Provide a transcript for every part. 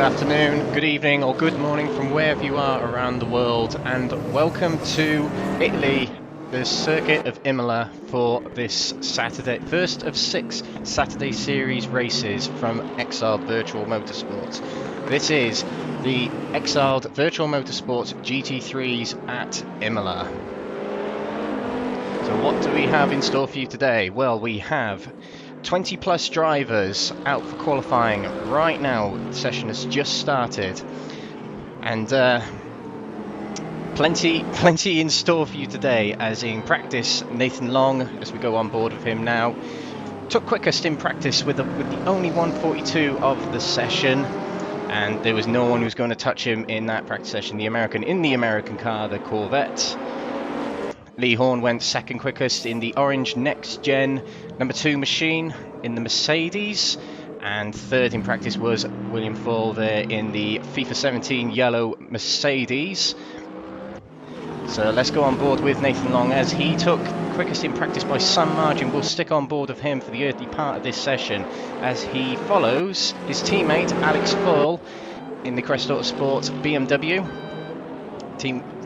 afternoon, good evening or good morning from wherever you are around the world, and welcome to Italy, the circuit of Imola, for this Saturday, first of 6 Saturday series races from Exiled Virtual Motorsports. This is the Exiled Virtual Motorsports GT3s at Imola. So what do we have in store for you today? Well, we have 20 plus drivers out for qualifying right now. The session has just started, and plenty in store for you today. As in practice, Nathan Long, as we go on board with him now, took quickest in practice with the only 142 of the session, and there was no one who was going to touch him in that practice session. The American car, the Corvette. Lee Horn went second quickest in the orange next gen number 2 machine in the Mercedes, and third in practice was William Full there in the FIFA 17 yellow Mercedes. So let's go on board with Nathan Long, as he took quickest in practice by some margin. We'll stick on board with him for the early part of this session as he follows his teammate Alex Full in the Crest Autosport BMW.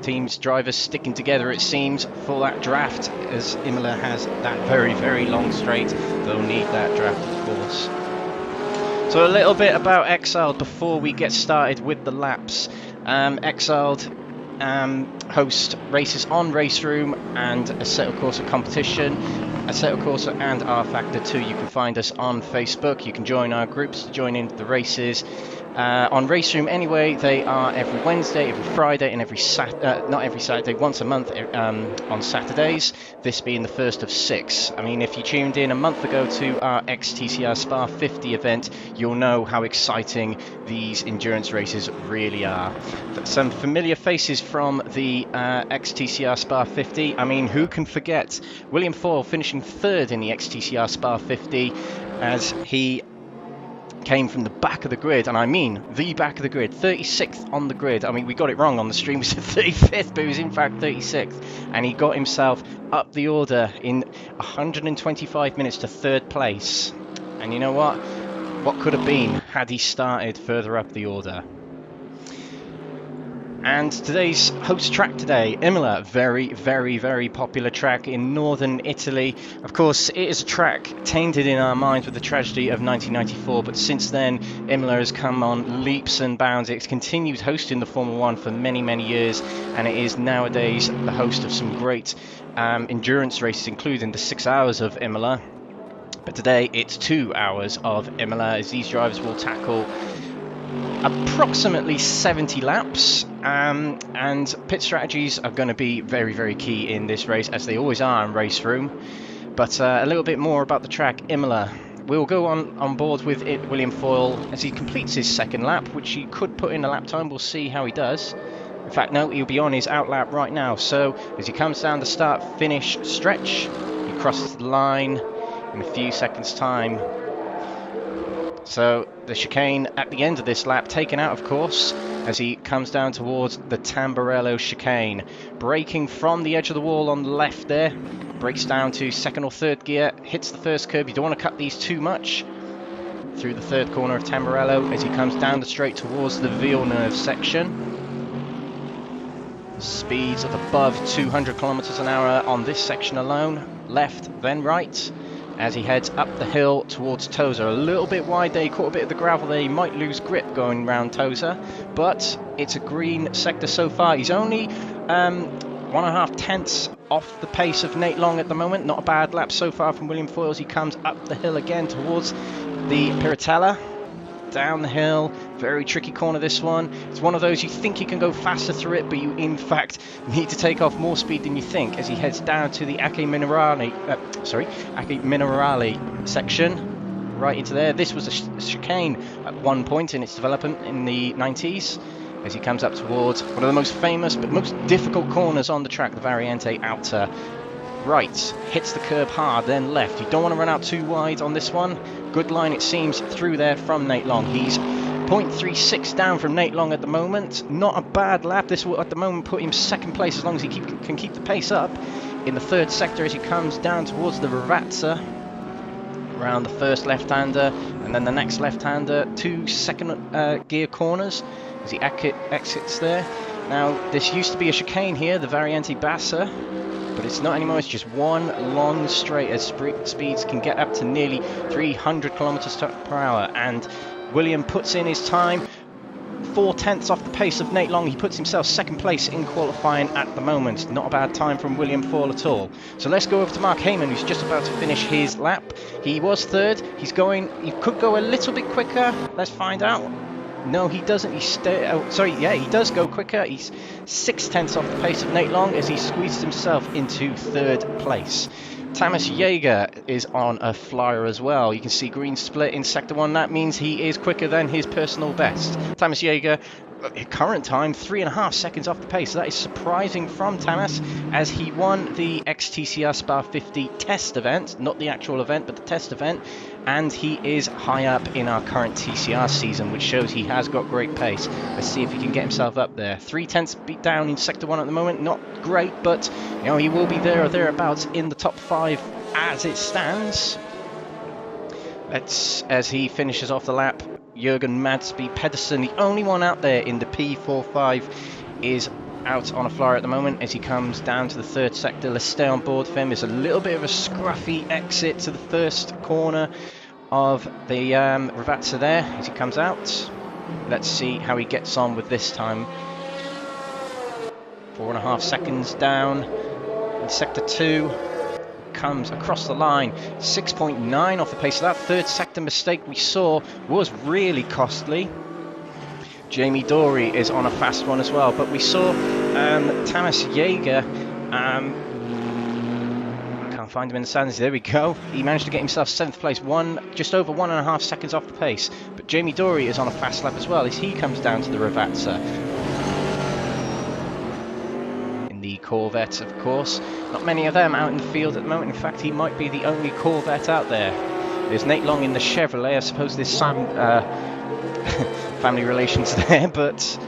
Team's drivers sticking together, it seems, for that draft, as Imola has that very long straight. They'll need that draft, of course. So a little bit about Exiled before we get started with the laps. Exiled host races on Raceroom and Assetto Corsa competition. Assetto Corsa and R Factor 2. You can find us on Facebook. You can join our groups to join into the races. On Raceroom anyway, they are every Wednesday, every Friday, and not every Saturday, once a month on Saturdays, this being the first of 6. I mean, if you tuned in a month ago to our XTCR Spa 50 event, you'll know how exciting these endurance races really are. Some familiar faces from the XTCR Spa 50. I mean, who can forget William Foyle finishing 3rd in the XTCR Spa 50 as he came from the back of the grid, and I mean the back of the grid, 36th on the grid. I mean, we got it wrong on the stream, we said 35th, but it was in fact 36th, and he got himself up the order in 125 minutes to 3rd place. And you know what could have been had he started further up the order? And today's host track today, Imola, very popular track in northern Italy. Of course, it is a track tainted in our minds with the tragedy of 1994, but since then, Imola has come on leaps and bounds. It's continued hosting the Formula 1 for many years, and it is nowadays the host of some great endurance races, including the 6 hours of Imola. But today, it's 2 hours of Imola, as these drivers will tackle approximately 70 laps, and pit strategies are going to be very key in this race, as they always are in Raceroom. But a little bit more about the track, Imola. We'll go on board with it, William Foyle, as he completes his 2nd lap, which he could put in a lap time. We'll see how he does. In fact, no, he'll be on his out lap right now. So as he comes down the start-finish stretch, he crosses the line in a few seconds' time. So the chicane at the end of this lap taken out, of course, as he comes down towards the Tamburello chicane. Braking from the edge of the wall on the left there. Brakes down to 2nd or 3rd gear. Hits the first curb. You don't want to cut these too much. Through the 3rd corner of Tamburello as he comes down the straight towards the Villeneuve section. Speeds of above 200 kilometers an hour on this section alone. Left, then right, as he heads up the hill towards Tosa. A little bit wide there, he caught a bit of the gravel there, he might lose grip going round Tosa, but it's a green sector so far. He's only 1.5 tenths off the pace of Nate Long at the moment. Not a bad lap so far from William Foyle as he comes up the hill again towards the Piratella. Down the hill, very tricky corner this one. It's one of those you think you can go faster through it, but you in fact need to take off more speed than you think, as he heads down to the Acque Minerale section, right into there. This was a chicane at one point in its development in the 90s, as he comes up towards one of the most famous but most difficult corners on the track, the Variante Alta. Right, hits the curb hard, then left. You don't want to run out too wide on this one. Good line, it seems, through there from Nate Long. He's 0.36 down from Nate Long at the moment. Not a bad lap. This will at the moment put him 2nd place, as long as he can keep the pace up in the 3rd sector as he comes down towards the Ravazza. Around the first left-hander, and And then the next left-hander, 2 second gear corners as he exits there. Now, this used to be a chicane here, the Variante Bassa, but it's not anymore. It's just one long straight as speeds can get up to nearly 300 kilometers per hour. And William puts in his time, 4/10 off the pace of Nate Long. He puts himself second place in qualifying at the moment. Not a bad time from William Fall at all. So let's go over to Mark Heyman, who's just about to finish his lap. He was third. He could go a little bit quicker. Let's find out. No, he doesn't. He does go quicker. He's 6/10 off the pace of Nate Long as he squeezes himself into third place. Thomas Jaeger is on a flyer as well. You can see green split in Sector 1. That means he is quicker than his personal best. Thomas Jaeger, current time, 3.5 seconds off the pace. So that is surprising from Thomas, as he won the XTCR Spa 50 test event. Not the actual event, but the test event. And he is high up in our current TCR season, which shows he has got great pace. Let's see if he can get himself up there. 3/10 beat down in Sector 1 at the moment. Not great, but you know, he will be there or thereabouts in the top 5 as it stands. As he finishes off the lap, Jürgen Madsby Pedersen, the only one out there in the P45, is out on a flyer at the moment as he comes down to the third sector. Let's stay on board for him. It's a little bit of a scruffy exit to the first corner of the Ravazza there as he comes out. Let's see how he gets on with this time. 4.5 seconds down in sector 2. Comes across the line, 6.9 off the pace. So that third sector mistake we saw was really costly. Jamie Dory is on a fast one as well, but we saw Thomas Jaeger, can't find him in the standings, there we go. He managed to get himself 7th place, just over 1.5 seconds off the pace. But Jamie Dory is on a fast lap as well as he comes down to the Ravazza. In the Corvette, of course. Not many of them out in the field at the moment. In fact, he might be the only Corvette out there. There's Nate Long in the Chevrolet. I suppose there's some family relations there, but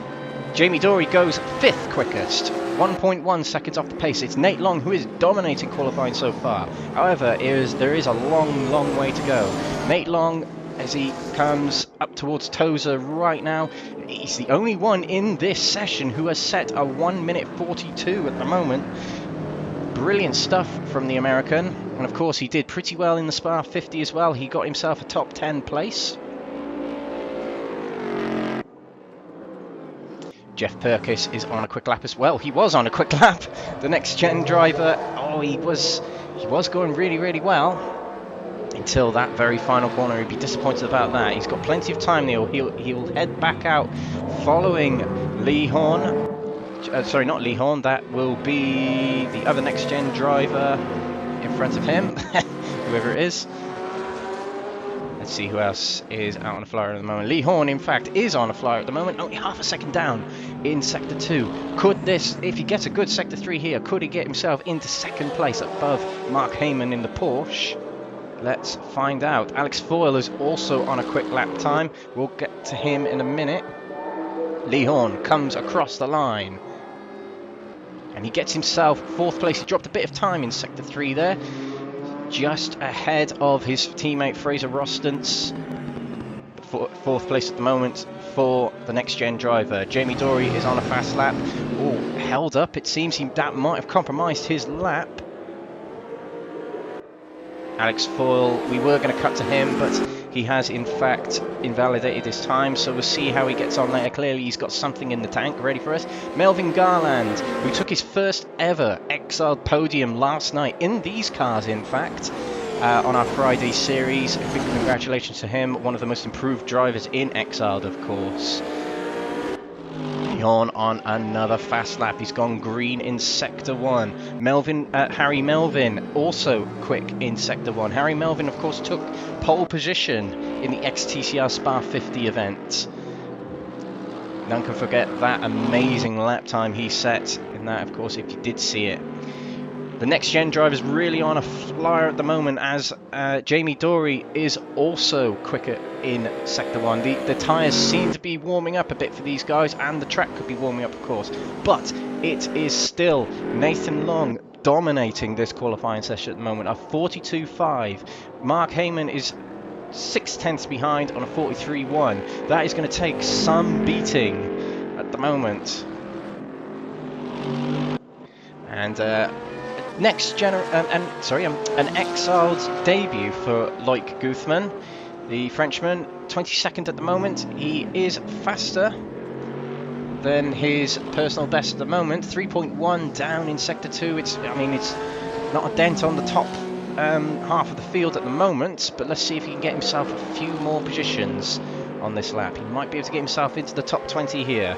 Jamie Dory goes 5th quickest, 1.1 seconds off the pace. It's Nate Long who is dominating qualifying so far. However, there is a long way to go. Nate Long, as he comes up towards Toza right now, he's the only one in this session who has set a 1:42 at the moment. Brilliant stuff from the American, and of course he did pretty well in the Spa 50 as well. He got himself a top 10 place. Jeff Perkis is on a quick lap as well. He was on a quick lap. The next gen driver, he was going really well until that very final corner. He'd be disappointed about that. He's got plenty of time now. He'll head back out following Lee Horn. Sorry, not Lee Horn. That will be the other next gen driver in front of him, whoever it is. Let's see who else is out on a flyer at the moment. Lee Horn, in fact, is on a flyer at the moment. Only half a second down in Sector 2. Could this, if he gets a good Sector 3 here, could he get himself into second place above Mark Heyman in the Porsche? Let's find out. Alex Foyle is also on a quick lap time. We'll get to him in a minute. Lee Horn comes across the line. And he gets himself 4th place. He dropped a bit of time in Sector 3 there. Just ahead of his teammate Fraser Rostance. 4th place at the moment for the next gen driver. Jamie Dory is on a fast lap. Oh, held up. It seems that might have compromised his lap. Alex Foyle, we were going to cut to him, but he has in fact invalidated his time, so we'll see how he gets on later. Clearly he's got something in the tank ready for us. Melvin Garland, who took his first ever Exiled podium last night in these cars, in fact, on our Friday series. Big congratulations to him, one of the most improved drivers in Exiled, of course. Horn on another fast lap. He's gone green in Sector 1. Harry Melvin also quick in Sector 1. Harry Melvin, of course, took pole position in the XTCR Spa 50 event. None can forget that amazing lap time he set in that, of course, if you did see it. The next gen driver is really on a flyer at the moment, as Jamie Dory is also quicker in Sector 1. The tyres seem to be warming up a bit for these guys, and the track could be warming up, of course. But it is still Nathan Long dominating this qualifying session at the moment, a 42.5. Mark Heyman is 6/10 behind on a 43.1. That is going to take some beating at the moment. And an Exiled debut for Loic Guzman, the Frenchman, 22nd at the moment. He is faster than his personal best at the moment, 3.1 down in Sector 2. It's not a dent on the top half of the field at the moment, but let's see if he can get himself a few more positions on this lap. He might be able to get himself into the top 20 here.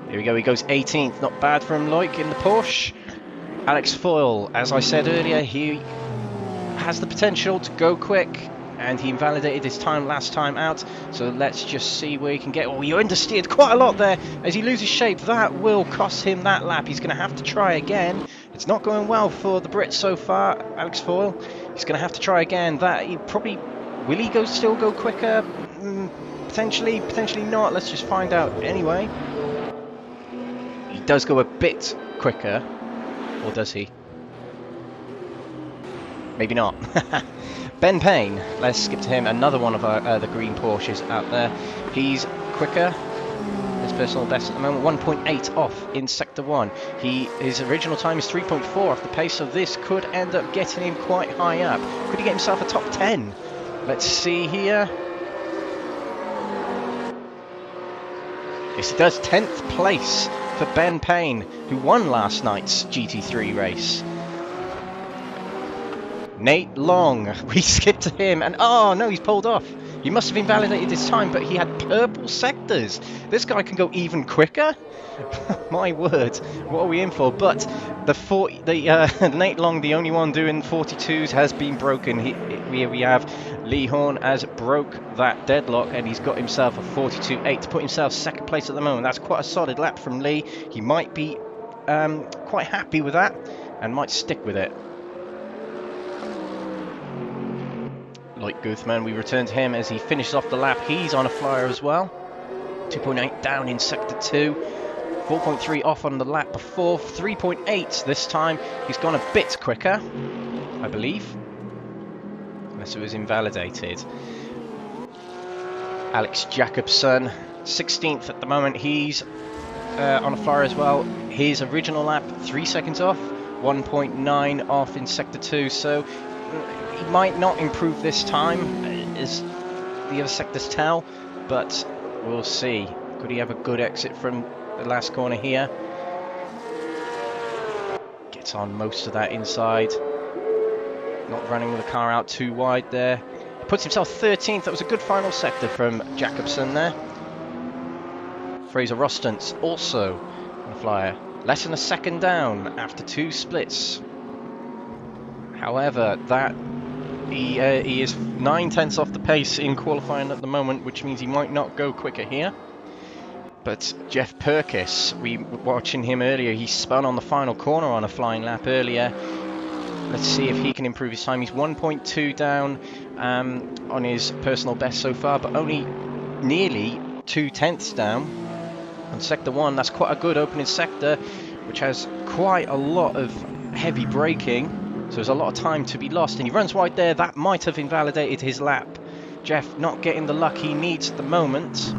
Here we go, he goes 18th, not bad from Loic in the Porsche. Alex Foyle, as I said earlier, he has the potential to go quick, and he invalidated his time last time out, so let's just see where he can get. Oh, he understeered quite a lot there as he loses shape. That will cost him that lap. He's going to have to try again. It's not going well for the Brit so far, Alex Foyle. He's going to have to try again. Will he still go quicker? Potentially, potentially not. Let's just find out anyway. He does go a bit quicker, or does he? Maybe not. Blancpain, let's skip to him. Another one of the green Porsches out there. He's quicker. His personal best at the moment, 1.8 off in Sector 1. His original time is 3.4 off the pace, so this could end up getting him quite high up. Could he get himself a top 10? Let's see here. Yes, he does. 10th place for Blancpain, who won last night's GT3 race. Nate Long, we skipped to him, and oh no, he's pulled off. He must have invalidated his time, but he had purple sectors. This guy can go even quicker. My word, what are we in for? But Nate Long, the only one doing 42s, has been broken. Here we have Lee Horn has broke that deadlock, and he's got himself a 42.8 to put himself second place at the moment. That's quite a solid lap from Lee. He might be quite happy with that and might stick with it. Loic Guzman, we return to him as he finishes off the lap. He's on a flyer as well. 2.8 down in Sector 2. 4.3 off on the lap before. 3.8 this time. He's gone a bit quicker, I believe. Unless it was invalidated. Alex Jacobson, 16th at the moment. He's on a flyer as well. His original lap, 3 seconds off. 1.9 off in Sector 2. So he might not improve this time, as the other sectors tell, but we'll see. Could he have a good exit from the last corner here? Gets on most of that inside. Not running the car out too wide there. Puts himself 13th. That was a good final sector from Jacobson there. Fraser Rostance also on the flyer. Less than a second down after 2 splits. However, he is 9/10 off the pace in qualifying at the moment, which means he might not go quicker here. But Jeff Purkis, we were watching him earlier, he spun on the final corner on a flying lap earlier. Let's see if he can improve his time. He's 1.2 down on his personal best so far, but only nearly 2/10 down on Sector 1. That's quite a good opening sector, which has quite a lot of heavy braking. So there's a lot of time to be lost, and he runs wide there. That might have invalidated his lap. Jeff not getting the luck he needs at the moment.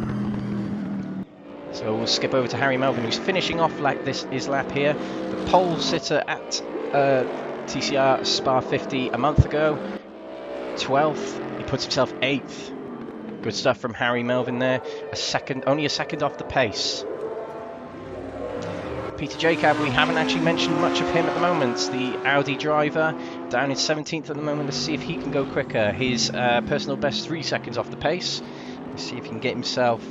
So we'll skip over to Harry Melvin, who's finishing off like his lap here. The pole sitter at TCR Spa 50 a month ago. 12th. He puts himself 8th. Good stuff from Harry Melvin there. Only a second off the pace. Peter Jacob, we haven't actually mentioned much of him at the moment. The Audi driver, down in 17th at the moment. Let's see if he can go quicker. His personal best 3 seconds off the pace. Let's see if he can get himself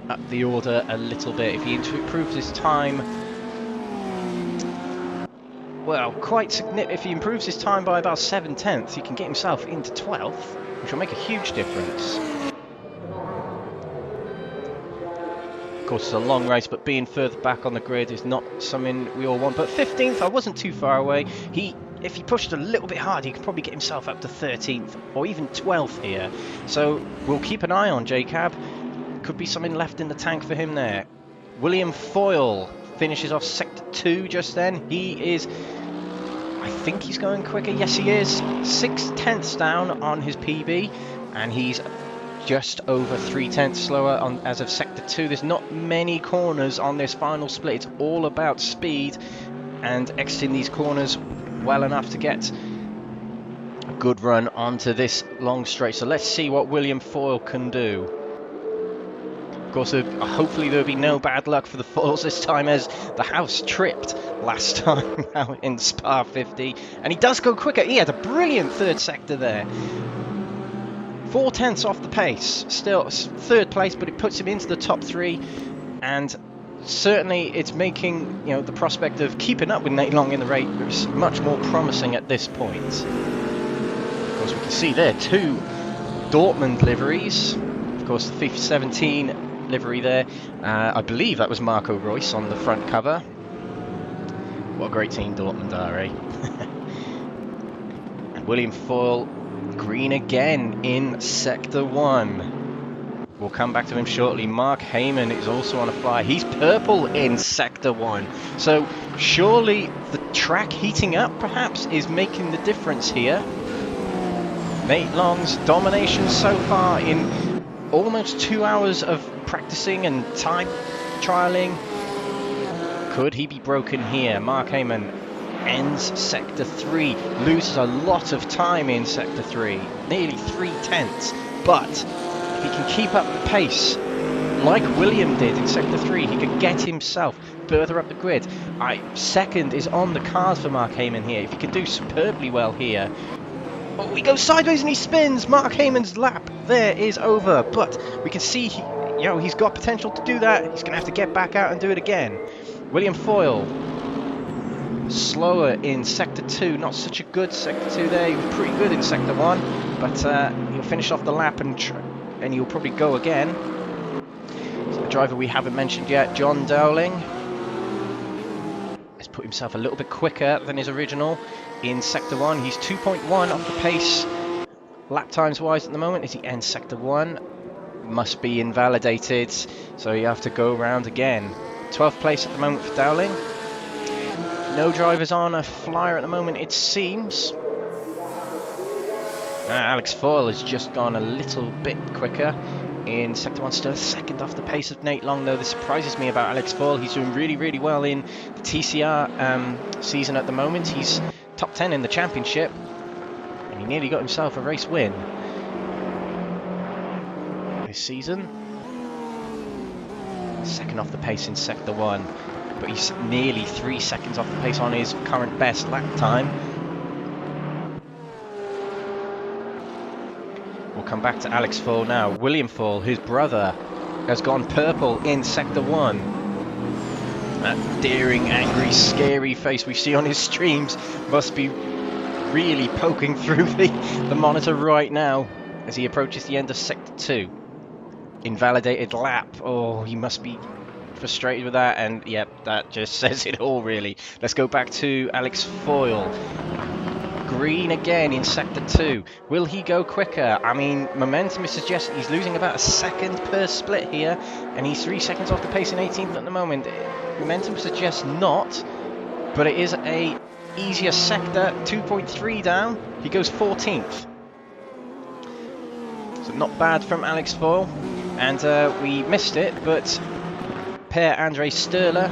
up the order a little bit. If he improves his time, well, quite significant. If he improves his time by about 7/10, he can get himself into 12th, which will make a huge difference. Of course, it's a long race, but being further back on the grid is not something we all want. But 15th, I wasn't too far away. If he pushed a little bit hard, he could probably get himself up to 13th or even 12th here. So we'll keep an eye on Jacob. Could be something left in the tank for him there. William Foyle finishes off Sector 2 just then. He is I think he's going quicker. Yes, he is. 6/10 down on his PB, and he's just over 3/10 slower on as of Sector 2. There's not many corners on this final split. It's all about speed and exiting these corners well enough to get a good run onto this long straight. So let's see what William Foyle can do. Of course, hopefully there'll be no bad luck for the Foyles this time, as the house tripped last time out in Spa 50. And he does go quicker. He had a brilliant third sector there. 4/10 off the pace. Still third place, but it puts him into the top 3. And certainly it's making, you know, the prospect of keeping up with Nate Long in the race much more promising at this point. Of course, we can see there 2 Dortmund liveries. Of course, the FIFA 17 livery there. I believe that was Marco Reus on the front cover. What a great team Dortmund are, eh? And William Foyle, green again in Sector 1. We'll come back to him shortly. Mark Heyman is also on a fly. He's purple in Sector 1. So surely the track heating up perhaps is making the difference here. Nate Long's domination so far in almost 2 hours of practicing and time trialing. Could he be broken here? Mark Heyman ends Sector 3, loses a lot of time in Sector 3, nearly 3/10, but if he can keep up the pace like William did in Sector 3, he could get himself further up the grid. Second is on the cards for Mark Heyman here. If he could do superbly well here. Oh, he goes sideways and he spins. Mark Heyman's lap there is over, but we can see he's got potential to do that. He's going to have to get back out and do it again. William Foyle, slower in Sector 2, not such a good Sector 2 there. He was pretty good in Sector 1, but he'll finish off the lap and he'll probably go again. So the driver we haven't mentioned yet, John Dowling, has put himself a little bit quicker than his original in Sector 1. He's 2.1 off the pace lap times wise at the moment as he ends Sector 1. Must be invalidated, so you have to go around again. 12th place at the moment for Dowling. No drivers on a flyer at the moment, it seems. Alex Foyle has just gone a little bit quicker in Sector 1, still a second off the pace of Nate Long, though. This surprises me about Alex Foyle. He's doing really, really well in the TCR season at the moment. He's top 10 in the championship, and he nearly got himself a race win this season. Second off the pace in Sector 1, but he's nearly 3 seconds off the pace on his current best lap time. We'll come back to Alex Foyle now. William Foyle, his brother, has gone purple in Sector 1. That daring, angry, scary face we see on his streams must be really poking through the monitor right now as he approaches the end of Sector 2. Invalidated lap. Oh, he must be frustrated with that, and yep, that just says it all really. Let's go back to Alex Foyle. Green again in Sector 2. Will he go quicker? I mean, momentum is suggesting he's losing about a second per split here, and he's 3 seconds off the pace in 18th at the moment. Momentum suggests not, but it is a easier sector. 2.3 down. He goes 14th. So not bad from Alex Foyle. And we missed it, but Per-Andre Sturla,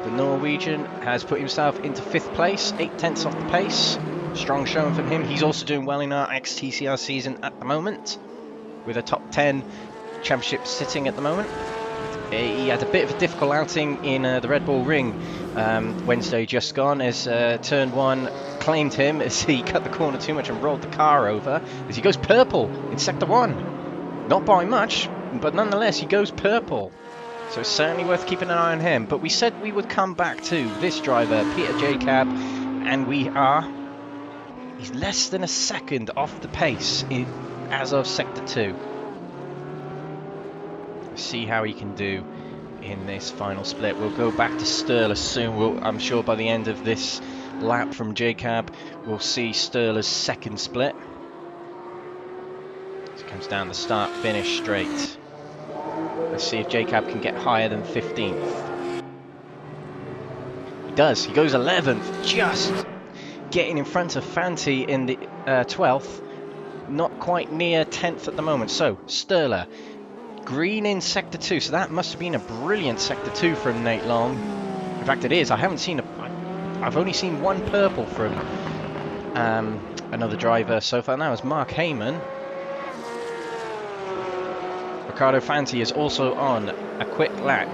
the Norwegian, has put himself into 5th place, 8/10 off the pace. Strong showing from him. He's also doing well in our XTCR season at the moment, with a top 10 championship sitting at the moment. He had a bit of a difficult outing in the Red Bull Ring Wednesday just gone, as turn 1 claimed him as he cut the corner too much and rolled the car over, as he goes purple in Sector 1. Not by much, but nonetheless he goes purple. So it's certainly worth keeping an eye on him. But we said we would come back to this driver, Peter Jacob, and we are. He's less than a second off the pace as of Sector 2. Let's see how he can do in this final split. We'll go back to Sturla soon. I'm sure by the end of this lap from Jacob, we'll see Sturla's second split. So it comes down the start-finish straight. Let's see if Jacob can get higher than 15th. He does. He goes 11th, just getting in front of Fanti in the 12th. Not quite near 10th at the moment. So, Sturla. Green in Sector 2. So that must have been a brilliant Sector 2 from Nate Long. In fact, it is. I've only seen one purple from another driver so far. That was Mark Heyman. Ricardo Fanti is also on a quick lap,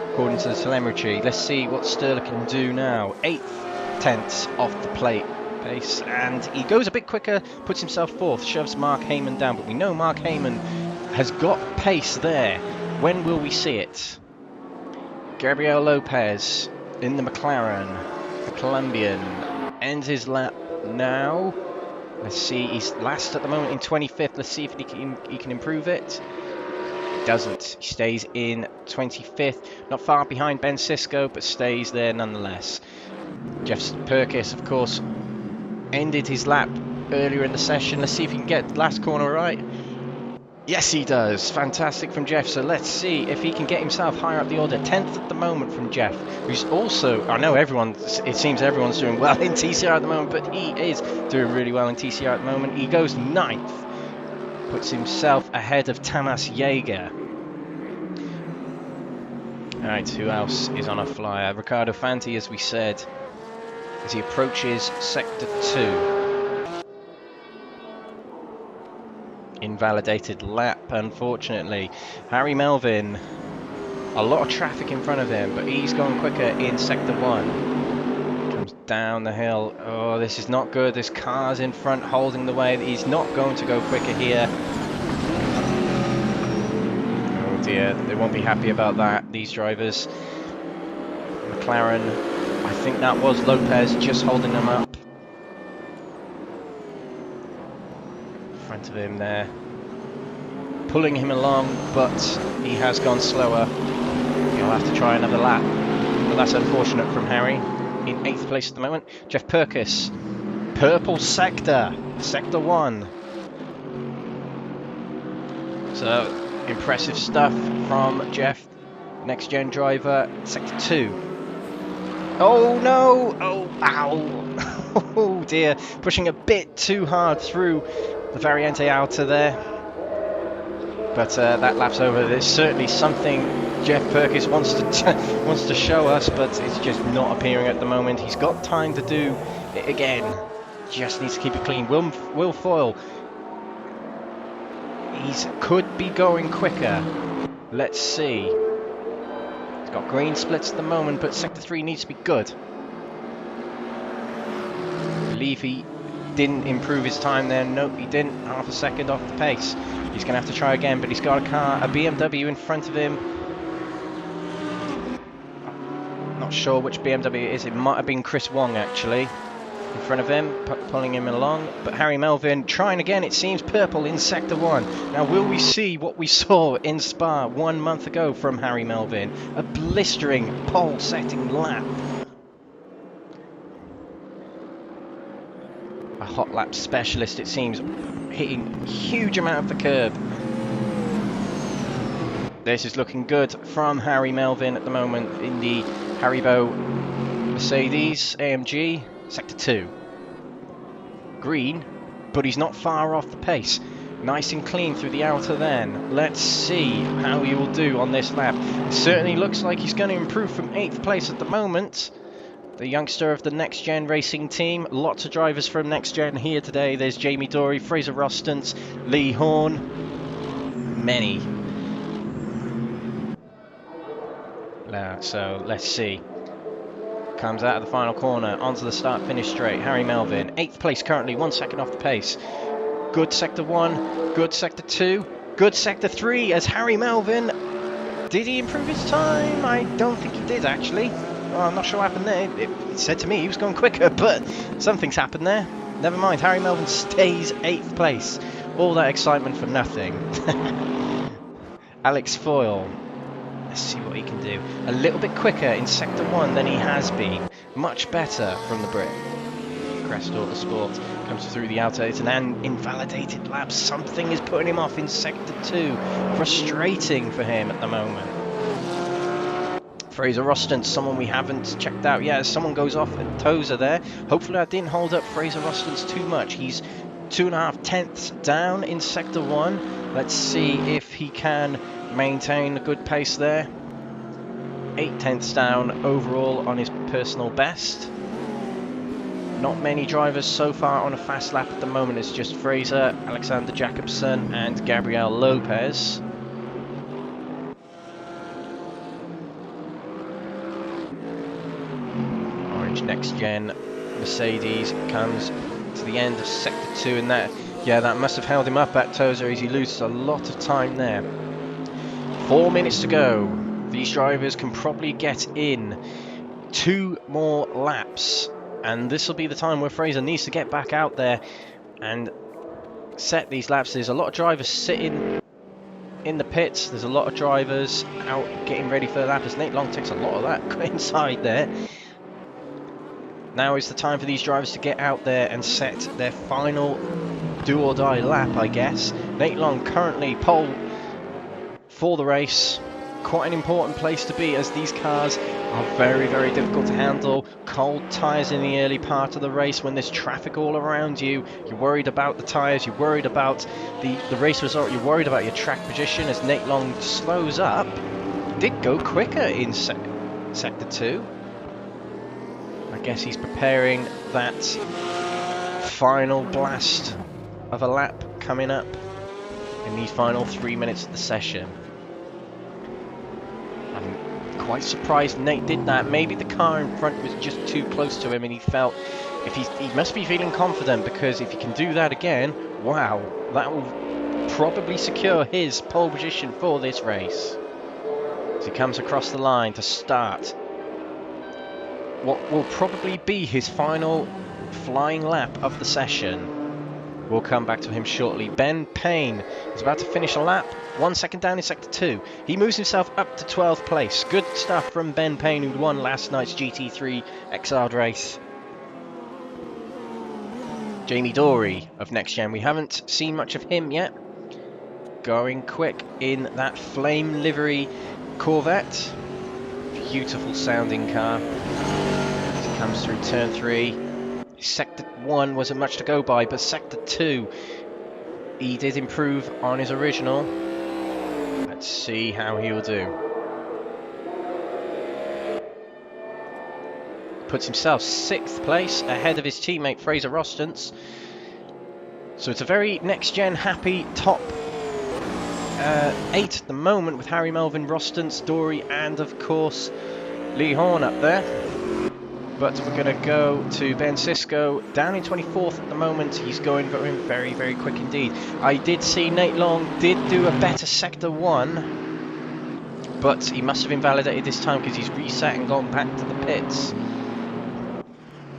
according to the telemetry. Let's see what Sturla can do now. 8th tenths off the plate pace, and he goes a bit quicker, puts himself 4th, shoves Mark Heyman down. But we know Mark Heyman has got pace there. When will we see it? Gabriel Lopez in the McLaren, the Colombian, ends his lap now. Let's see, he's last at the moment in 25th. Let's see if he can improve it. He doesn't. He stays in 25th. Not far behind Ben Sisko, but stays there nonetheless. Jeff Perkis, of course, ended his lap earlier in the session. Let's see if he can get the last corner right. Yes, he does. Fantastic from Jeff. So let's see if he can get himself higher up the order. 10th at the moment from Jeff, who's also, I know it seems everyone's doing well in TCR at the moment, but he is doing really well in TCR at the moment. He goes 9th, puts himself ahead of Tamas Jaeger. Alright, who else is on a flyer? Ricardo Fanti, as we said, as he approaches Sector 2. Invalidated lap, unfortunately. Harry Melvin, a lot of traffic in front of him, but he's going quicker in Sector 1. Comes down the hill. Oh, this is not good. This car's in front holding the way. He's not going to go quicker here. Oh dear, they won't be happy about that, these drivers. McLaren, I think that was Lopez just holding them up. Of him there, pulling him along, but he has gone slower. He'll have to try another lap, but that's unfortunate from Harry. In 8th place at the moment. Jeff Perkis, purple sector, Sector 1. So impressive stuff from Jeff, next gen driver. Sector 2. Oh no! Oh, ow! Oh dear, pushing a bit too hard through the Variante outer there, but that lap's over. There's certainly something Jeff Perkis wants to show us, but it's just not appearing at the moment. He's got time to do it again. Just needs to keep it clean. Will Foyle, could be going quicker. Let's see. He's got green splits at the moment, but Sector 3 needs to be good. I believe he didn't improve his time there. Nope, he didn't. Half a second off the pace. He's going to have to try again, but he's got a BMW in front of him. Not sure which BMW it is. It might have been Chris Wong, actually, in front of him, pulling him along. But Harry Melvin trying again, it seems, purple in Sector 1. Now, will we see what we saw in Spa 1 month ago from Harry Melvin? A blistering pole-setting lap. A hot lap specialist, it seems, hitting a huge amount of the curb. This is looking good from Harry Melvin at the moment in the Haribo Mercedes AMG Sector 2. Green, but he's not far off the pace. Nice and clean through the outer then. Let's see how he will do on this lap. It certainly looks like he's going to improve from 8th place at the moment. The youngster of the Next Gen Racing team. Lots of drivers from Next Gen here today. There's Jamie Dory, Fraser Rostant, Lee Horn. Many. So let's see. Comes out of the final corner, onto the start-finish straight. Harry Melvin, 8th place currently, 1 second off the pace. Good Sector 1, good Sector 2, good Sector 3 as Harry Melvin. Did he improve his time? I don't think he did, actually. Well, I'm not sure what happened there. It said to me he was going quicker, but something's happened there. Never mind, Harry Melvin stays 8th place. All that excitement for nothing. Alex Foyle. Let's see what he can do. A little bit quicker in Sector 1 than he has been. Much better from the Brit. Crest Autosport comes through the outer. It's an invalidated lap. Something is putting him off in Sector 2. Frustrating for him at the moment. Fraser Rostons, someone we haven't checked out yet. Someone goes off and Tozer there. Hopefully that didn't hold up Fraser Rostons too much. He's 2.5 tenths down in Sector 1. Let's see if he can maintain a good pace there. 8 tenths down overall on his personal best. Not many drivers so far on a fast lap at the moment. It's just Fraser, Alexander Jacobsen and Gabriel Lopez. Orange Next Gen Mercedes comes to the end of Sector 2, and that must have held him up at Tozer as he loses a lot of time there. 4 minutes to go. These drivers can probably get in 2 more laps, and this will be the time where Fraser needs to get back out there and set these laps. There's a lot of drivers sitting in the pits. There's a lot of drivers out getting ready for the lap as Nate Long takes a lot of that inside there. Now is the time for these drivers to get out there and set their final do-or-die lap, I guess. Nate Long currently pole for the race. Quite an important place to be as these cars are very, very difficult to handle. Cold tyres in the early part of the race when there's traffic all around you. You're worried about the tyres, you're worried about the race result, you're worried about your track position as Nate Long slows up. Did go quicker in Sector 2. I guess he's preparing that final blast of a lap coming up in these final 3 minutes of the session. I'm quite surprised Nate did that. Maybe the car in front was just too close to him and he felt, he must be feeling confident, because if he can do that again, wow, that will probably secure his pole position for this race. As he comes across the line to start what will probably be his final flying lap of the session. We'll come back to him shortly. Ben Payne is about to finish a lap, 1 second down in Sector 2. He moves himself up to 12th place. Good stuff from Ben Payne, who won last night's GT3 Exiled race. Jamie Dory of Next Gen, we haven't seen much of him yet. Going quick in that flame livery Corvette. Beautiful sounding car. As he comes through turn 3. Sector 1 wasn't much to go by, but Sector 2 he did improve on his original. Let's see how he'll do. Puts himself 6th place ahead of his teammate Fraser Rostons. So it's a very next-gen happy top 8 at the moment, with Harry Melvin, Rostons, Dory and of course Lee Horn up there. But we're going to go to Ben Cisco, down in 24th at the moment. He's going very, very quick indeed. I did see Nate Long did do a better Sector 1, but he must have invalidated this time because he's reset and gone back to the pits.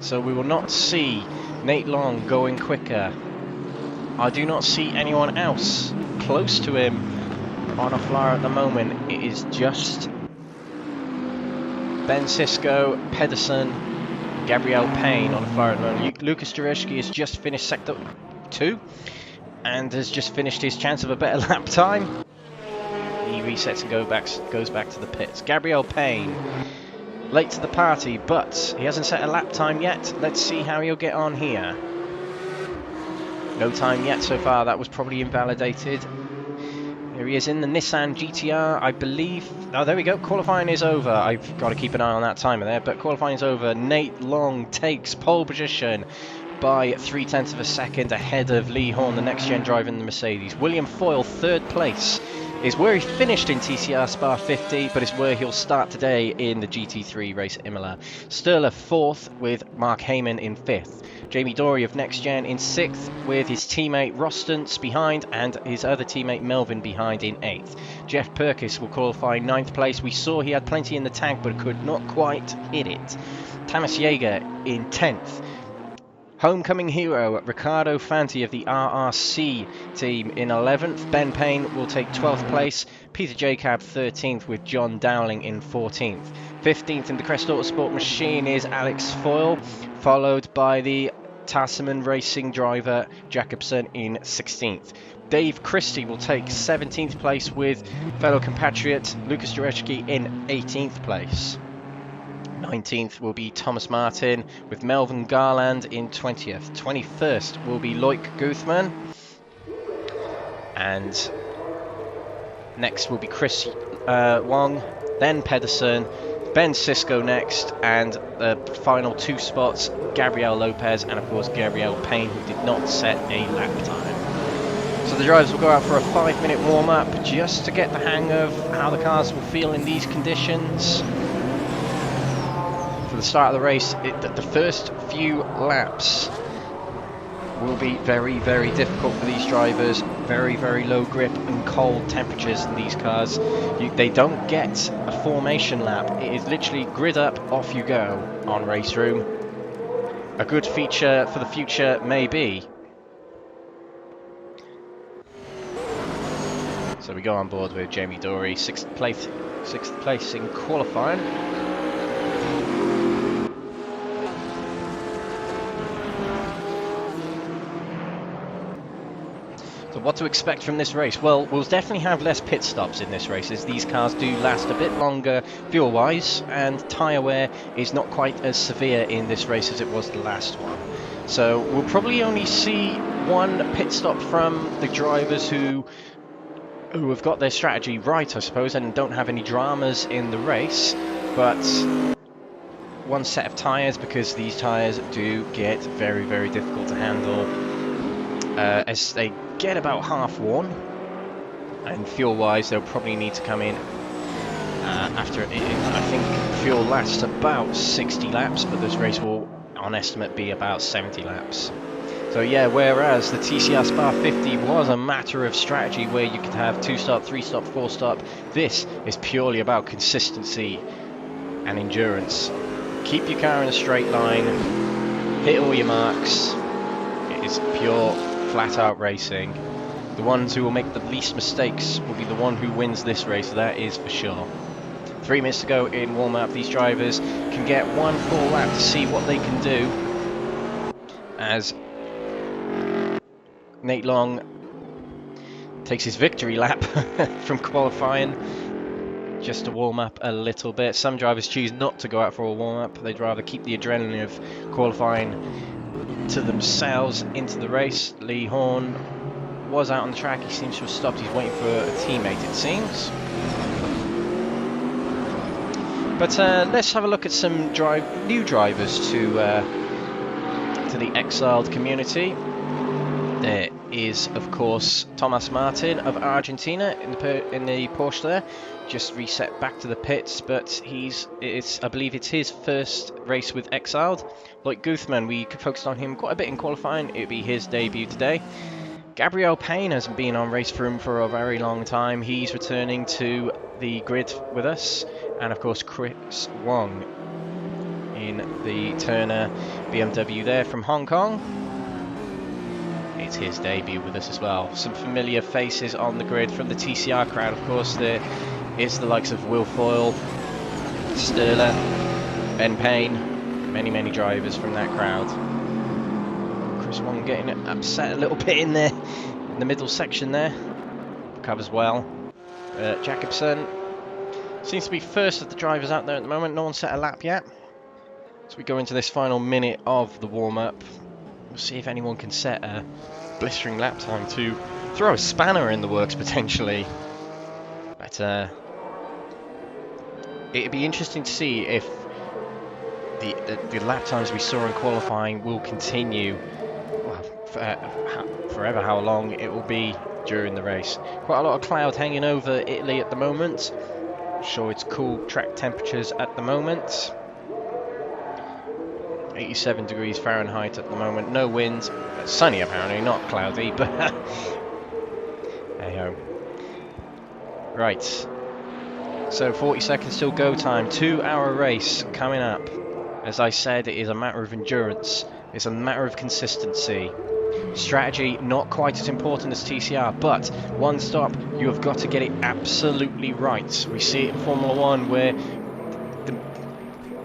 So we will not see Nate Long going quicker. I do not see anyone else close to him on a flyer at the moment. It is just Ben Cisco, Pedersen, Gabriel Payne on a flyer at the moment. Lucas Jareski has just finished Sector 2 and has just finished his chance of a better lap time. He resets and goes back to the pits. Gabriel Payne, late to the party, but he hasn't set a lap time yet. Let's see how he'll get on here. No time yet so far. That was probably invalidated. Here he is in the Nissan GTR, I believe. Oh, there we go. Qualifying is over. I've got to keep an eye on that timer there, but qualifying is over. Nate Long takes pole position by 0.3 of a second ahead of Lee Horn, the next-gen driver in the Mercedes. William Foyle, 3rd place, is where he finished in TCR Spa 50, but it's where he'll start today in the GT3 race at Imola. Sturler 4th with Mark Heyman in 5th. Jamie Dory of Next Gen in 6th with his teammate Rostons behind and his other teammate Melvin behind in 8th. Jeff Perkis will qualify 9th place. We saw he had plenty in the tank but could not quite hit it. Thomas Jaeger in 10th. Homecoming hero Ricardo Fanti of the RRC team in 11th. Ben Payne will take 12th place. Peter Jacob 13th with John Dowling in 14th. 15th in the Crest Autosport machine is Alex Foyle, followed by the Tasman Racing driver Jacobsen in 16th. Dave Christie will take 17th place with fellow compatriot Lucas Jurecki in 18th place. 19th will be Thomas Martin with Melvin Garland in 20th. 21st will be Loic Guthman. And next will be Chris Wong, then Pedersen, Ben Sisko next, and the final 2 spots, Gabriel Lopez and of course Gabriel Payne, who did not set a lap time. So the drivers will go out for a 5-minute warm-up just to get the hang of how the cars will feel in these conditions. For the start of the race, the first few laps will be very, very difficult for these drivers. Very, very low grip and cold temperatures in these cars. They don't get a formation lap. It is literally grid up, off you go on Raceroom. A good feature for the future, maybe. So we go on board with Jamie Dory, 6th place in qualifying. So what to expect from this race? Well, we'll definitely have less pit stops in this race, as these cars do last a bit longer fuel-wise, and tyre wear is not quite as severe in this race as it was the last one. So we'll probably only see 1 pit stop from the drivers who have got their strategy right, I suppose, and don't have any dramas in the race, but 1 set of tyres, because these tyres do get very, very difficult to handle as they get about half worn, and fuel wise they'll probably need to come in after I think fuel lasts about 60 laps, but this race will on estimate be about 70 laps. So yeah, whereas the TCR Spa 50 was a matter of strategy where you could have 2-stop, 3-stop, 4-stop, this is purely about consistency and endurance. Keep your car in a straight line, hit all your marks. It is pure flat-out racing. The ones who will make the least mistakes will be the one who wins this race, that is for sure. 3 minutes to go in warm-up. These drivers can get 1 full lap to see what they can do, as Nate Long takes his victory lap from qualifying just to warm up a little bit. Some drivers choose not to go out for a warm-up. They'd rather keep the adrenaline of qualifying to themselves into the race. Lee Horn was out on the track. He seems to have stopped. He's waiting for a teammate, it seems. But let's have a look at some new drivers to the Exiled community. There is, of course, Thomas Martin of Argentina in the Porsche there. Just reset back to the pits, but I believe it's his first race with Exiled. Like Guthman, we focused on him quite a bit in qualifying. It'll be his debut today. Gabriel Payne hasn't been on Raceroom for a very long time. He's returning to the grid with us. And of course Chris Wong in the Turner BMW there from Hong Kong. It's his debut with us as well. Some familiar faces on the grid from the TCR crowd, of course. There is the likes of Will Foyle, Sterler, Ben Payne, many drivers from that crowd. Chris Wong getting upset a little bit in there, in the middle section there. Covers well. Jacobsen seems to be first of the drivers out there at the moment. No one set a lap yet. So we go into this final minute of the warm-up. We'll see if anyone can set a blistering lap time to throw a spanner in the works potentially. But it'd be interesting to see if the lap times we saw in qualifying will continue, well, forever, how long it will be during the race. Quite a lot of cloud hanging over Italy at the moment. Sure, it's cool track temperatures at the moment. 87 degrees Fahrenheit at the moment. No wind. Sunny apparently, not cloudy, but hey ho. Right. So 40 seconds till go time. 2-hour race coming up. As I said, it is a matter of endurance. It's a matter of consistency. Strategy, not quite as important as TCR, but one stop, you have got to get it absolutely right. We see it in Formula 1 where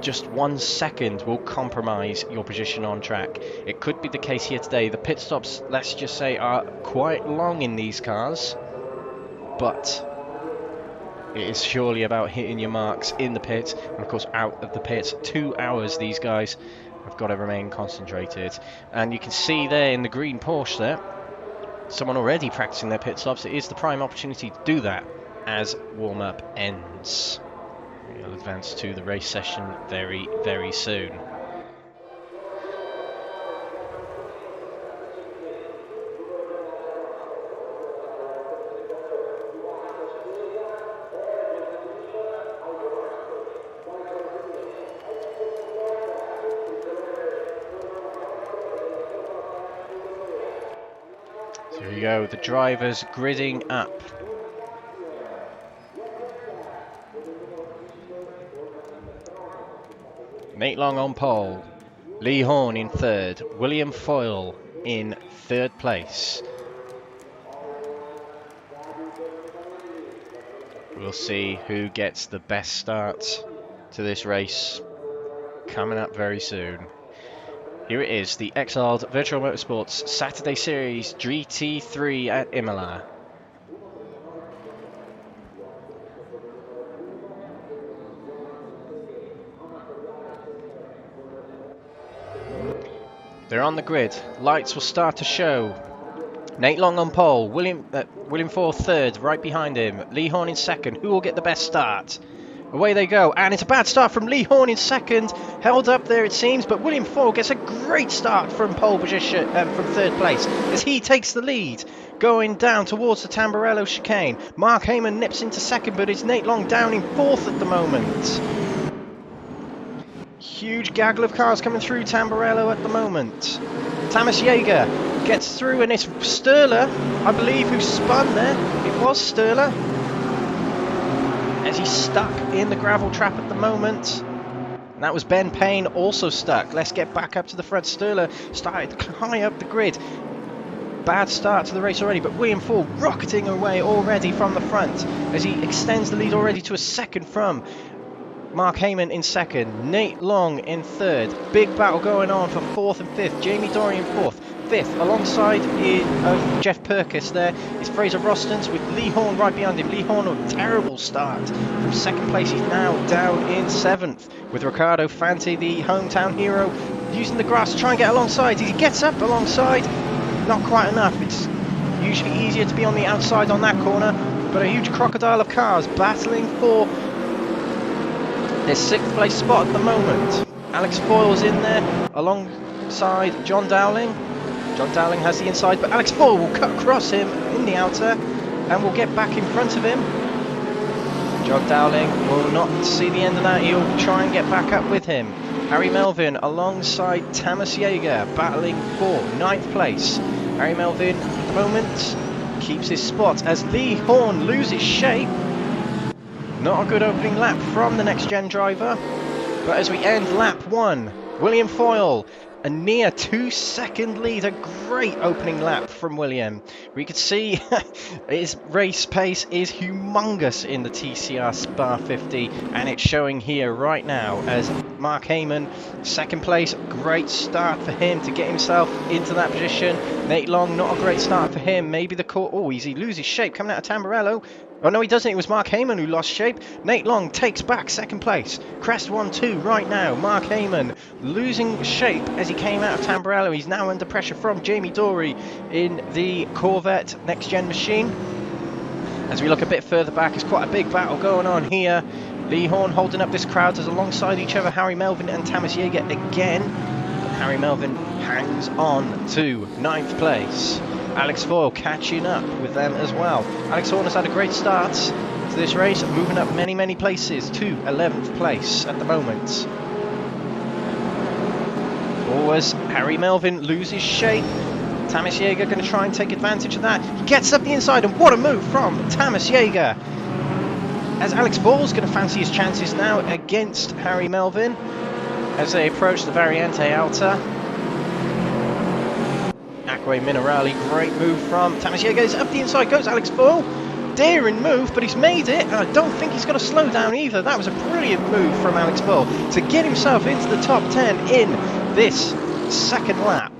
just 1 second will compromise your position on track. It could be the case here today. The pit stops, let's just say, are quite long in these cars, but it is surely about hitting your marks in the pit, and of course out of the pit. 2 hours these guys have got to remain concentrated. And you can see there in the green Porsche there, someone already practicing their pit stops. It is the prime opportunity to do that as warm-up ends. We'll advance to the race session very, very soon. So here we go, the drivers gridding up. Nate Long on pole, Lee Horn in third, William Foyle in third place. We'll see who gets the best start to this race coming up very soon. Here it is, the Exiled Virtual Motorsports Saturday Series GT3 at Imola. They're on the grid. Lights will start to show. Nate Long on pole. William Foyle third, right behind him. Lee Horn in second. Who will get the best start? Away they go, and it's a bad start from Lee Horn in second. Held up there it seems, but William Foyle gets a great start from pole position, from third place, as he takes the lead. Going down towards the Tamburello chicane. Mark Heyman nips into second, but it's Nate Long down in fourth at the moment. Huge gaggle of cars coming through Tamburello at the moment. Thomas Jaeger gets through, and it's Sturler, I believe, who spun there. It was Sturler, as he's stuck in the gravel trap at the moment. And that was Ben Payne also stuck. Let's get back up to the front. Sturler started high up the grid. Bad start to the race already, but William Foyle rocketing away already from the front as he extends the lead already to a second from Mark Heyman in second, Nate Long in third. Big battle going on for fourth and fifth. Jamie Dory in fourth. Fifth, alongside of Jeff Perkis there, is Fraser Rostons with Lee Horn right behind him. Lee Horn, a terrible start. From second place, he's now down in seventh. With Ricardo Fanti, the hometown hero, using the grass to try and get alongside. He gets up alongside, not quite enough. It's usually easier to be on the outside on that corner, but a huge crocodile of cars battling for their sixth place spot at the moment. Alex Foyle's in there alongside John Dowling. John Dowling has the inside, but Alex Foyle will cut across him in the outer and will get back in front of him. John Dowling will not see the end of that. He'll try and get back up with him. Harry Melvin alongside Thomas Jaeger battling for ninth place. Harry Melvin at the moment keeps his spot as Lee Horn loses shape. Not a good opening lap from the next gen driver, but as we end lap one, William Foyle, a near 2-second lead. A great opening lap from William. We could see his race pace is humongous in the TCR Spa 50, and it's showing here right now as Mark Heyman, second place. Great start for him to get himself into that position. Nate Long, not a great start for him. Maybe the court. Oh, he loses shape coming out of Tamburello. Oh no, he doesn't. It was Mark Heyman who lost shape. Nate Long takes back second place. Crest 1-2 right now. Mark Heyman losing shape as he came out of Tamburello. He's now under pressure from Jamie Dory in the Corvette next gen machine. As we look a bit further back, it's quite a big battle going on here. Lee Horn holding up this crowd as alongside each other Harry Melvin and Thomas Jaeger again. But Harry Melvin hangs on to ninth place. Alex Foyle catching up with them as well. Alex Horn has had a great start to this race, moving up many places to 11th place at the moment. Always Harry Melvin loses shape. Thomas Jaeger going to try and take advantage of that. He gets up the inside, and what a move from Thomas Jaeger. As Alex Foyle's going to fancy his chances now against Harry Melvin as they approach the Variante Alta. Acque Minerali, great move from Thomas Jaeger. Up the inside goes Alex Foyle. daring move, but he's made it, and I don't think he's going to slow down either. That was a brilliant move from Alex Foyle to get himself into the top 10 in this second lap.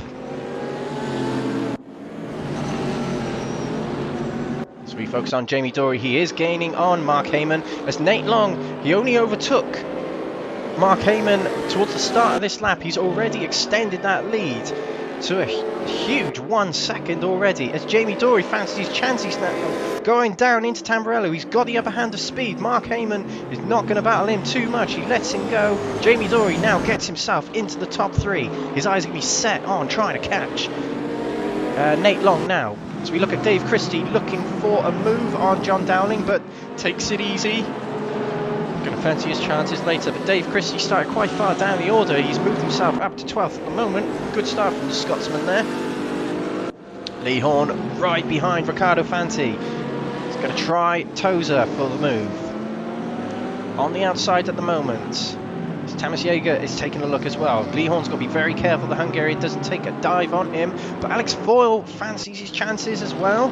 As we focus on Jamie Dory, he is gaining on Mark Heyman. As Nate Long, he only overtook Mark Heyman towards the start of this lap. He's already extended that lead to a huge 1 second already, as Jamie Dory fancies his chances now, going down into Tamburello. He's got the upper hand of speed. Mark Heyman is not going to battle him too much. He lets him go. Jamie Dory now gets himself into the top 3. His eyes are going to be set on trying to catch Nate Long now. So we look at Dave Christie looking for a move on John Dowling, but takes it easy. Going to fancy his chances later, but Dave Christie started quite far down the order. He's moved himself up to 12th at the moment. Good start from the Scotsman there. Lee Horn right behind Riccardo Fanti. He's going to try Tozer for the move. On the outside at the moment, Thomas Jaeger is taking a look as well. Lee Horn's got to be very careful the Hungarian doesn't take a dive on him, but Alex Foyle fancies his chances as well.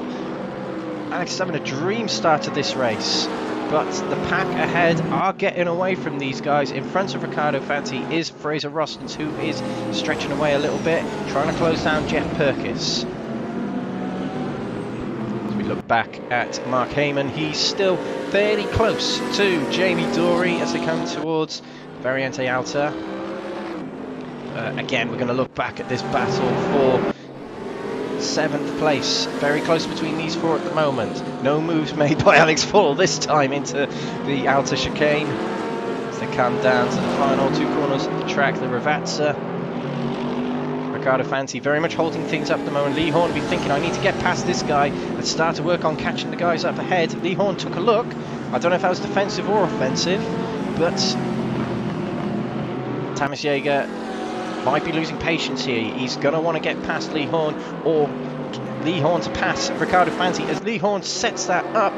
Alex is having a dream start to this race. But the pack ahead are getting away from these guys. In front of Riccardo Fanti is Fraser Rostons, who is stretching away a little bit, trying to close down Jeff Perkis. As we look back at Mark Heyman, he's still fairly close to Jamie Dory as they come towards Variante Alta. Again, we're going to look back at this battle for 7th place. Very close between these 4 at the moment. No moves made by Alex Foyle this time into the outer chicane. As they come down to the final 2 corners of the track, the Ravazza. Riccardo Fanti very much holding things up at the moment. Lee Horn will be thinking, I need to get past this guy and start to work on catching the guys up ahead. Lee Horn took a look. I don't know if that was defensive or offensive, but Thomas Jaeger might be losing patience here. He's going to want to get past Lee Horn, or Lee Horn to pass Riccardo Fanti, as Lee Horn sets that up,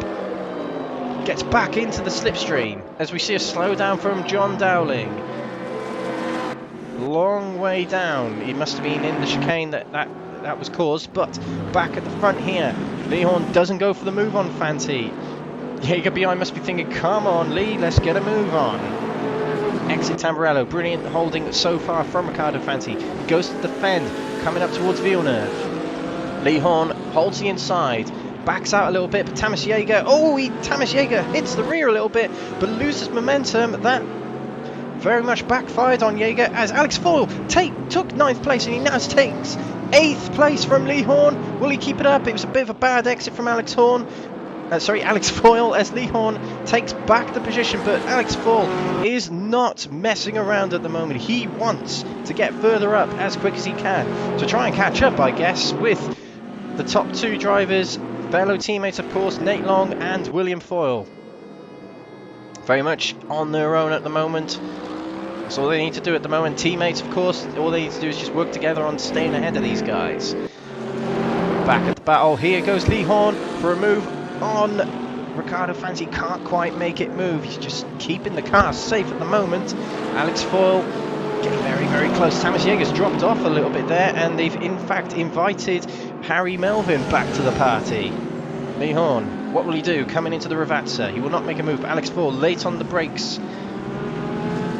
gets back into the slipstream, as we see a slowdown from John Dowling. Long way down. He must have been in the chicane that was caused, but back at the front here, Lee Horn doesn't go for the move on Fanti. Jaeger behind must be thinking, come on Lee, let's get a move on. Exit Tamburello, brilliant holding so far from Riccardo Fanti. Goes to defend, coming up towards Villeneuve. Lee Horn holds the inside, backs out a little bit, but Thomas Jaeger, Thomas Jaeger hits the rear a little bit, but loses momentum. That very much backfired on Jaeger, as Alex Foyle took 9th place, and he now takes 8th place from Lee Horn. Will he keep it up? It was a bit of a bad exit from Alex Foyle, as Lee Horn takes back the position, but Alex Foyle is not messing around at the moment. He wants to get further up as quick as he can to try and catch up, I guess, with the top 2 drivers, fellow teammates, of course, Nate Long and William Foyle. Very much on their own at the moment. That's all they need to do at the moment. Teammates, of course, all they need to do is just work together on staying ahead of these guys. Back at the battle, here goes Lee Horn for a move on Riccardo Fanti. Can't quite make it move. He's just keeping the car safe at the moment. Alex Foyle getting very, very close. Thomas Jaeger's dropped off a little bit there, and they've in fact invited Harry Melvin back to the party. Lee Horn, what will he do? Coming into the Ravazza. He will not make a move. Alex Foyle late on the brakes.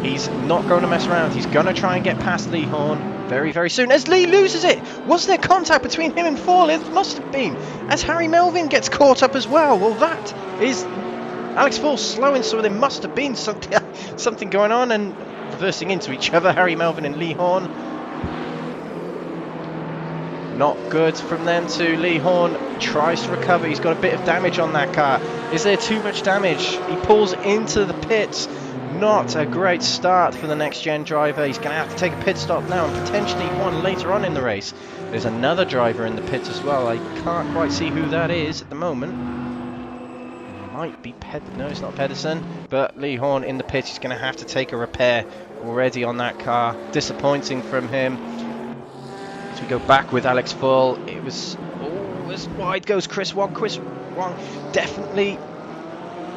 He's not going to mess around. He's going to try and get past Lee Horn very, very soon, as Lee loses it. Was there contact between him and Foyle? It must have been, as Harry Melvin gets caught up as well. Well, that is Alex Foyle slowing, so there must have been something going on, and reversing into each other, Harry Melvin and Lee Horn. Not good from them to Lee Horn. Tries to recover. He's got a bit of damage on that car. Is there too much damage? He pulls into the pits. Not a great start for the next gen driver. He's going to have to take a pit stop now, and potentially one later on in the race. There's another driver in the pits as well. I can't quite see who that is at the moment. Might be no, it's not Pedersen, but Lee Horn in the pits. He's going to have to take a repair already on that car. Disappointing from him. As we go back with Alex Foyle, it was as wide goes Chris Wong. Chris Wong definitely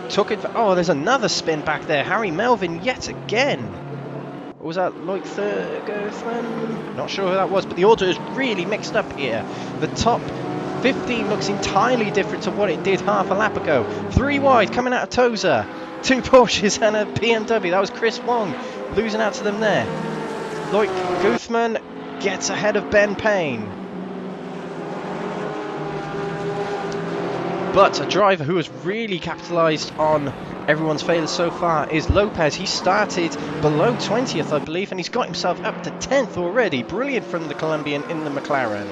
took it. Oh, there's another spin back there. Harry Melvin yet again. Or was that Lloyd Thurgothman? Not sure who that was, but the order is really mixed up here. The top 15 looks entirely different to what it did half a lap ago. 3 wide coming out of Toza. 2 Porsches and a BMW. That was Chris Wong losing out to them there. Loic Guthman gets ahead of Blancpain. But a driver who has really capitalised on everyone's failures so far is Lopez. He started below 20th, I believe, and he's got himself up to 10th already. Brilliant from the Colombian in the McLaren.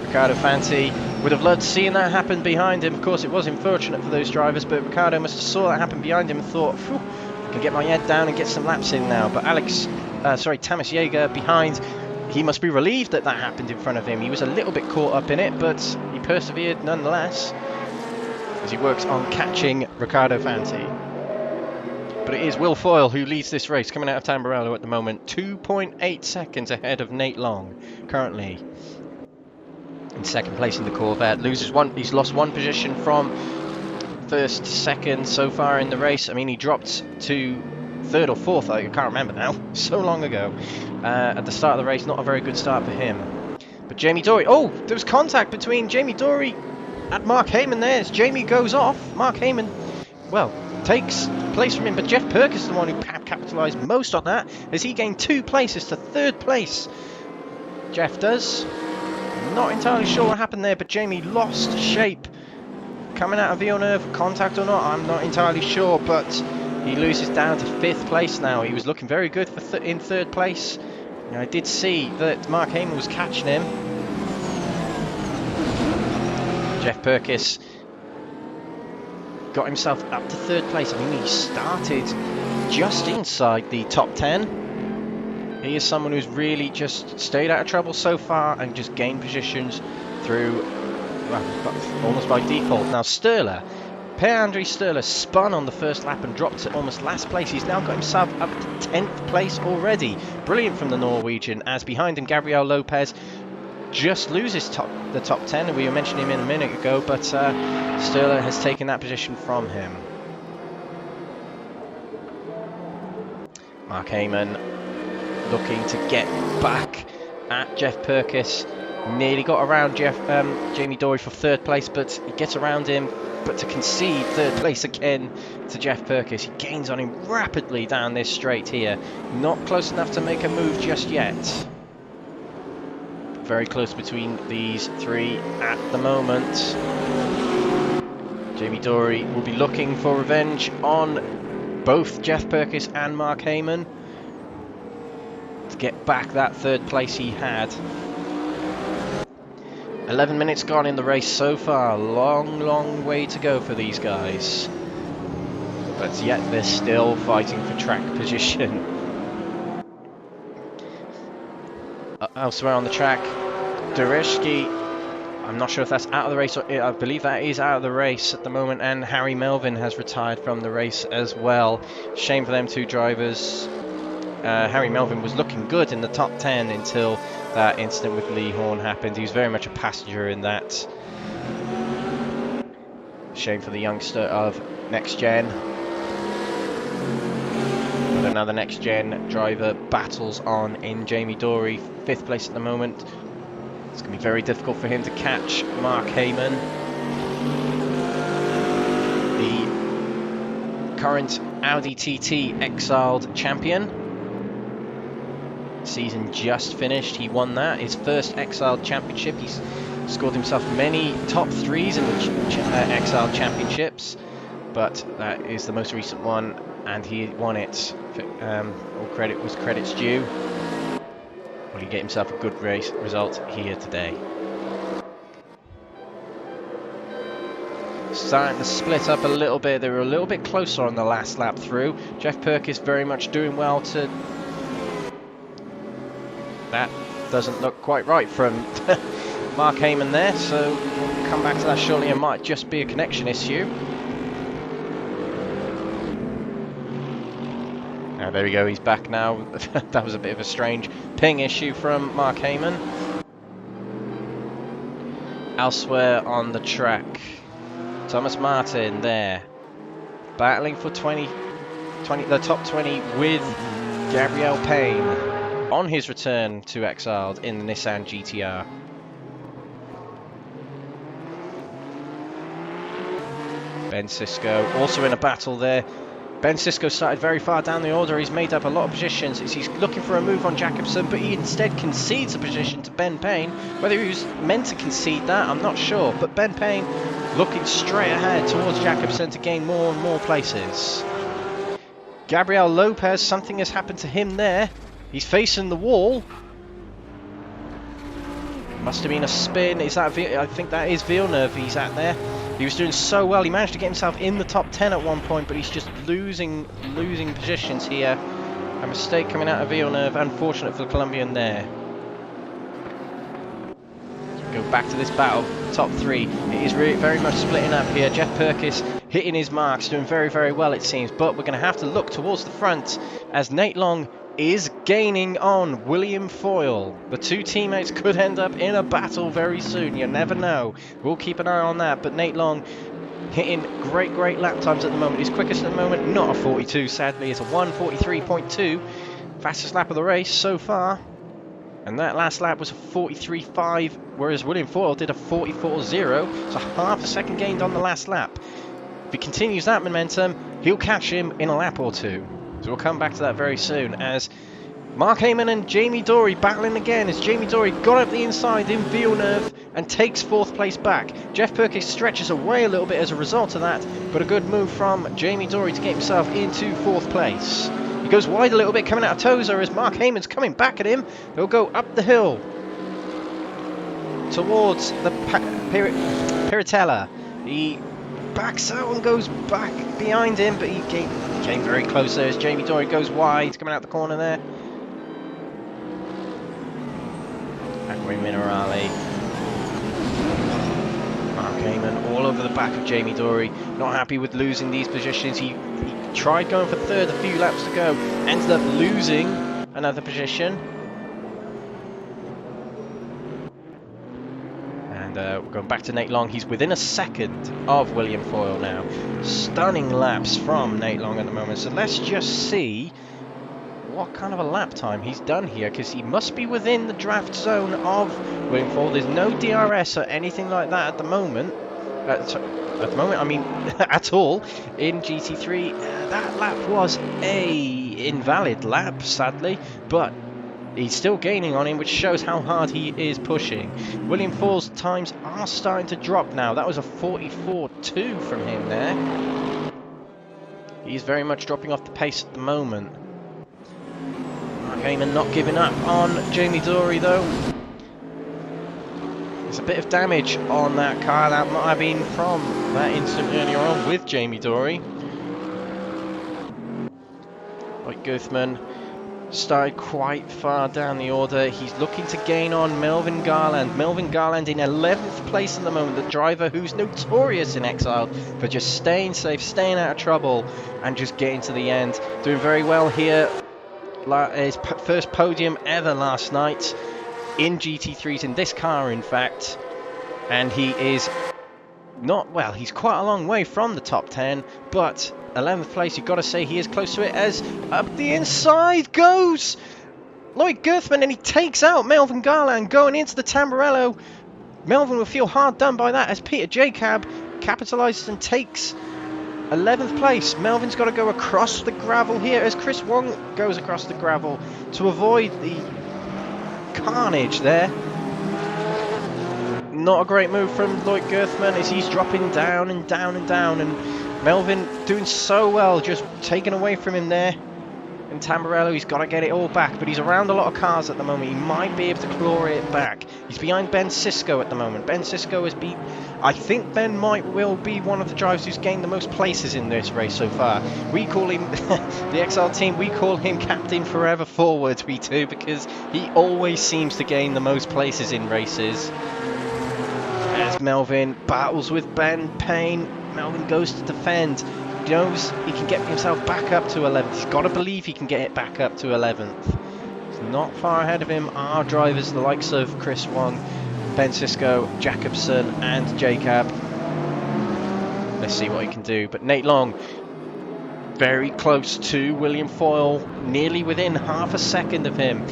Ricardo Fanti would have loved seeing that happen behind him. Of course, it was unfortunate for those drivers, but Ricardo must have saw that happen behind him and thought, phew, I can get my head down and get some laps in now. But Thomas Jaeger behind, he must be relieved that that happened in front of him. He was a little bit caught up in it, but he persevered nonetheless as he works on catching Ricardo Fanti. But it is Will Foyle who leads this race, coming out of Tamburello at the moment. 2.8 seconds ahead of Nate Long, currently in second place in the Corvette. He's lost 1 position from first to second so far in the race. I mean, he dropped to 3rd or 4th, I can't remember now, so long ago. At the start of the race, not a very good start for him. But Jamie Dory, oh, there was contact between Jamie Dory and Mark Heyman there. As Jamie goes off, Mark Heyman, well, takes place from him, but Jeff Perkins is the one who capitalised most on that, as he gained 2 places to 3rd place. Jeff does. Not entirely sure what happened there, but Jamie lost shape coming out of Villeneuve. Contact or not, I'm not entirely sure, but he loses down to 5th place now. He was looking very good for in 3rd place. And I did see that Mark Heyman was catching him. Jeff Perkins got himself up to 3rd place. I mean, he started just inside the top 10. He is someone who's really just stayed out of trouble so far and just gained positions through, well, almost by default. Now Sturla, Per-Andre Sturla spun on the first lap and dropped to almost last place. He's now got himself up to 10th place already. Brilliant from the Norwegian, as behind him Gabriel Lopez just loses the top 10, and we were mentioning him in a minute ago, but Sturla has taken that position from him. Mark Heyman looking to get back at Jeff Perkins. Nearly got around Jamie Dory for 3rd place, but he gets around him, but to concede 3rd place again to Jeff Perkins. He gains on him rapidly down this straight here. Not close enough to make a move just yet. Very close between these 3 at the moment. Jamie Dory will be looking for revenge on both Jeff Perkins and Mark Heyman to get back that 3rd place he had. 11 minutes gone in the race so far. Long way to go for these guys. But yet they're still fighting for track position. Elsewhere on the track, Dereshki, I'm not sure if that's out of the race, or I believe that is out of the race at the moment, and Harry Melvin has retired from the race as well. Shame for them 2 drivers. Harry Melvin was looking good in the top 10 until that incident with Lee Horn happened. He was very much a passenger in that. Shame for the youngster of Next Gen. But another Next Gen driver battles on in Jamie Dory, 5th place at the moment. It's going to be very difficult for him to catch Mark Heyman, the current Audi TT Exiled champion. Season just finished. He won that, his first Exiled championship. He's scored himself many top 3s in the Exiled championships, but that is the most recent one, and he won it. All credit was credit's due. Will he get himself a good race result here today? Starting to split up a little bit. They were a little bit closer on the last lap through. Jeff Perkins very much doing well to... That doesn't look quite right from Mark Heyman there, so we'll come back to that shortly. It might just be a connection issue. Now there we go, he's back now. That was a bit of a strange ping issue from Mark Heyman. Elsewhere on the track, Thomas Martin there, battling for the top 20 with Gabriel Payne on his return to Exiled in the Nissan GTR. Ben Sisko also in a battle there. Ben Sisko started very far down the order. He's made up a lot of positions. He's looking for a move on Jacobson, but he instead concedes a position to Blancpain. Whether he was meant to concede that, I'm not sure. But Blancpain looking straight ahead towards Jacobson to gain more and more places. Gabriel Lopez, something has happened to him there. He's facing the wall. Must have been a spin. Is that? I think that is Villeneuve he's at there. He was doing so well. He managed to get himself in the top 10 at one point, but he's just losing positions here. A mistake coming out of Villeneuve. Unfortunate for the Colombian there. Go back to this battle. Top 3. It is really very much splitting up here. Jeff Perkis hitting his marks, doing very, very well it seems. But we're going to have to look towards the front as Nate Long is gaining on William Foyle. The two teammates could end up in a battle very soon. You never know. We'll keep an eye on that. But Nate Long hitting great lap times at the moment. His quickest at the moment, not a 42 sadly. It's a 1:43.2. Fastest lap of the race so far. And that last lap was a 43.5, whereas William Foyle did a 44.0. So half a second gained on the last lap. If he continues that momentum, he'll catch him in a lap or two. So we'll come back to that very soon as Mark Heyman and Jamie Dory battling again as Jamie Dory got up the inside in Villeneuve and takes 4th place back. Jeff Perkins stretches away a little bit as a result of that, but a good move from Jamie Dory to get himself into 4th place. He goes wide a little bit coming out of Toza as Mark Heyman's coming back at him. They'll go up the hill towards the Piratella. He backs out and goes back behind him, but he came very close there as Jamie Dory goes wide, coming out the corner there. Acqui Minerale. Mark Heyman all over the back of Jamie Dory, not happy with losing these positions. He tried going for 3rd a few laps to go, ended up losing another position. We're going back to Nate Long. He's within a second of William Foyle now. Stunning laps from Nate Long at the moment. So let's just see what kind of a lap time he's done here, because he must be within the draft zone of William Foyle. There's no DRS or anything like that at the moment. At the moment, I mean, at all in GT3. That lap was a invalid lap, sadly, but he's still gaining on him, which shows how hard he is pushing. William Foyle's times are starting to drop now. That was a 44.2 from him there. He's very much dropping off the pace at the moment. Mark Heyman not giving up on Jamie Dory though. There's a bit of damage on that car. That might have been from that incident earlier on with Jamie Dory. Like Guthman started quite far down the order. He's looking to gain on Melvin Garland. Melvin Garland in 11th place at the moment, the driver who's notorious in Exiled for just staying safe, staying out of trouble, and just getting to the end. Doing very well here. His first podium ever last night in GT3s, in this car in fact. And he is not, well, he's quite a long way from the top 10, but 11th place, you've got to say he is close to it as up the inside goes Lloyd Guthman, and he takes out Melvin Garland going into the Tamburello. Melvin will feel hard done by that as Peter Jacob capitalises and takes 11th place. Melvin's got to go across the gravel here as Chris Wong goes across the gravel to avoid the carnage there. Not a great move from Lloyd Guthman as he's dropping down and down and down, and Melvin doing so well, just taken away from him there. And Tamburello, he's got to get it all back, but he's around a lot of cars at the moment. He might be able to claw it back. He's behind Ben Sisko at the moment. Ben Sisko has beat, I think Ben will be one of the drivers who's gained the most places in this race so far. We call him, the XL team, we call him Captain Forever Forward, we do, because he always seems to gain the most places in races. As Melvin battles with Blancpain, Melvin goes to defend. He knows he can get himself back up to 11th. He's got to believe he can get it back up to 11th. He's not far ahead of him are drivers the likes of Chris Wong, Ben Sisko, Jacobson and Jacob. Let's see what he can do. But Nate Long very close to William Foyle, nearly within half a second of him.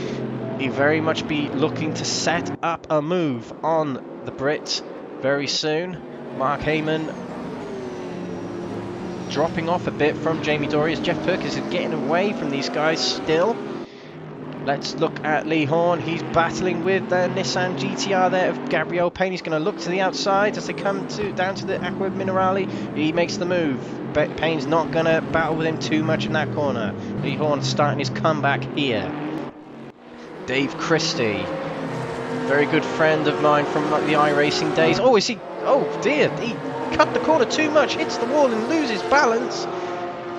He very much be looking to set up a move on the Brit very soon. Mark Heyman dropping off a bit from Jamie Dory as Jeff Perkins is getting away from these guys still. Let's look at Lee Horn. He's battling with the Nissan GTR there of Gabriel Payne. He's going to look to the outside as they come down to the Aqua Minerale. He makes the move. Payne's not going to battle with him too much in that corner. Lee Horn starting his comeback here. Dave Christie, very good friend of mine from the iRacing days. Oh, is he? Oh dear, he cut the corner too much, hits the wall and loses balance.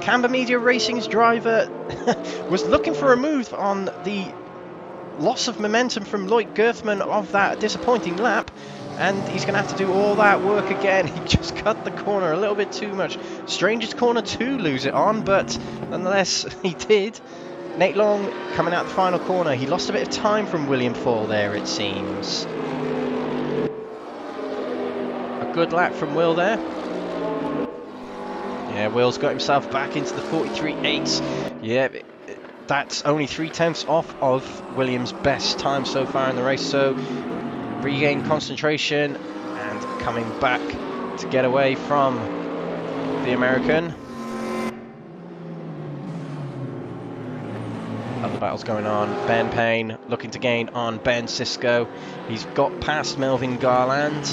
Camber Media Racing's driver was looking for a move on the loss of momentum from Lloyd Gerthman of that disappointing lap, and he's going to have to do all that work again. He just cut the corner a little bit too much. Strangest corner to lose it on, but nonetheless he did. Nate Long coming out the final corner. He lost a bit of time from William Fall there, it seems. A good lap from Will there. Yeah, Will's got himself back into the 43.8. Yeah, that's only 0.3 off of Williams' best time so far in the race. So regain concentration and coming back to get away from the American. Other battles going on. Ben Payne looking to gain on Ben Sisko. He's got past Melvin Garland.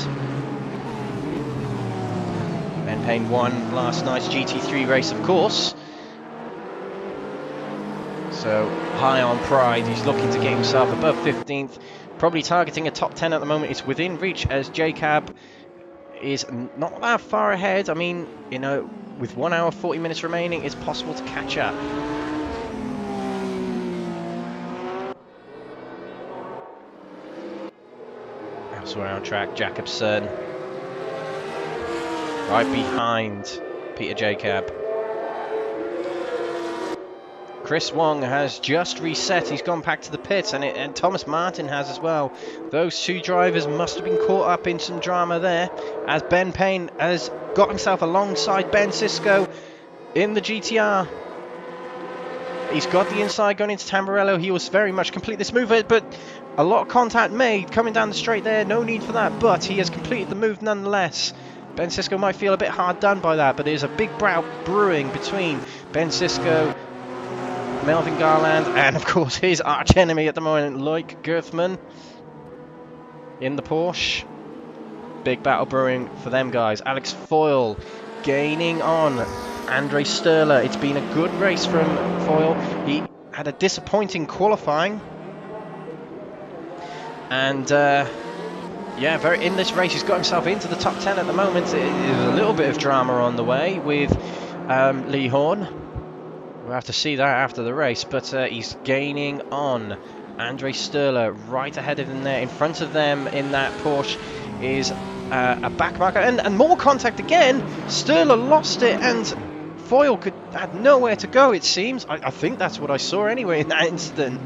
Ben Payne won last night's GT3 race, of course. So high on pride. He's looking to get himself above 15th. Probably targeting a top 10 at the moment. It's within reach as Jacob is not that far ahead. I mean, you know, with 1 hour 40 minutes remaining, it's possible to catch up. Elsewhere on track, Jacobson right behind Peter Jacob. Chris Wong has just reset. He's gone back to the pits, and Thomas Martin has as well. Those two drivers must have been caught up in some drama there, as Ben Payne has got himself alongside Ben Sisko in the GTR. He's got the inside going into Tamburello. He was very much complete this move, but a lot of contact made coming down the straight there. No need for that, but he has completed the move nonetheless. Ben Sisko might feel a bit hard done by that, but there's a big brow brewing between Ben Sisko, Melvin Garland, and of course his arch enemy at the moment, Loic Gerthman, in the Porsche. Big battle brewing for them guys. Alex Foyle gaining on Andre Sturla. It's been a good race from Foyle. He had a disappointing qualifying, and yeah, in this race he's got himself into the top 10 at the moment. There's a little bit of drama on the way with Lee Horn. We'll have to see that after the race, but he's gaining on Andre Sturla right ahead of him there. In front of them in that Porsche is a back marker, and more contact again. Sturla lost it, and Foyle had nowhere to go, it seems. I think that's what I saw anyway in that incident.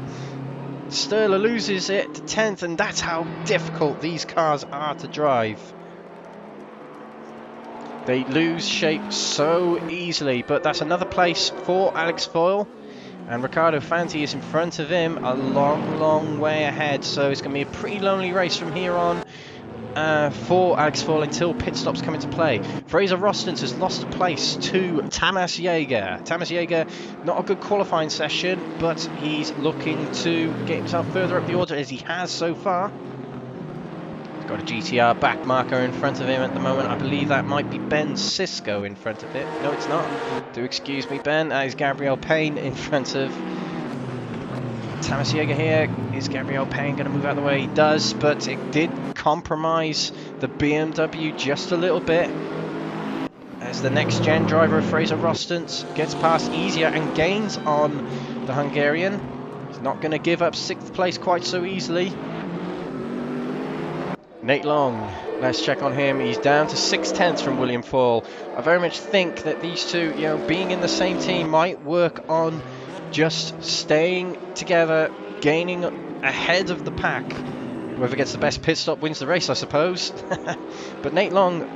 Sturla loses it to 10th, and that's how difficult these cars are to drive. They lose shape so easily, but that's another place for Alex Foyle. And Ricardo Fanti is in front of him, a long, long way ahead. So it's going to be a pretty lonely race from here on for Alex Foyle until pit stops come into play. Fraser Rostens has lost a place to Tamas Jaeger. Tamas Jaeger, not a good qualifying session, but he's looking to get himself further up the order as he has so far. Got a GTR back marker in front of him at the moment. I believe that might be Ben Sisko in front of it. No, it's not. Do excuse me, Ben. That is Gabriel Payne in front of Tamas Jaeger here. Is Gabriel Payne going to move out of the way? He does, but it did compromise the BMW just a little bit, as the next gen driver of Fraser Rostens gets past easier and gains on the Hungarian. He's not going to give up 6th place quite so easily. Nate Long, let's check on him. He's down to 6/10 from William Fall. I very much think that these two, you know, being in the same team might work on just staying together, gaining ahead of the pack. Whoever gets the best pit stop wins the race, I suppose. But Nate Long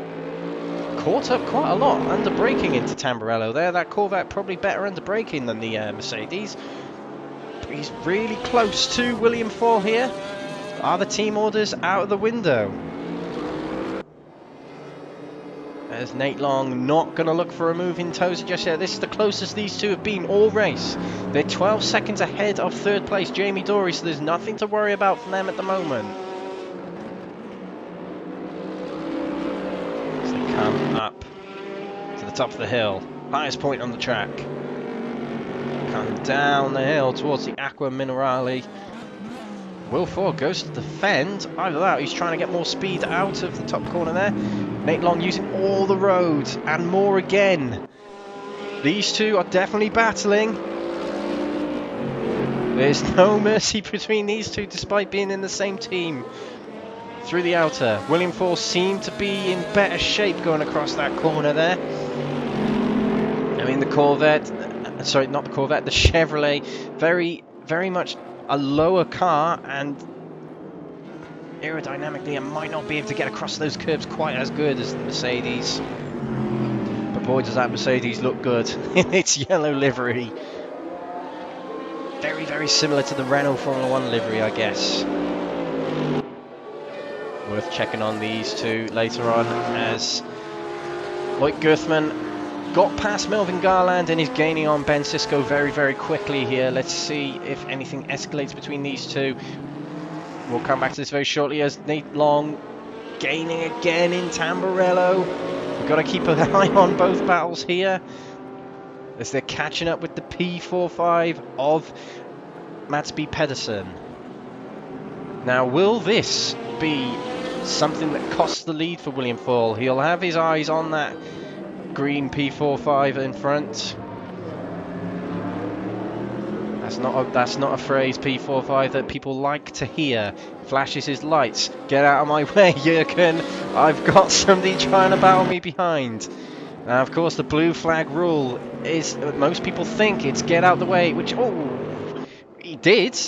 caught up quite a lot under braking into Tamburello there. That Corvette probably better under braking than the Mercedes. But he's really close to William Fall here. Are the team orders out of the window? As Nate Long not going to look for a move in Tozer just yet. This is the closest these two have been all race. They're 12 seconds ahead of third place Jamie Dory, so there's nothing to worry about for them at the moment. As they come up to the top of the hill, highest point on the track. Come down the hill towards the Aqua Minerale. Will Ford goes to defend. Either that, he's trying to get more speed out of the top corner there. Nate Long using all the road and more again. These two are definitely battling. There's no mercy between these two despite being in the same team. Through the outer, William Ford seemed to be in better shape going across that corner there. I mean, the Corvette, sorry, not the Corvette, the Chevrolet, very much a lower car, and aerodynamically it might not be able to get across those curves quite as good as the Mercedes. But boy, does that Mercedes look good in its yellow livery. Very similar to the Renault Formula 1 livery, I guess. Worth checking on these two later on, as Lloyd Gerthman got past Melvin Garland and is gaining on Ben Sisko very quickly here. Let's see if anything escalates between these two. We'll come back to this very shortly, as Nate Long gaining again in Tamburello. We've got to keep an eye on both battles here, as they're catching up with the P45 of Mats B. Pedersen. Now, will this be something that costs the lead for William Fall? He'll have his eyes on that green P45 in front. That's not a phrase, P45, that people like to hear. Flashes his lights. Get out of my way, Jurgen. I've got somebody trying to battle me behind. Now, of course, the blue flag rule is, most people think it's get out the way, which, oh, he did.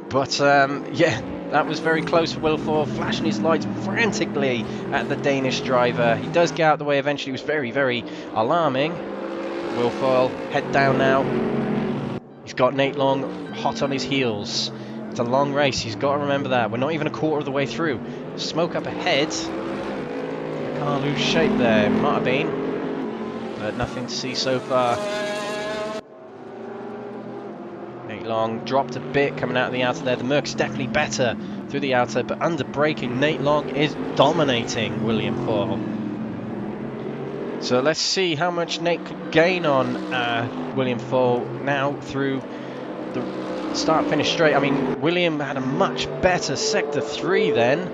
But, yeah, that was very close for Wilford, flashing his lights frantically at the Danish driver. He does get out the way eventually. It was very alarming. Wilford, head down now. He's got Nate Long hot on his heels. It's a long race, he's got to remember that. We're not even a quarter of the way through. Smoke up ahead. Can't lose shape there, might have been. But nothing to see so far. Nate Long dropped a bit coming out of the outer there. The Merc's definitely better through the outer, but under braking, Nate Long is dominating William Fall. So let's see how much Nate could gain on William Fall now through the start-finish straight. I mean, William had a much better Sector 3 then.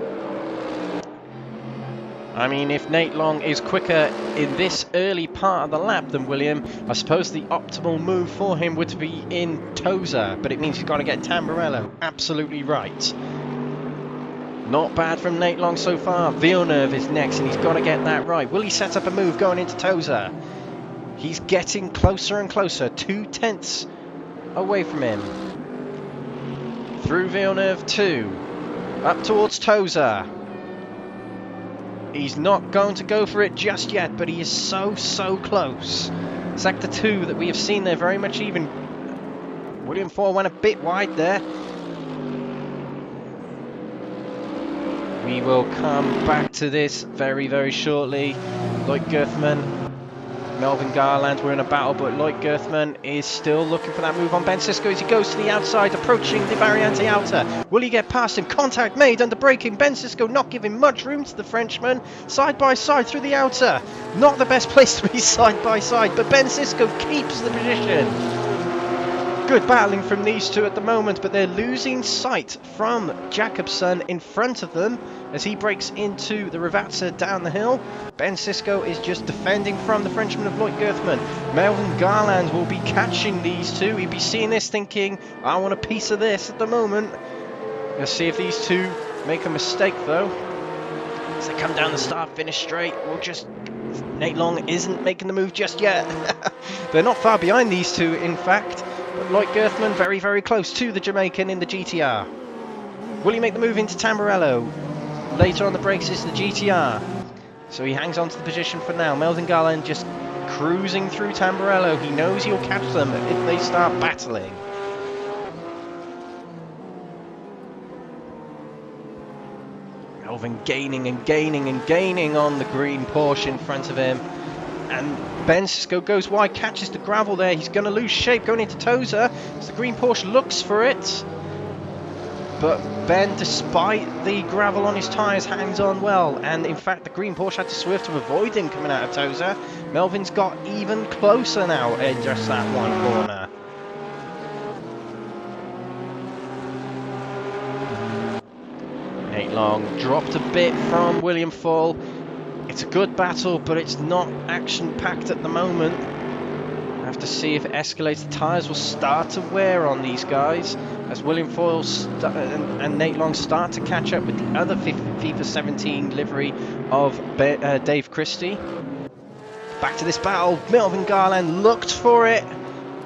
I mean, if Nate Long is quicker in this early part of the lap than William, I suppose the optimal move for him would be in Tozer, but it means he's got to get Tamburello absolutely right. Not bad from Nate Long so far. Villeneuve is next, and he's got to get that right. Will he set up a move going into Tozer? He's getting closer and closer, 2/10 away from him. Through Villeneuve 2, up towards Tozer. He's not going to go for it just yet, but he is so close. Sector 2 that we have seen there, very much even. William Ford went a bit wide there. We will come back to this very shortly. Lloyd Gerthman, Melvin Garland were in a battle, but Lloyd Gerthman is still looking for that move on Ben Sisko as he goes to the outside, approaching the Variante outer. Will he get past him? Contact made under braking. Ben Sisko not giving much room to the Frenchman. Side by side through the outer. Not the best place to be side by side, but Ben Sisko keeps the position. Good battling from these two at the moment, but they're losing sight from Jakobsen in front of them as he breaks into the Ravazza down the hill. Ben Sisko is just defending from the Frenchman of Lloyd Gerthman. Melvin Garland will be catching these two. He'll be seeing this thinking, I want a piece of this at the moment. Let's see if these two make a mistake though. As they come down the start-finish straight, Nate Long isn't making the move just yet. They're not far behind these two, in fact. But Lloyd Gerthman very close to the Jamaican in the GTR. Will he make the move into Tamburello? Later on the brakes is the GTR. So he hangs on to the position for now. Melvin Garland just cruising through Tamburello. He knows he'll catch them if they start battling. Melvin gaining and gaining and gaining on the green Porsche in front of him. And Ben Sisko goes wide, catches the gravel there. He's going to lose shape going into Tozer as the green Porsche looks for it. But Ben, despite the gravel on his tyres, hangs on well. And in fact, the green Porsche had to swerve to avoid him coming out of Tozer. Melvin's got even closer now in just that one corner. Nate Long dropped a bit from William Fall. It's a good battle, but it's not action-packed at the moment. I have to see if it escalates. The tyres will start to wear on these guys as William Foyle and Nate Long start to catch up with the other FIFA 17 livery of Dave Christie. Back to this battle. Melvin Garland looked for it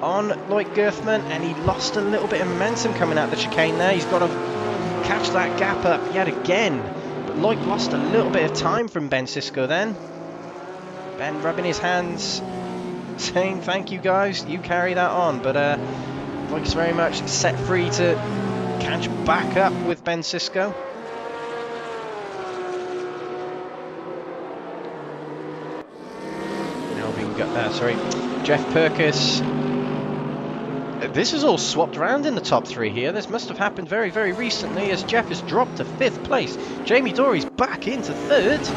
on Lloyd Gerthman, and he lost a little bit of momentum coming out the chicane there. He's got to catch that gap up yet again. But Lloyd lost a little bit of time from Ben Sisko then. Ben rubbing his hands, saying thank you guys, you carry that on. But Lloyd's very much set free to catch back up with Ben Sisko. Jeff Perkis. This is all swapped around in the top three here. This must have happened very, very recently as Jeff has dropped to 5th place. Jamie Dory's back into 3rd.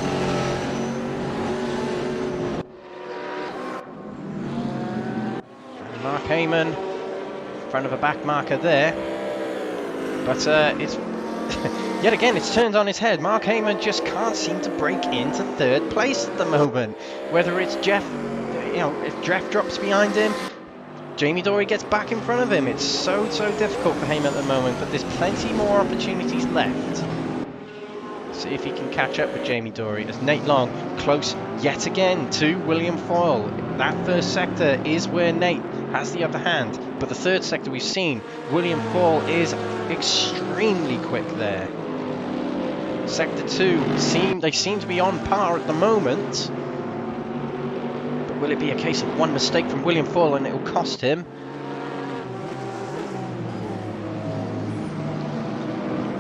And Mark Heyman in front of a back marker there. But it's yet again, it's turned on its head. Mark Heyman just can't seem to break into 3rd place at the moment. Whether it's Jeff, if Jeff drops behind him, Jamie Dory gets back in front of him. It's so difficult for Heyman at the moment, but there's plenty more opportunities left. See if he can catch up with Jamie Dory as Nate Long close yet again to William Foyle. That first sector is where Nate has the upper hand, but the third sector we've seen, William Foyle is extremely quick there. Sector 2, they seem to be on par at the moment. Will it be a case of one mistake from William Foyle and it will cost him?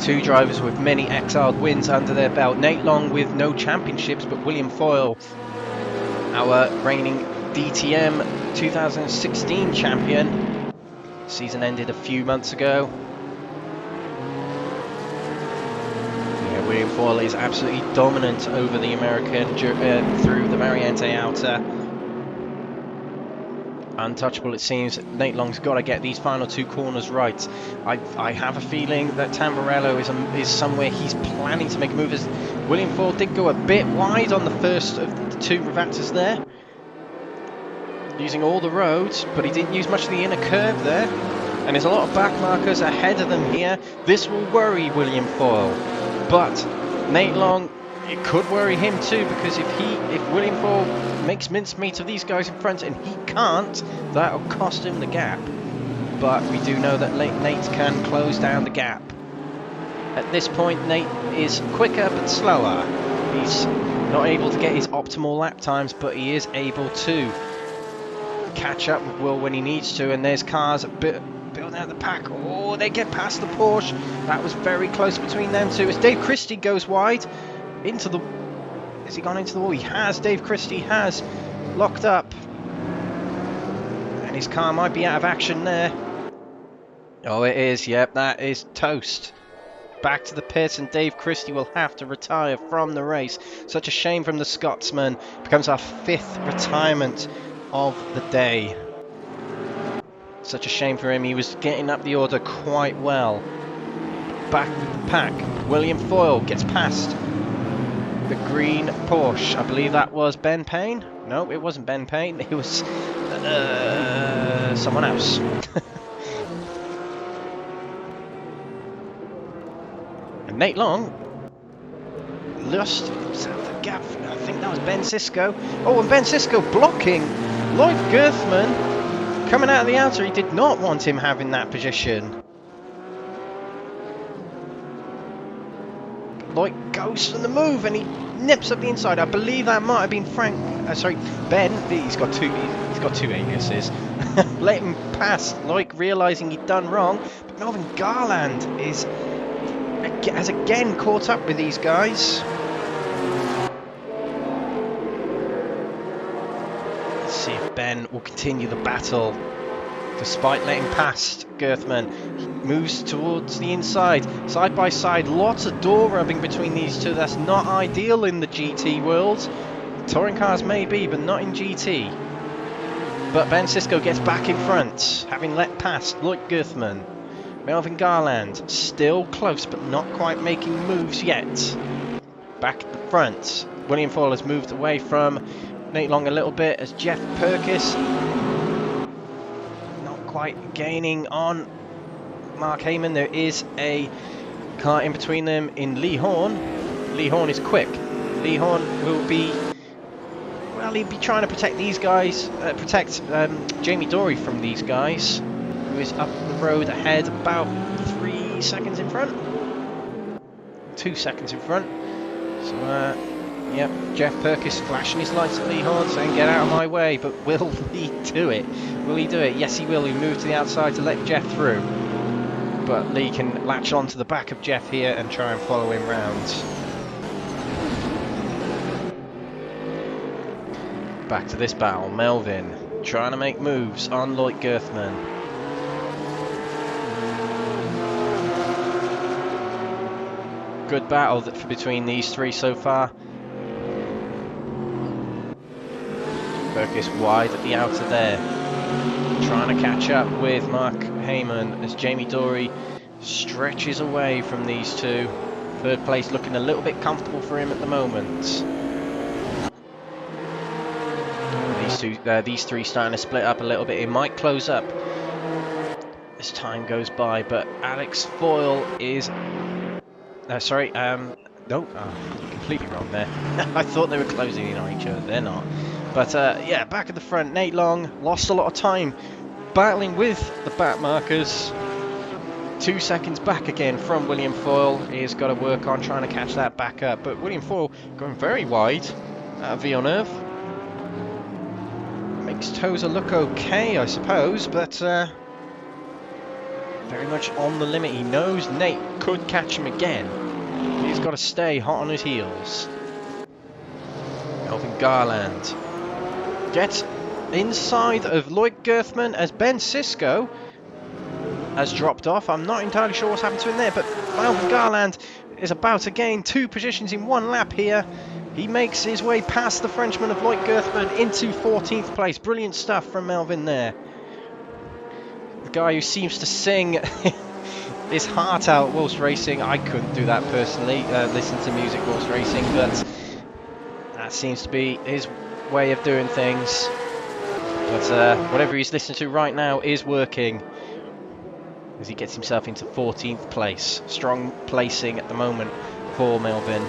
Two drivers with many Exiled wins under their belt. Nate Long with no championships, but William Foyle, our reigning DTM 2016 champion. Season ended a few months ago. Yeah, William Foyle is absolutely dominant over the American through the Mariente Outer. Untouchable, it seems. Nate Long's got to get these final 2 corners right. I have a feeling that Tamburello is somewhere he's planning to make a move, as William Foyle did go a bit wide on the first of the 2 revatas there, using all the roads, but he didn't use much of the inner curve there, and there's a lot of back markers ahead of them here. This will worry William Foyle, but Nate Long, it could worry him too, because if William Foyle makes mincemeat of these guys in front and he can't, that'll cost him the gap. But we do know that Nate can close down the gap. At this point, Nate is quicker but slower. He's not able to get his optimal lap times, but he is able to catch up with Will when he needs to. And there's cars building out the pack. Oh, they get past the Porsche. That was very close between them two. As Dave Christie goes wide into the... Has he gone into the wall? He has. Dave Christie has locked up. And his car might be out of action there. Oh, it is. Yep, that is toast. Back to the pits, and Dave Christie will have to retire from the race. Such a shame from the Scotsman. Becomes our 5th retirement of the day. Such a shame for him. He was getting up the order quite well. Back with the pack. William Foyle gets past the green Porsche. I believe that was Ben Payne. No, it wasn't Ben Payne. It was someone else. And Nate Long lost the gap. I think that was Ben Sisko. Oh, and Ben Sisko blocking Lloyd Gerthman coming out of the outer. He did not want him having that position. Lloyd goes for the move and he nips up the inside. I believe that might have been Ben. He's got two aliases. Let him pass. Lloyd realising he'd done wrong. But Melvin Garland is has again caught up with these guys. Let's see if Ben will continue the battle. Despite letting past Girthman, he moves towards the inside, side by side, lots of door rubbing between these two. That's not ideal in the GT world. Touring cars may be, but not in GT. But Ben Sisko gets back in front, having let past Lloyd Girthman. Melvin Garland still close, but not quite making moves yet. Back at the front, William Foyle has moved away from Nate Long a little bit as Jeff Purkis quite gaining on Mark Heyman. There is a car in between them in Lee Horn. Lee Horn is quick. Lee Horn will be, well, he'll be trying to protect these guys, protect Jamie Dory from these guys, who is up the road ahead about 3 seconds in front. 2 seconds in front. So, yep, Jeff Purkis flashing his lights at Lee Horn saying get out of my way, but will he do it? Will he do it? Yes, he will. He moved to the outside to let Jeff through. But Lee can latch on to the back of Jeff here and try and follow him round. Back to this battle. Melvin trying to make moves on Lloyd Girthman. Good battle between these three so far. Purkis wide at the outer there. Trying to catch up with Mark Heyman as Jamie Dory stretches away from these two. Third place looking a little bit comfortable for him at the moment. These three starting to split up a little bit. It might close up as time goes by, but Alex Foyle is... no, completely wrong there. I thought they were closing in on each other. They're not. But yeah, back at the front, Nate Long lost a lot of time battling with the back markers. 2 seconds back again from William Foyle. He's got to work on trying to catch that back up. But William Foyle going very wide out of Villeneuve. Makes Tozer look okay, I suppose, but very much on the limit. He knows Nate could catch him again. He's got to stay hot on his heels. Melvin Garland gets inside of Lloyd Girthman as Ben Sisko has dropped off. I'm not entirely sure what's happened to him there, but Melvin Garland is about to gain 2 positions in 1 lap here. He makes his way past the Frenchman of Lloyd Girthman into 14th place. Brilliant stuff from Melvin there. The guy who seems to sing his heart out whilst racing. I couldn't do that personally, listen to music whilst racing, but that seems to be his way of doing things. But whatever he's listening to right now is working, as he gets himself into 14th place. Strong placing at the moment for Melvin.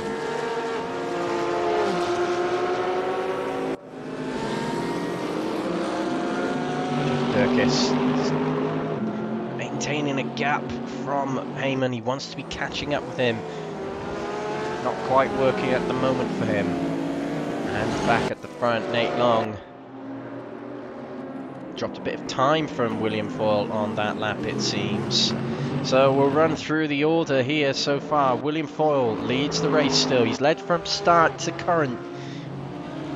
Purkis maintaining a gap from Heyman. He wants to be catching up with him. Not quite working at the moment for him. And back at the front, Nate Long dropped a bit of time from William Foyle on that lap, it seems. So we'll run through the order here so far. William Foyle leads the race still. He's led from start to current,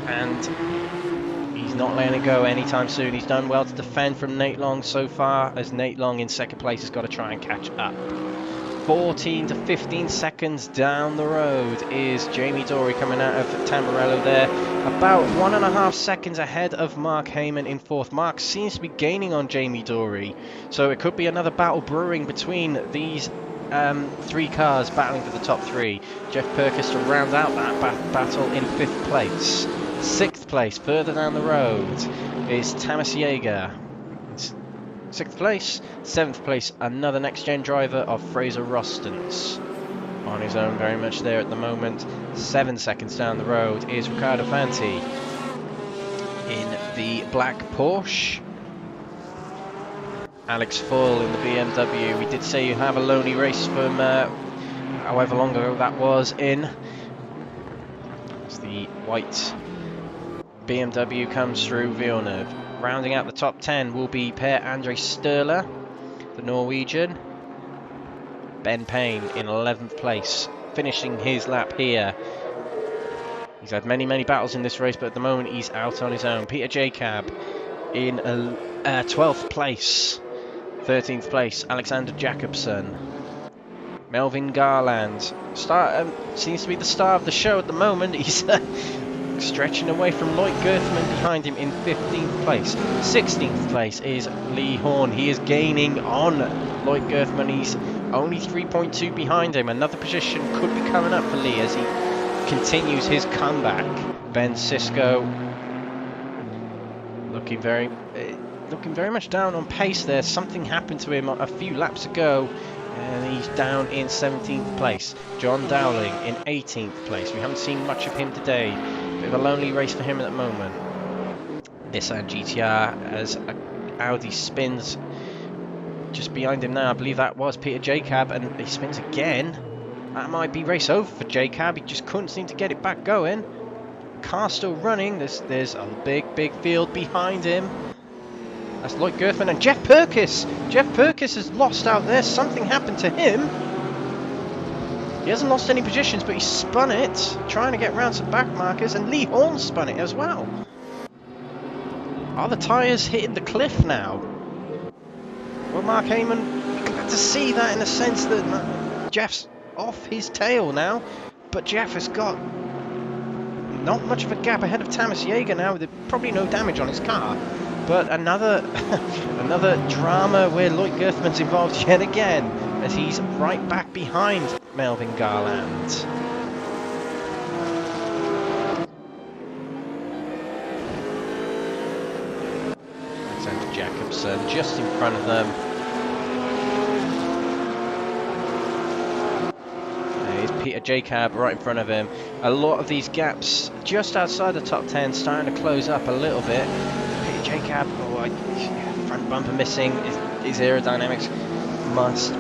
and he's not letting it go anytime soon. He's done well to defend from Nate Long so far, as Nate Long in second place has got to try and catch up. 14 to 15 seconds down the road is Jamie Dory coming out of Tamburello there. About 1.5 seconds ahead of Mark Heyman in 4th. Mark seems to be gaining on Jamie Dory. So it could be another battle brewing between these 3 cars battling for the top 3. Jeff Purkis to round out that battle in 5th place. 6th place, further down the road, is Thomas Yeager. 6th place. 7th place, another next-gen driver of Fraser Rostons. On his own, very much there at the moment. 7 seconds down the road is Riccardo Fanti in the black Porsche. Alex Foyle in the BMW. We did say you have a lonely race from however long ago that was in. As the white BMW comes through Villeneuve. Rounding out the top 10 will be Per-Andre Sturla, the Norwegian. Blancpain in 11th place, finishing his lap here. He's had many battles in this race, but at the moment he's out on his own. Peter Jacob in 12th place. 13th place, Alexander Jacobsen. Melvin Garland seems to be the star of the show at the moment. He's stretching away from Lloyd Gerthman behind him in 15th place. 16th place is Lee Horn. He is gaining on Lloyd Gerthman. He's only 3.2 behind him. Another position could be coming up for Lee as he continues his comeback. Ben Sisko looking very much down on pace there. Something happened to him a few laps ago, and he's down in 17th place. John Dowling in 18th place. We haven't seen much of him today. Bit of a lonely race for him at the moment. Nissan GTR as Audi spins just behind him now. I believe that was Peter Jacob, and he spins again. That might be race over for Jacob. He just couldn't seem to get it back going. Car still running. There's a big field behind him. That's Lloyd Gerthman and Jeff Purkis. Jeff Purkis is lost out there. Something happened to him. He hasn't lost any positions, but he spun it, trying to get around some back markers, and Lee Horn spun it as well. Are the tyres hitting the cliff now? Well, Mark Heyman, we got to see that in the sense that Jeff's off his tail now, but Jeff has got not much of a gap ahead of Thomas Jaeger now, with probably no damage on his car. But another drama where Lloyd Gerthman's involved yet again, as he's right back behind Melvin Garland. Alexander Jacobsen just in front of them. There's Peter Jacob right in front of him. A lot of these gaps just outside the top 10 starting to close up a little bit. Jacob, front bumper missing. His aerodynamics must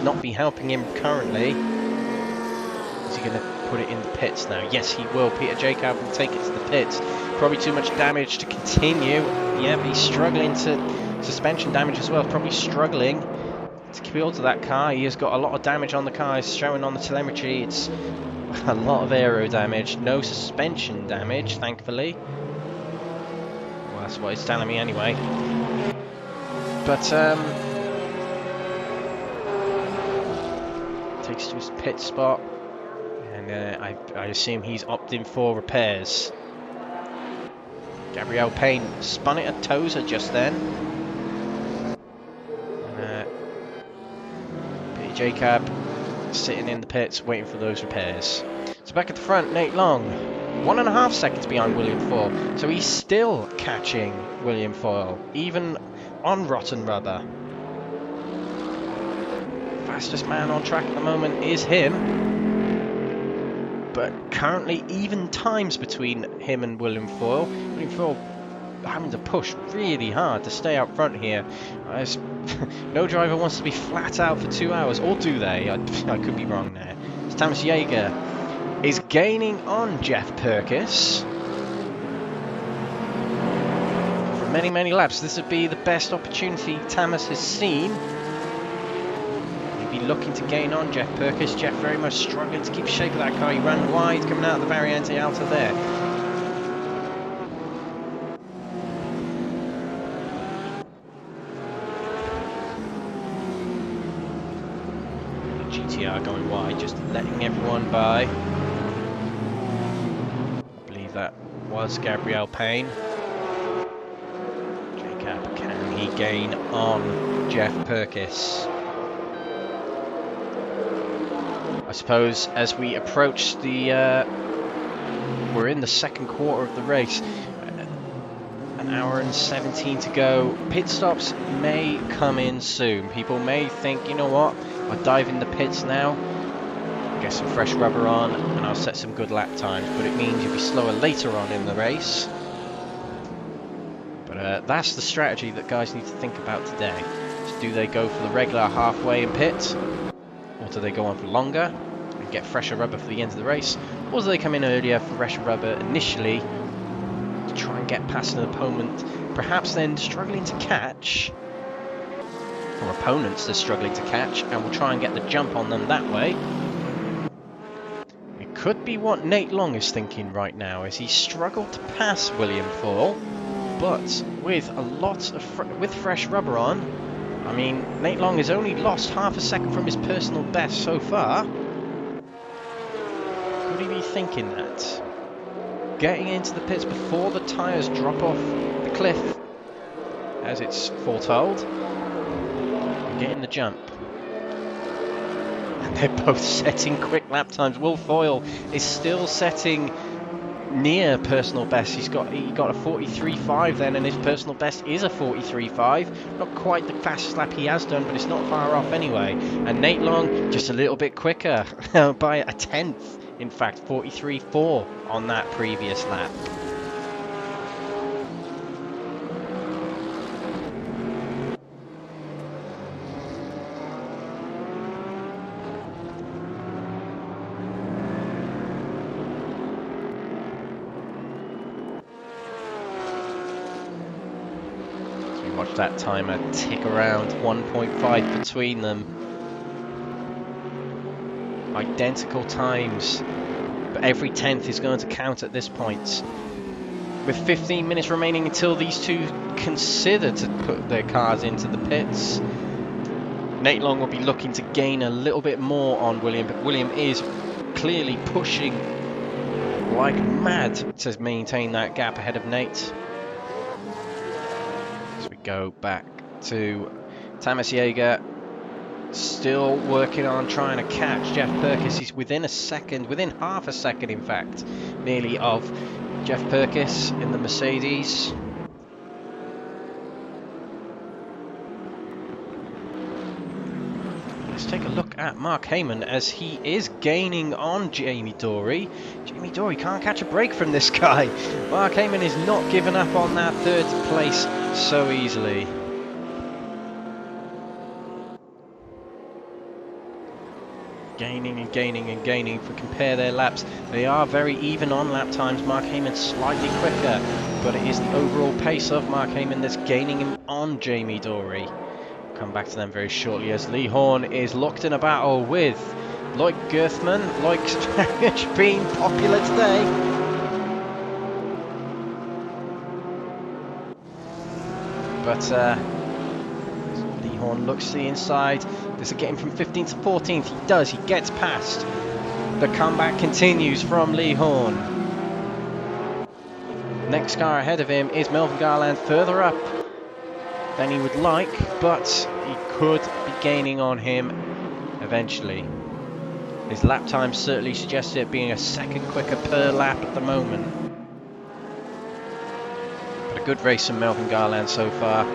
not be helping him currently. Is he going to put it in the pits now? Yes, he will. Peter Jacob will take it to the pits. Probably too much damage to continue. Yeah, but he's struggling to suspension damage as well. Probably struggling to build to that car. He has got a lot of damage on the car. It's showing on the telemetry. It's a lot of aero damage, no suspension damage, thankfully. Well, that's what it's telling me anyway. But takes to his pit spot, and I assume he's opting for repairs. Gabriel Payne spun it at Tozer just then. Peter Jacob sitting in the pits waiting for those repairs. So back at the front, Nate Long, 1.5 seconds behind William Foyle, so he's still catching William Foyle even on rotten rubber. Fastest man on track at the moment is him, but currently even times between him and William Foyle. William Foyle having to push really hard to stay out front here. No driver wants to be flat out for 2 hours, or do they? I could be wrong there. As Thomas Jaeger is gaining on Jeff Purkis for many laps. This would be the best opportunity Thomas has seen. He'd be looking to gain on Jeff Purkis. Jeff very much struggling to keep shape of that car. He ran wide coming out of the Variante out of there. GTR going wide, just letting everyone by. I believe that was Gabriel Payne. Jacob, can he gain on Jeff Purkis? I suppose as we approach the we're in the second quarter of the race, an hour and 17 to go. Pit stops may come in soon. People may think, you know what, I'll dive in the pits now, get some fresh rubber on, and I'll set some good lap times, but it means you'll be slower later on in the race. But that's the strategy that guys need to think about today. So do they go for the regular halfway in pit, or do they go on for longer and get fresher rubber for the end of the race, or do they come in earlier for fresher rubber initially to try and get past an opponent, perhaps then struggling to catch, or opponents they're struggling to catch, and will try and get the jump on them that way. It could be what Nate Long is thinking right now, as he struggled to pass William Fall, but with a lot of with fresh rubber on, I mean, Nate Long has only lost half a second from his personal best so far. Could he be thinking that? Getting into the pits before the tyres drop off the cliff, as it's foretold, and getting the jump. And they're both setting quick lap times. Will Foyle is still setting near personal best. He got a 43.5 then, and his personal best is a 43.5. Not quite the fastest lap he has done, but it's not far off anyway. And Nate Long just a little bit quicker by a tenth. In fact, 43.4 on that previous lap. So we watch that timer tick around, 1.5 between them. Identical times, but every tenth is going to count at this point. With 15 minutes remaining until these two consider to put their cars into the pits, Nate Long will be looking to gain a little bit more on William, but William is clearly pushing like mad to maintain that gap ahead of Nate. As we go back to Thomas Jaeger, still working on trying to catch Jeff Perkis. He's within a second, within half a second in fact, nearly, of Jeff Perkis in the Mercedes. Let's take a look at Mark Heyman as he is gaining on Jamie Dory. Jamie Dory can't catch a break from this guy. Mark Heyman is not giving up on that third place so easily. Gaining and gaining and gaining. If we compare their laps, they are very even on lap times. Mark Heyman slightly quicker, but it is the overall pace of Mark Heyman that's gaining him on Jamie Dory. Come back to them very shortly as Lee Horn is locked in a battle with Lloyd Girthman. Lloyd's very much being popular today. But Lee Horn looks to the inside. Does it get him from 15th to 14th? He does. He gets past. The comeback continues from Lee Horn. Next car ahead of him is Melvin Garland, further up than he would like, but he could be gaining on him eventually. His lap time certainly suggests it being a second quicker per lap at the moment. But a good race from Melvin Garland so far.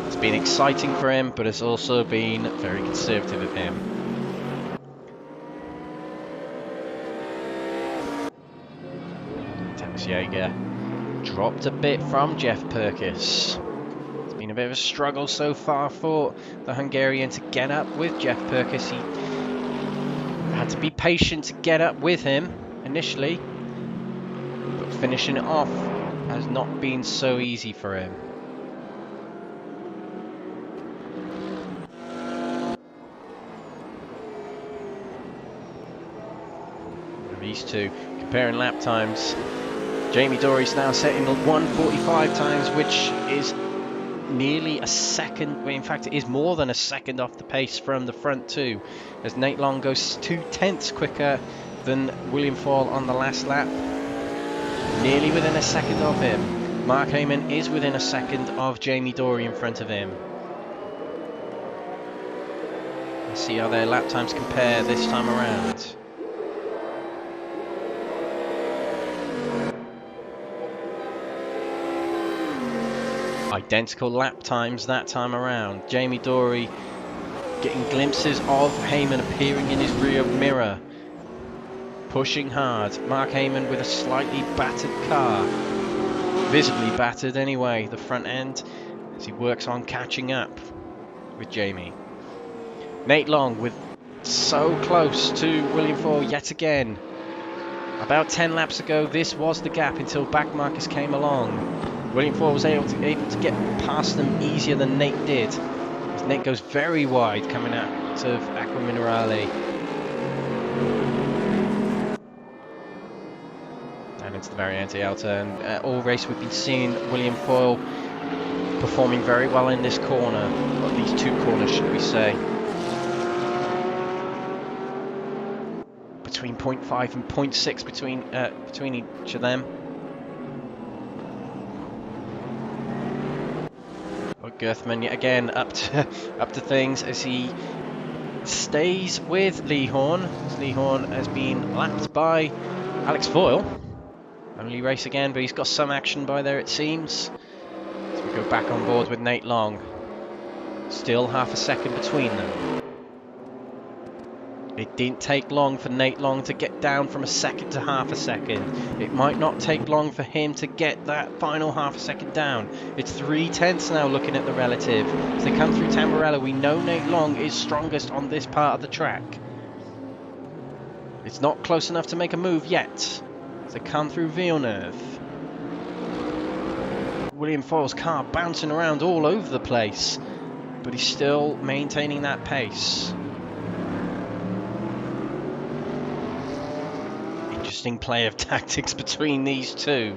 It's been exciting for him, but it's also been very conservative of him. Thomas Jaeger dropped a bit from Jeff Perkis. It's been a bit of a struggle so far for the Hungarian to get up with Jeff Perkis. He had to be patient to get up with him initially, but finishing it off has not been so easy for him. These two comparing lap times. Jamie Dory's now setting 1:45 times, which is nearly a second. Well, in fact, it is more than a second off the pace from the front two, as Nate Long goes 2/10 quicker than William Fall on the last lap. Nearly within a second of him. Mark Heyman is within a second of Jamie Dory in front of him. Let's see how their lap times compare this time around. Identical lap times that time around. Jamie Dory getting glimpses of Heyman appearing in his rear mirror, pushing hard. Mark Heyman with a slightly battered car, visibly battered anyway, the front end, as he works on catching up with Jamie. Nate Long with so close to William Fall yet again. About 10 laps ago, this was the gap until back markers came along. William Fall was able to get past them easier than Nate did. Nate goes very wide coming out of Aqua Minerale. And into the Variante outer, and all race we've been seeing William Foyle performing very well in this corner, or these two corners should we say. Between 0.5 and 0.6 between each of them. But Girthman yet again up to things as he stays with Lehorn. Lehorn has been lapped by Alex Foyle. Only race again, but he's got some action by there it seems. So we go back on board with Nate Long. Still half a second between them. It didn't take long for Nate Long to get down from a second to half a second. It might not take long for him to get that final half a second down. It's 3/10 now looking at the relative. As they come through Tamburello, we know Nate Long is strongest on this part of the track. It's not close enough to make a move yet. As they come through Villeneuve. William Foyle's car bouncing around all over the place, but he's still maintaining that pace. Interesting play of tactics between these two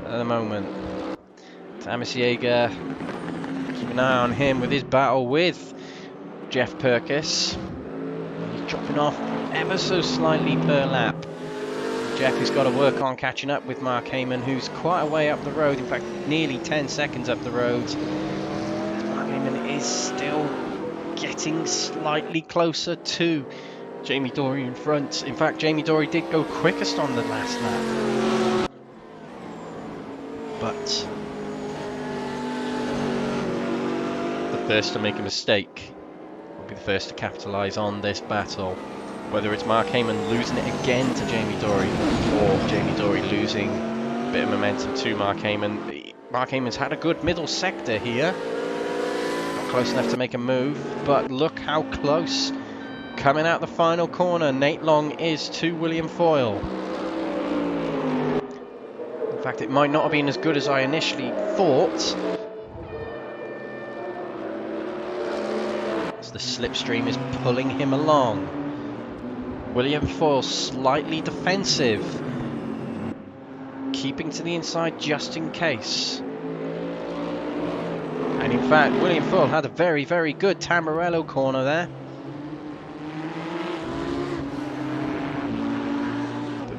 at the moment. Thomas Jaeger, keep an eye on him with his battle with Jeff Purkis. He's dropping off ever so slightly per lap. Jeff has got to work on catching up with Mark Heyman, who's quite a way up the road, in fact nearly 10 seconds up the road. Mark Heyman is still getting slightly closer to Jamie Dory in front. In fact, Jamie Dory did go quickest on the last lap. But the first to make a mistake will be the first to capitalise on this battle. Whether it's Mark Heyman losing it again to Jamie Dory, or Jamie Dory losing a bit of momentum to Mark Heyman. Mark Heyman's had a good middle sector here. Not close enough to make a move, but look how close. Coming out the final corner, Nate Long is to William Foyle. In fact, it might not have been as good as I initially thought. As the slipstream is pulling him along. William Foyle slightly defensive. Keeping to the inside just in case. And in fact, William Foyle had a very, very good Tamburello corner there.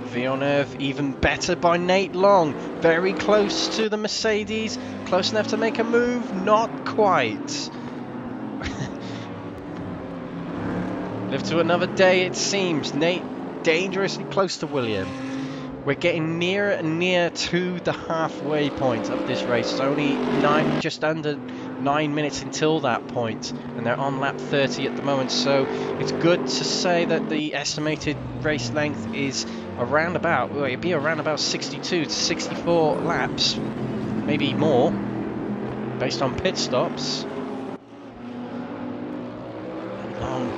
Villeneuve even better by Nate Long. Very close to the Mercedes. Close enough to make a move. Not quite. Live to another day it seems. Nate dangerously close to William. We're getting nearer and nearer to the halfway point of this race. It's only just under 9 minutes until that point, and they're on lap 30 at the moment, so it's good to say that the estimated race length is around about, well, it'd be around about 62 to 64 laps, maybe more, based on pit stops. Long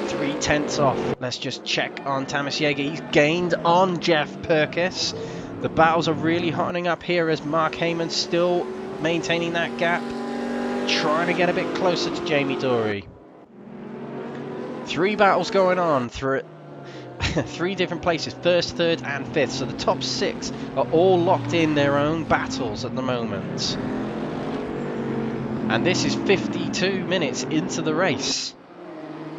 3/10 off. Let's just check on Thomas Jaeger. He's gained on Jeff Purkis. The battles are really hotting up here as Mark Heyman still maintaining that gap, trying to get a bit closer to Jamie Dory. 3 battles going on through 3 different places, 1st, 3rd and 5th, so the top 6 are all locked in their own battles at the moment. And this is 52 minutes into the race.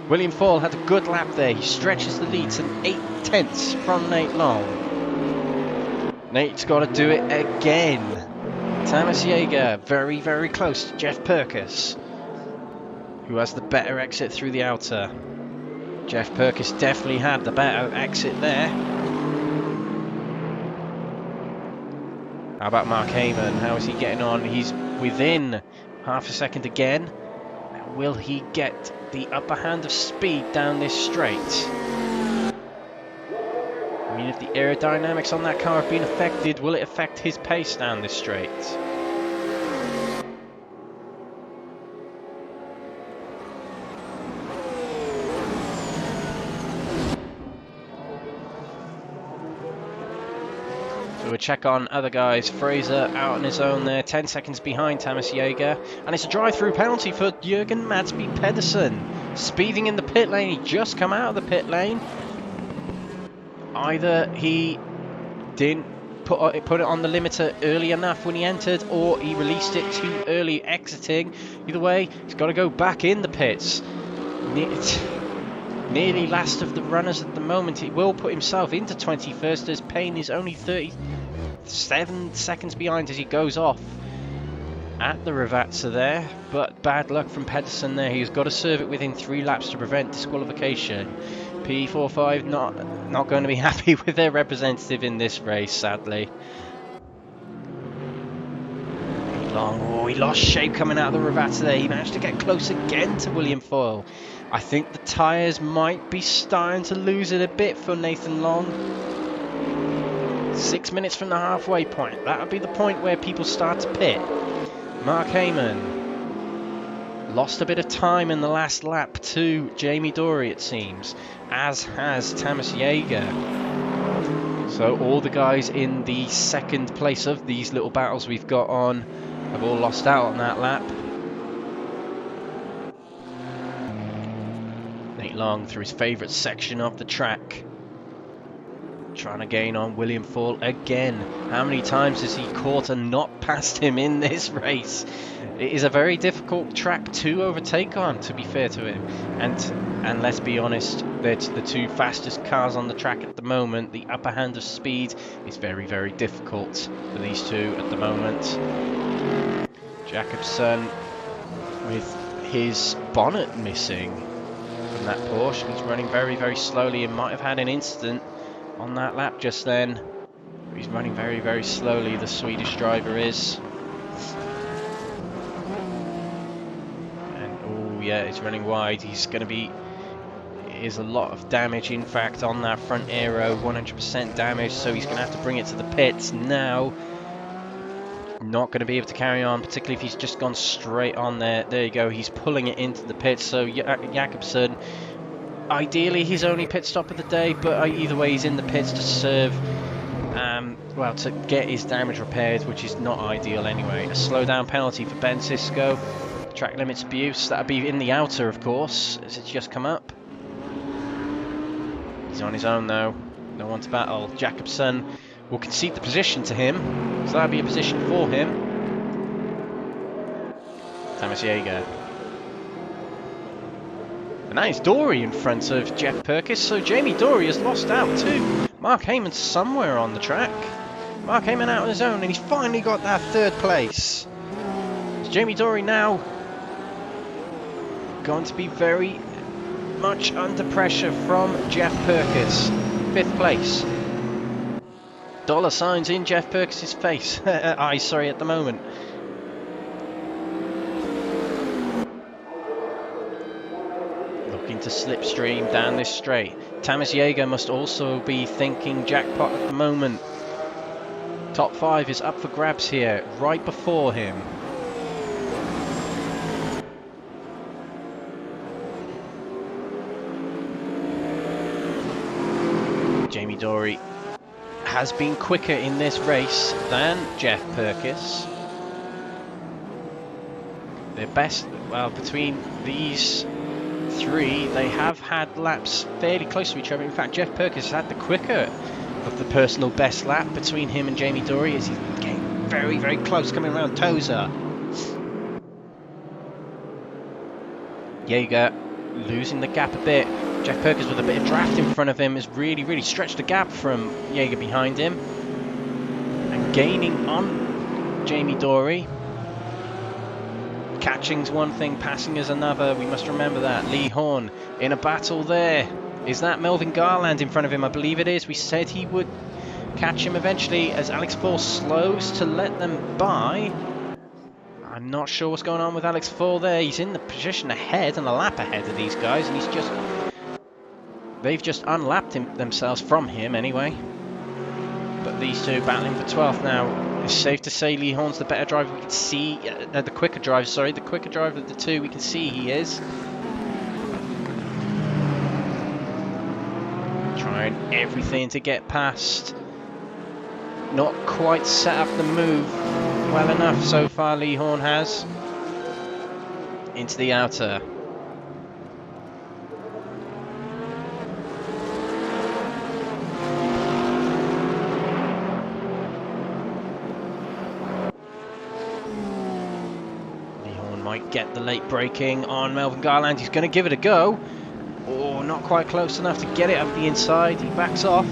William Foyle had a good lap there. He stretches the lead to 8/10 from Nate Long. Nate's got to do it again. Thomas Jaeger very, very close to Jeff Purkis, who has the better exit through the outer. Jeff Purkis definitely had the better exit there. How about Mark Heyman? How is he getting on? He's within half a second again. Will he get the upper hand of speed down this straight? I mean, if the aerodynamics on that car have been affected, will it affect his pace down this straight? So we're check on other guys. Fraser out on his own there, 10 seconds behind Thomas Jaeger. And it's a drive-through penalty for Jürgen Madsby Pedersen. Speeding in the pit lane, he just come out of the pit lane. Either he didn't put it on the limiter early enough when he entered, or he released it too early exiting. Either way, he's got to go back in the pits. Nearly last of the runners at the moment. He will put himself into 21st as Payne is only 37 seconds behind as he goes off at the Ravazza there. But bad luck from Pedersen there. He's got to serve it within 3 laps to prevent disqualification. P45 not going to be happy with their representative in this race, sadly. Long. Oh, he lost shape coming out of the Ravazza there. He managed to get close again to William Foyle. I think the tyres might be starting to lose it a bit for Nathan Long. 6 minutes from the halfway point. That would be the point where people start to pit. Mark Heyman lost a bit of time in the last lap to Jamie Dory, it seems, as has Thomas Jaeger. So all the guys in the second place of these little battles we've got on have all lost out on that lap. Nate Long through his favourite section of the track, trying to gain on William Foyle again. How many times has he caught and not passed him in this race? It is a very difficult track to overtake on, to be fair to him. And let's be honest, they're the 2 fastest cars on the track at the moment. The upper hand of speed is very, very difficult for these 2 at the moment. Jakobsen with his bonnet missing from that Porsche. He's running very, very slowly and might have had an incident on that lap just then. He's running very, very slowly, the Swedish driver is. And oh yeah, he's running wide. He's going to be... Is a lot of damage, in fact, on that front aero. 100% damage, so he's going to have to bring it to the pits now. Not going to be able to carry on, particularly if he's just gone straight on there. There you go, he's pulling it into the pits. So Jakobsen, ideally his only pit stop of the day, but either way he's in the pits to serve, well, to get his damage repaired, which is not ideal anyway. A slowdown penalty for Ben Sisko. Track limits abuse, that'll be in the outer, of course, as it's just come up. He's on his own though, no one to battle. Jakobsen will concede the position to him, so that'll be a position for him. Thomas Jaeger. And that is Dory in front of Jeff Perkis, so Jamie Dory has lost out too. Mark Heyman somewhere on the track. Mark Heyman out on his own, and he's finally got that 3rd place. It's Jamie Dory now going to be very much under pressure from Jeff Perkis. 5th place. Dollar signs in Jeff Perkis' face. Eyes, sorry, at the moment. Looking to slipstream down this straight. Thomas Jaeger must also be thinking jackpot at the moment. Top 5 is up for grabs here, right before him. Jamie Dory has been quicker in this race than Jeff Perkis. Their best, well, between these 3, they have had laps fairly close to each other. In fact, Jeff Perkis has had the quicker of the personal best lap between him and Jamie Dory, as he's getting very, very close, coming around Tozer. Jaeger losing the gap a bit. Jeff Perkis with a bit of draft in front of him has really, really stretched the gap from Jaeger behind him. And gaining on Jamie Dory. Catching's one thing, passing is another. We must remember that. Lee Horn in a battle there. Is that Melvin Garland in front of him? I believe it is. We said he would catch him eventually as Alex Foyle slows to let them by. I'm not sure what's going on with Alex Foyle there. He's in the position ahead and a lap ahead of these guys, and he's just... They've just unlapped themselves from him anyway. But these 2 battling for 12th now. It's safe to say Lee Horn's the better driver. We can see... the quicker driver, sorry. The quicker driver of the 2, we can see he is. Trying everything to get past Not quite set up the move well enough so far, Lee Horn has. Into the outer. Might get the late braking on Melvin Garland. He's going to give it a go. Oh, not quite close enough to get it up the inside. He backs off.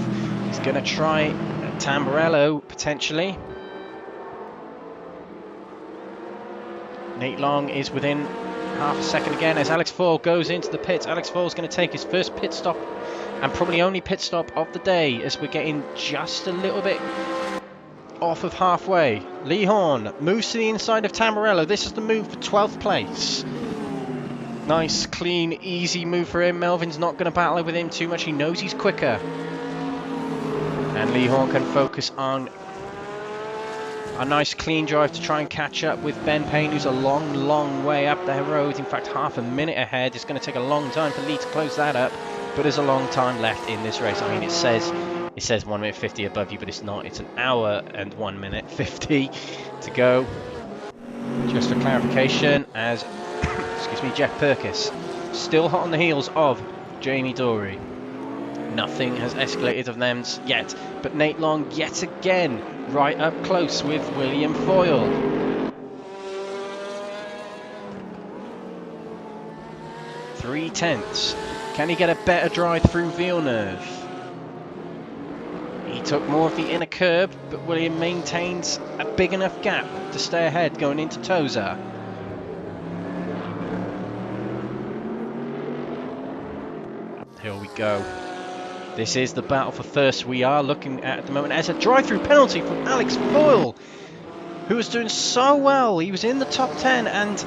He's going to try Tamburello potentially. Nate Long is within half a second again as Alex Foyle goes into the pits. Alex Foyle's going to take his first pit stop and probably only pit stop of the day as we're getting just a little bit off of halfway. Lee Horn moves to the inside of Tamburello. This is the move for 12th place. Nice, clean, easy move for him. Melvin's not going to battle with him too much. He knows he's quicker. And Lee Horn can focus on a nice clean drive to try and catch up with Ben Payne, who's a long way up the road. In fact, half a minute ahead. It's going to take a long time for Lee to close that up, but there's a long time left in this race. I mean, it says 1 minute 50 above you, but it's not. It's an hour and 1 minute 50 to go. Just for clarification, as excuse me, Jeff Purkis still hot on the heels of Jamie Dory. Nothing has escalated of them yet, but Nate Long yet again right up close with William Foyle. Three tenths. Can he get a better drive through Villeneuve? He took more of the inner curb, but William maintains a big enough gap to stay ahead going into Tosa. Here we go. This is the battle for first we are looking at the moment as a drive-through penalty from Alex Foyle, who was doing so well. He was in the top 10 and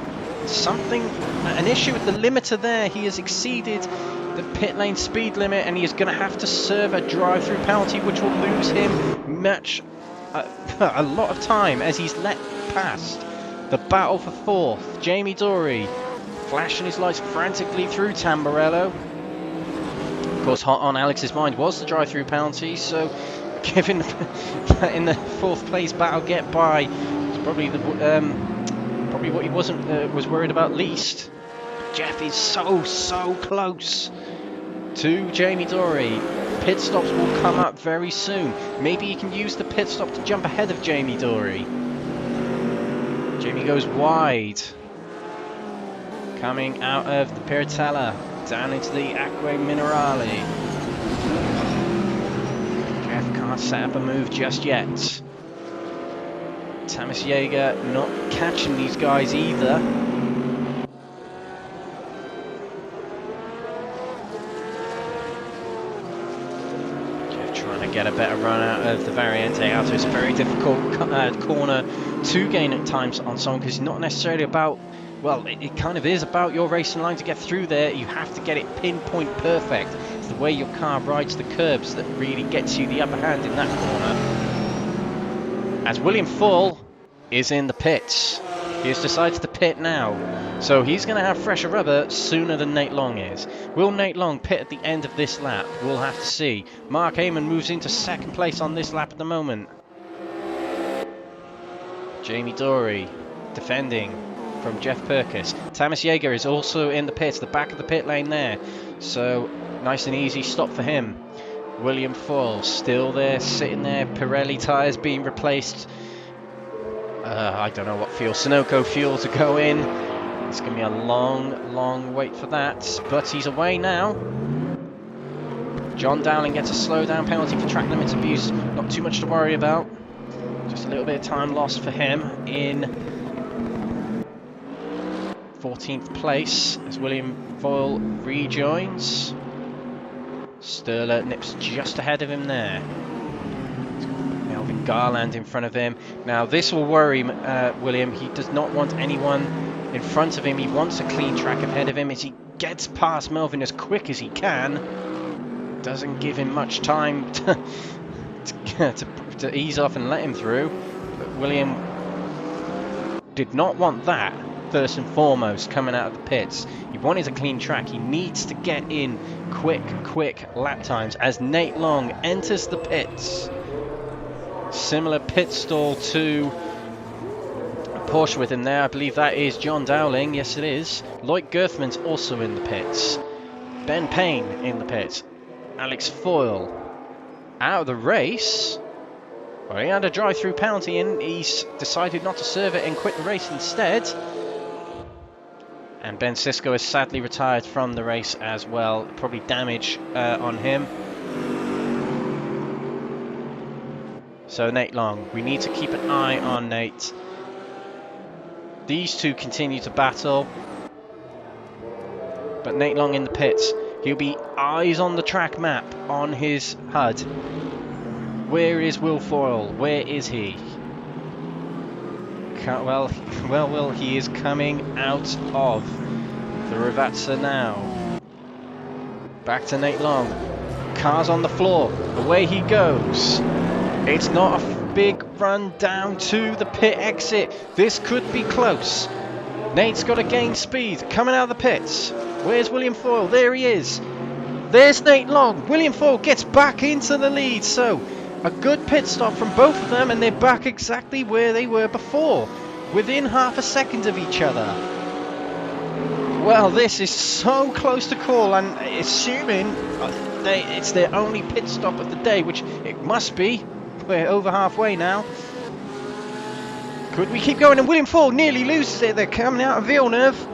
an issue with the limiter there. He has exceeded the pit lane speed limit and he is going to have to serve a drive-through penalty, which will lose him a lot of time as he's let past the battle for fourth. Jamie Dory flashing his lights frantically through Tamburello. Of course, hot on Alex's mind was the drive-through penalty, so given that in the fourth place battle get by, it's probably what he was worried about least. Jeff is so close to Jamie Dory. Pit stops will come up very soon. Maybe he can use the pit stop to jump ahead of Jamie Dory. Jamie goes wide, coming out of the Piratella down into the Acque Minerale. Jeff can't set up a move just yet. Thomas Jaeger not catching these guys either. Jeff trying to get a better run out of the Variante Auto. It's a very difficult corner to gain at times on someone because it's not necessarily about, well, it kind of is about your racing line to get through there. You have to get it pinpoint perfect. It's the way your car rides the curbs that really gets you the upper hand in that corner. As William Foyle is in the pits. He has decided to pit now. So he's going to have fresher rubber sooner than Nate Long is. Will Nate Long pit at the end of this lap? We'll have to see. Mark Heyman moves into second place on this lap at the moment. Jamie Dory defending from Jeff Purkis. Thomas Jaeger is also in the pits, the back of the pit lane there. So nice and easy stop for him. William Foyle still there, sitting there. Pirelli tyres being replaced. I don't know what fuel. Sunoco fuel to go in. It's going to be a long wait for that. But he's away now. John Dowling gets a slowdown penalty for track limits abuse. Not too much to worry about. Just a little bit of time lost for him in 14th place as William Foyle rejoins. Sturler nips just ahead of him there. Melvin Garland in front of him. Now this will worry William. He does not want anyone in front of him. He wants a clean track ahead of him as he gets past Melvin as quick as he can. Doesn't give him much time to ease off and let him through. But William did not want that. First and foremost, coming out of the pits, he wanted a clean track. He needs to get in quick lap times as Nate Long enters the pits. Similar pit stall to Porsche with him there. I believe that is John Dowling. Yes, it is. Lloyd Gerthman's also in the pits. Ben Payne in the pits. Alex Foyle out of the race. Well, he had a drive-through penalty and he's decided not to serve it and quit the race instead. And Ben Sisko is sadly retired from the race as well. Probably damage on him. So Nate Long, we need to keep an eye on Nate. These two continue to battle. But Nate Long in the pits. He'll be eyes on the track map on his HUD. Where is Will Foyle? Where is he? Well, he is coming out of the Ravazza now. Back to Nate Long. Cars on the floor. Away he goes. It's not a big run down to the pit exit. This could be close. Nate's got to gain speed. Coming out of the pits. Where's William Foyle? There he is. There's Nate Long. William Foyle gets back into the lead. So, a good pit stop from both of them, and they're back exactly where they were before. Within half a second of each other. Well, this is so close to call, and assuming it's their only pit stop of the day, which it must be. We're over halfway now. Could we keep going? And William Foyle nearly loses it. They're coming out of Villeneuve.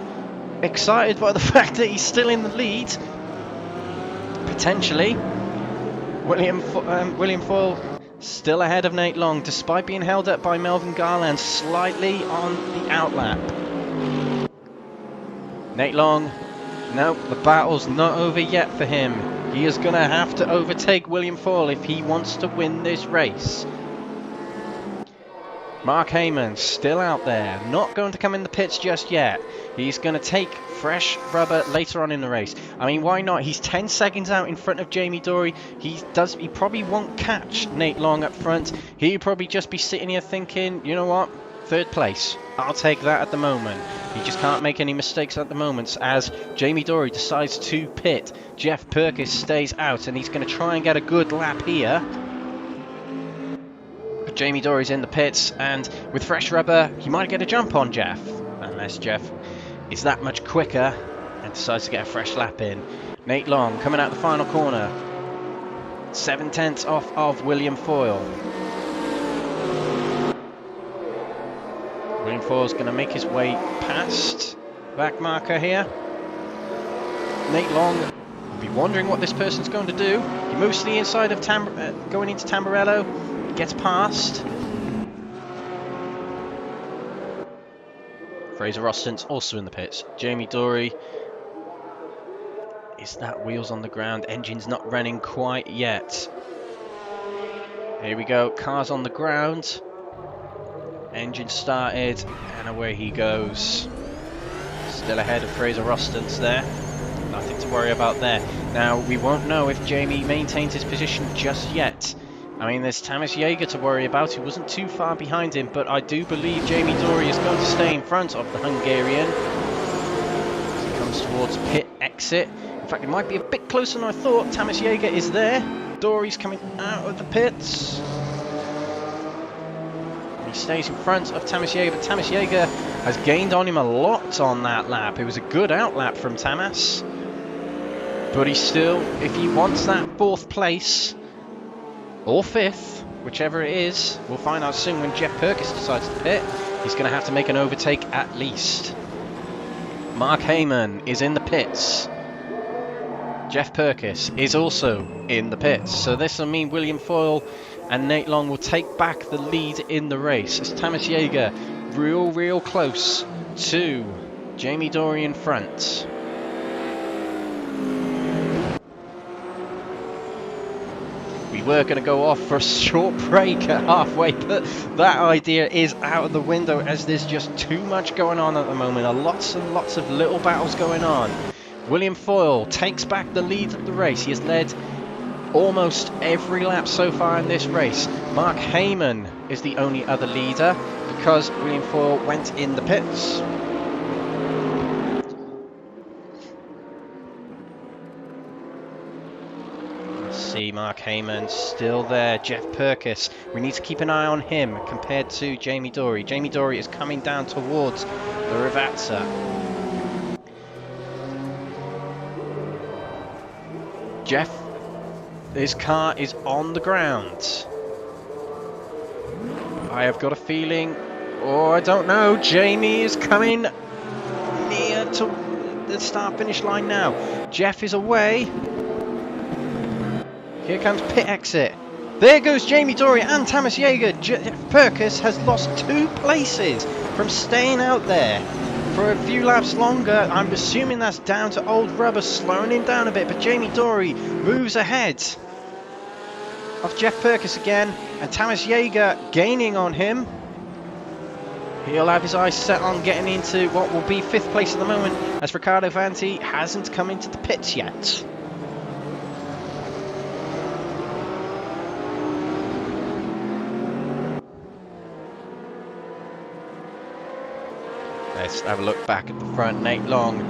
Excited by the fact that he's still in the lead. Potentially. William Foyle still ahead of Nate Long, despite being held up by Melvin Garland slightly on the outlap. Nate Long, no, the battle's not over yet for him. He is going to have to overtake William Foyle if he wants to win this race. Mark Heyman still out there, not going to come in the pits just yet. He's going to take fresh rubber later on in the race. I mean, why not? He's 10 seconds out in front of Jamie Dory. He probably won't catch Nate Long up front. He'll probably just be sitting here thinking, you know what? Third place. I'll take that at the moment. He just can't make any mistakes at the moment as Jamie Dory decides to pit. Jeff Perkis stays out and he's going to try and get a good lap here. But Jamie Dory's in the pits and with fresh rubber, he might get a jump on Jeff. Unless Jeff is that much quicker and decides to get a fresh lap in. Nate Long coming out the final corner. 7/10 off of William Foyle. William Foyle's going to make his way past back marker here. Nate Long will be wondering what this person's going to do. He moves to the inside of going into Tamburello. He gets past. Fraser Austin's also in the pits. Jamie Dory. Is that wheels on the ground? Engine's not running quite yet. Here we go. Cars on the ground. Engine started, and away he goes. Still ahead of Fraser Austin's there. Nothing to worry about there. Now, we won't know if Jamie maintains his position just yet. I mean, there's Thomas Jaeger to worry about, who wasn't too far behind him, but I do believe Jamie Dory is going to stay in front of the Hungarian. As he comes towards pit exit. In fact, it might be a bit closer than I thought. Thomas Jaeger is there. Dory's coming out of the pits. He stays in front of Thomas Jaeger, but Thomas Jaeger has gained on him a lot on that lap. It was a good outlap from Thomas. But he's still, if he wants that 4th place, or 5th, whichever it is, we'll find out soon when Jeff Perkis decides to pit. He's going to have to make an overtake at least. Mark Heyman is in the pits. Jeff Perkis is also in the pits. So this will mean William Foyle and Nate Long will take back the lead in the race as Thomas Jaeger real close to Jamie Dory in front. We were going to go off for a short break at halfway, but that idea is out of the window as there's just too much going on at the moment. Lots and lots of little battles going on. William Foyle takes back the lead of the race. He has led almost every lap so far in this race. Mark Heyman is the only other leader because William Foyle went in the pits. see Mark Heyman still there. Jeff Perkis, we need to keep an eye on him compared to Jamie Dory. Jamie Dory is coming down towards the Rivazza. Jeff, his car is on the ground. I have got a feeling, or I don't know, Jamie is coming near to the start-finish line now. Jeff is away. Here comes pit exit. There goes Jamie Dory and Thomas Jaeger. Jeff Perkis has lost 2 places from staying out there for a few laps longer. I'm assuming that's down to old rubber slowing him down a bit, but Jamie Dory moves ahead of Jeff Perkis again, and Thomas Jaeger gaining on him. He'll have his eyes set on getting into what will be 5th place at the moment, as Riccardo Vanti hasn't come into the pits yet. Let's have a look back at the front. Nate Long,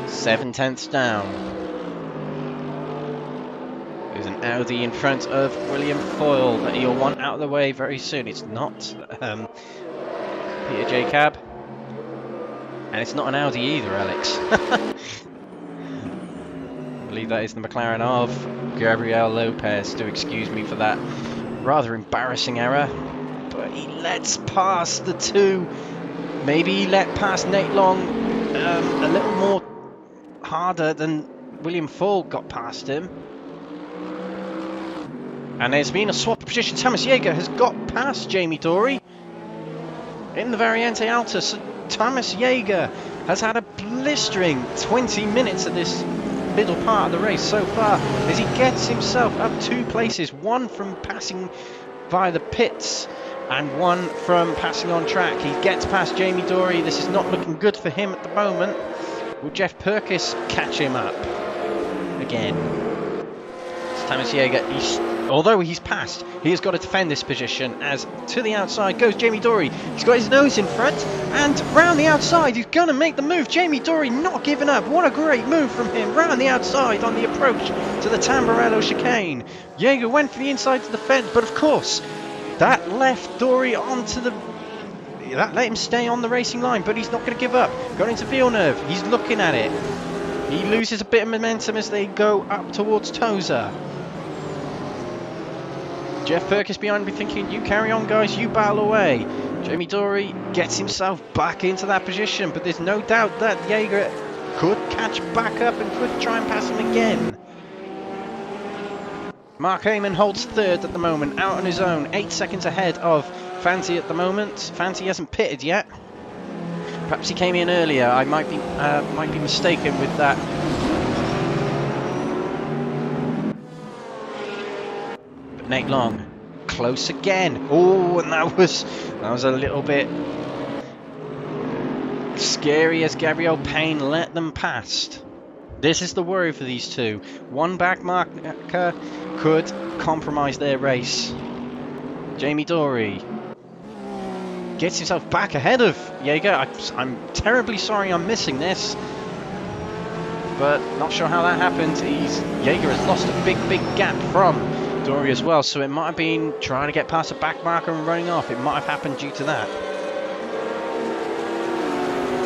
7/10 down. There's an Audi in front of William Foyle that he'll want out of the way very soon. It's not Peter J. Cab, and it's not an Audi either, Alex. I believe that is the McLaren of Gabriel Lopez. Do excuse me for that rather embarrassing error, but he lets past the 2. Maybe he let past Nate Long a little more harder than William Foyle got past him. And there's been a swap of position. Thomas Jaeger has got past Jamie Dory in the Variante Alta. So Thomas Jaeger has had a blistering 20 minutes of this middle part of the race so far, as he gets himself up 2 places, 1 from passing via the pits and 1 from passing on track. He gets past Jamie Dory. This is not looking good for him at the moment. Will Jeff Perkis catch him up again? It's Thomas Jaeger. Although he's passed, he has got to defend this position, as to the outside goes Jamie Dory. He's got his nose in front, and round the outside he's going to make the move. Jamie Dory not giving up. What a great move from him, round the outside on the approach to the Tamburello chicane. Jaeger went for the inside to the fence, but of course that left Dory onto the... that let him stay on the racing line, but he's not going to give up. Got into Villeneuve, he's looking at it. He loses a bit of momentum as they go up towards Tosa. Jeff Perkis behind me thinking, you carry on guys, you battle away. Jamie Dory gets himself back into that position, but there's no doubt that Jaeger could catch back up and could try and pass him again. Mark Heyman holds 3rd at the moment, out on his own, 8 seconds ahead of Fanti at the moment. Fanti hasn't pitted yet. Perhaps he came in earlier, I might be mistaken with that. Nate Long, close again. Oh, and that was a little bit scary as Gabriel Payne let them past. This is the worry for these 2. 1 back marker could compromise their race. Jamie Dory gets himself back ahead of Jaeger. I'm terribly sorry I'm missing this, but not sure how that happened. Jaeger has lost a big gap from Dory as well, so it might have been trying to get past the back marker and running off. It might have happened due to that.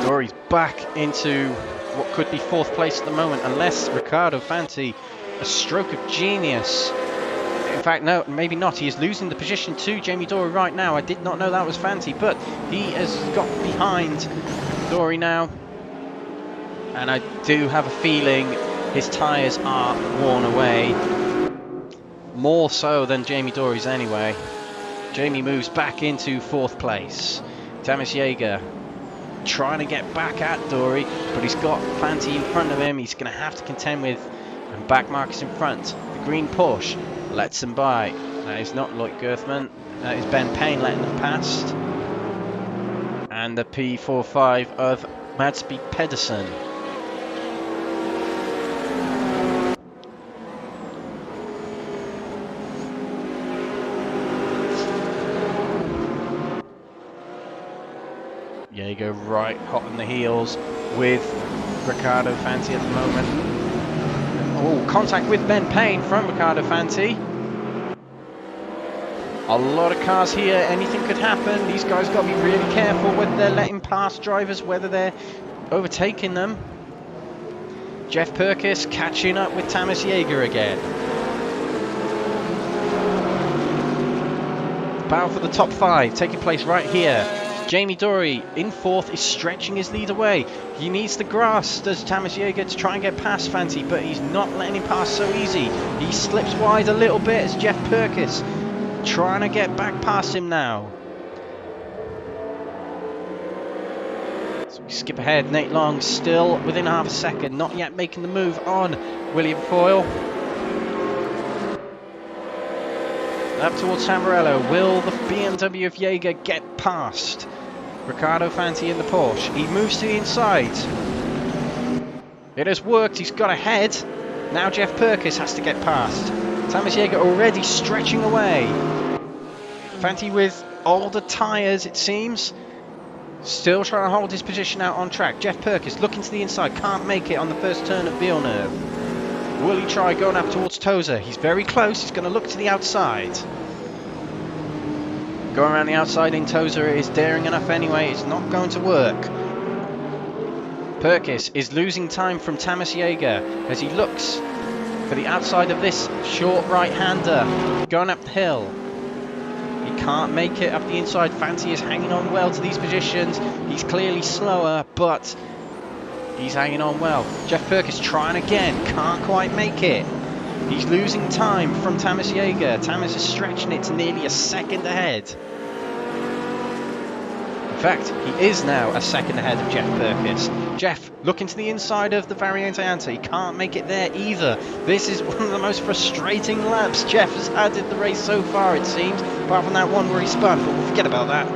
Dory's back into what could be 4th place at the moment, unless Riccardo Fanti, a stroke of genius. In fact, no, maybe not. He is losing the position to Jamie Dory right now. I did not know that was Fanti, but he has got behind Dory now. And I do have a feeling his tyres are worn away. More so than Jamie Dory's anyway. Jamie moves back into 4th place. Thomas Jaeger trying to get back at Dory, but he's got Fanti in front of him. He's going to have to contend with, and back markers in front. The green Porsche lets him by. That is not Lloyd Gerthman. That is Ben Payne letting them past. And the P45 of Madsby Pedersen. Jaeger right hot on the heels with Riccardo Fanti at the moment. Oh, contact with Blancpain from Riccardo Fanti. A lot of cars here, anything could happen. These guys got to be really careful whether they're letting past drivers, whether they're overtaking them. Jeff Perkis catching up with Thomas Jaeger again. Battle for the top 5 taking place right here. Jamie Dory in 4th is stretching his lead away. He needs the grass, does Thomas Jaeger, to try and get past Fanti, but he's not letting him pass so easy. He slips wide a little bit as Jeff Perkis trying to get back past him now. So we skip ahead. Nate Long still within half a second, not yet making the move on William Foyle. Up towards Tamburello. Will the BMW of Jaeger get past Riccardo Fanti in the Porsche? He moves to the inside. It has worked. He's got ahead. Now Jeff Perkis has to get past. Thomas Jaeger already stretching away. Fanti with all the tyres, it seems. Still trying to hold his position out on track. Jeff Perkis looking to the inside. Can't make it on the first turn at Villeneuve. Will he try going up towards Tozer? He's very close. He's going to look to the outside. Going around the outside in Tozer is daring enough anyway. It's not going to work. Perkis is losing time from Thomas Jaeger as he looks for the outside of this short right-hander going up the hill. He can't make it up the inside. Fanti is hanging on well to these positions. He's clearly slower, but he's hanging on well. Jeff Perkis trying again, can't quite make it. He's losing time from Thomas Jaeger. Thomas is stretching it to nearly a second ahead. In fact, he is now a second ahead of Jeff Perkis. Jeff looking to the inside of the Variante Anta. He can't make it there either. This is one of the most frustrating laps Jeff has had in the race so far, it seems. Apart from that one where he spun, but we'll forget about that.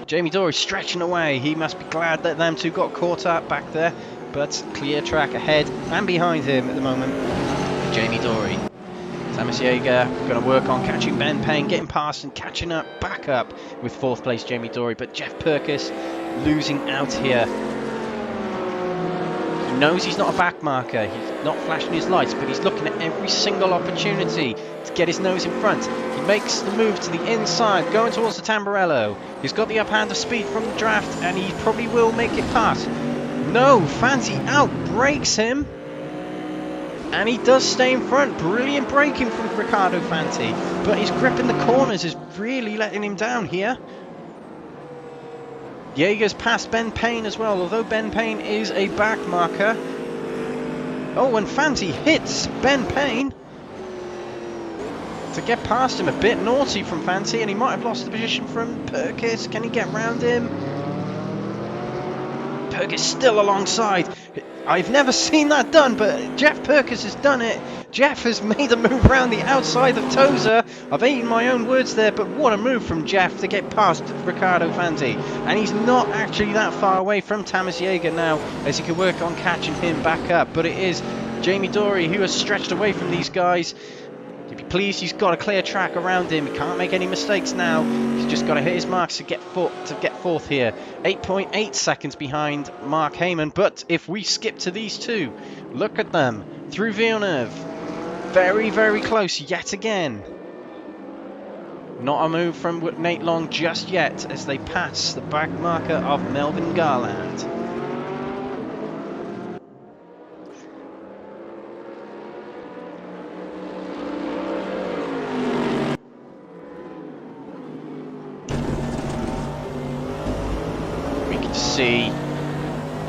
Jamie Dory stretching away. He must be glad that them two got caught up back there. But clear track ahead and behind him at the moment. Jamie Dory. Thomas Jaeger going to work on catching Blancpain, getting past and catching up, back up with 4th place Jamie Dory. But Jeff Perkis losing out here. He knows he's not a back marker. He's not flashing his lights, but he's looking at every single opportunity to get his nose in front. He makes the move to the inside, going towards the Tamburello. He's got the uphander speed from the draft, and he probably will make it past. No, Fanti outbrakes him. And he does stay in front. Brilliant braking from Riccardo Fanti. But his grip in the corners is really letting him down here. Jaeger's passed Blancpain as well, although Blancpain is a back marker. Oh, and Fanti hits Blancpain to get past him. A bit naughty from Fanti, and he might have lost the position from Perkis. Can he get round him? Perkis still alongside. I've never seen that done, but Jeff Perkis has done it. Jeff has made a move around the outside of Tozer. I've eaten my own words there, but what a move from Jeff to get past Riccardo Fanti. And he's not actually that far away from Thomas Jaeger now, as he can work on catching him back up. But it is Jamie Dory who has stretched away from these guys. To be pleased, he's got a clear track around him. He can't make any mistakes now. He's just got to hit his marks to get 4th here. 8.8 seconds behind Mark Heyman. But if we skip to these two, look at them through Villeneuve. Very, very close yet again. Not a move from Nate Long just yet as they pass the back marker of Melvin Garland.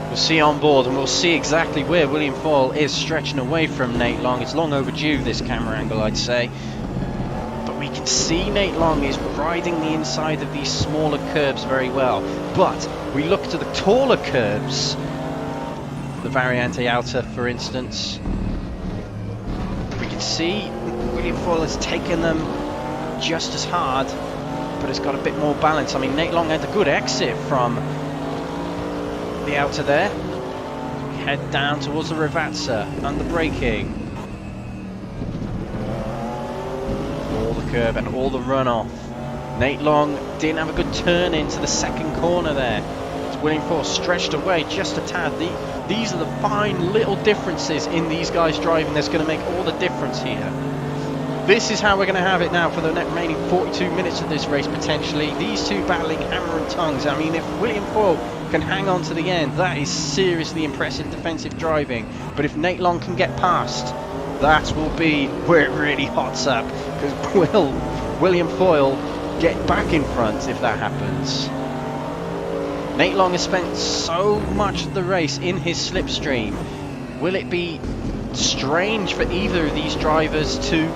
We'll see on board, and we'll see exactly where William Foyle is stretching away from Nate Long. It's long overdue, this camera angle, I'd say. But we can see Nate Long is riding the inside of these smaller curbs very well. But we look to the taller curbs, the Variante Alta, for instance. We can see William Foyle has taken them just as hard, but it's got a bit more balance. I mean, Nate Long had a good exit from the outer there. We head down towards the Ravazza under braking. All the curb and all the runoff. Nate Long didn't have a good turn into the second corner there. William Foyle stretched away just a tad. These are the fine little differences in these guys driving that's going to make all the difference here. This is how we're going to have it now for the remaining 42 minutes of this race, potentially. These two battling hammer and tongs. I mean, if William Foyle can hang on to the end, that is seriously impressive defensive driving. But if Nate Long can get past, that will be where it really hots up. Because will William Foyle get back in front if that happens? Nate Long has spent so much of the race in his slipstream. Will it be strange for either of these drivers to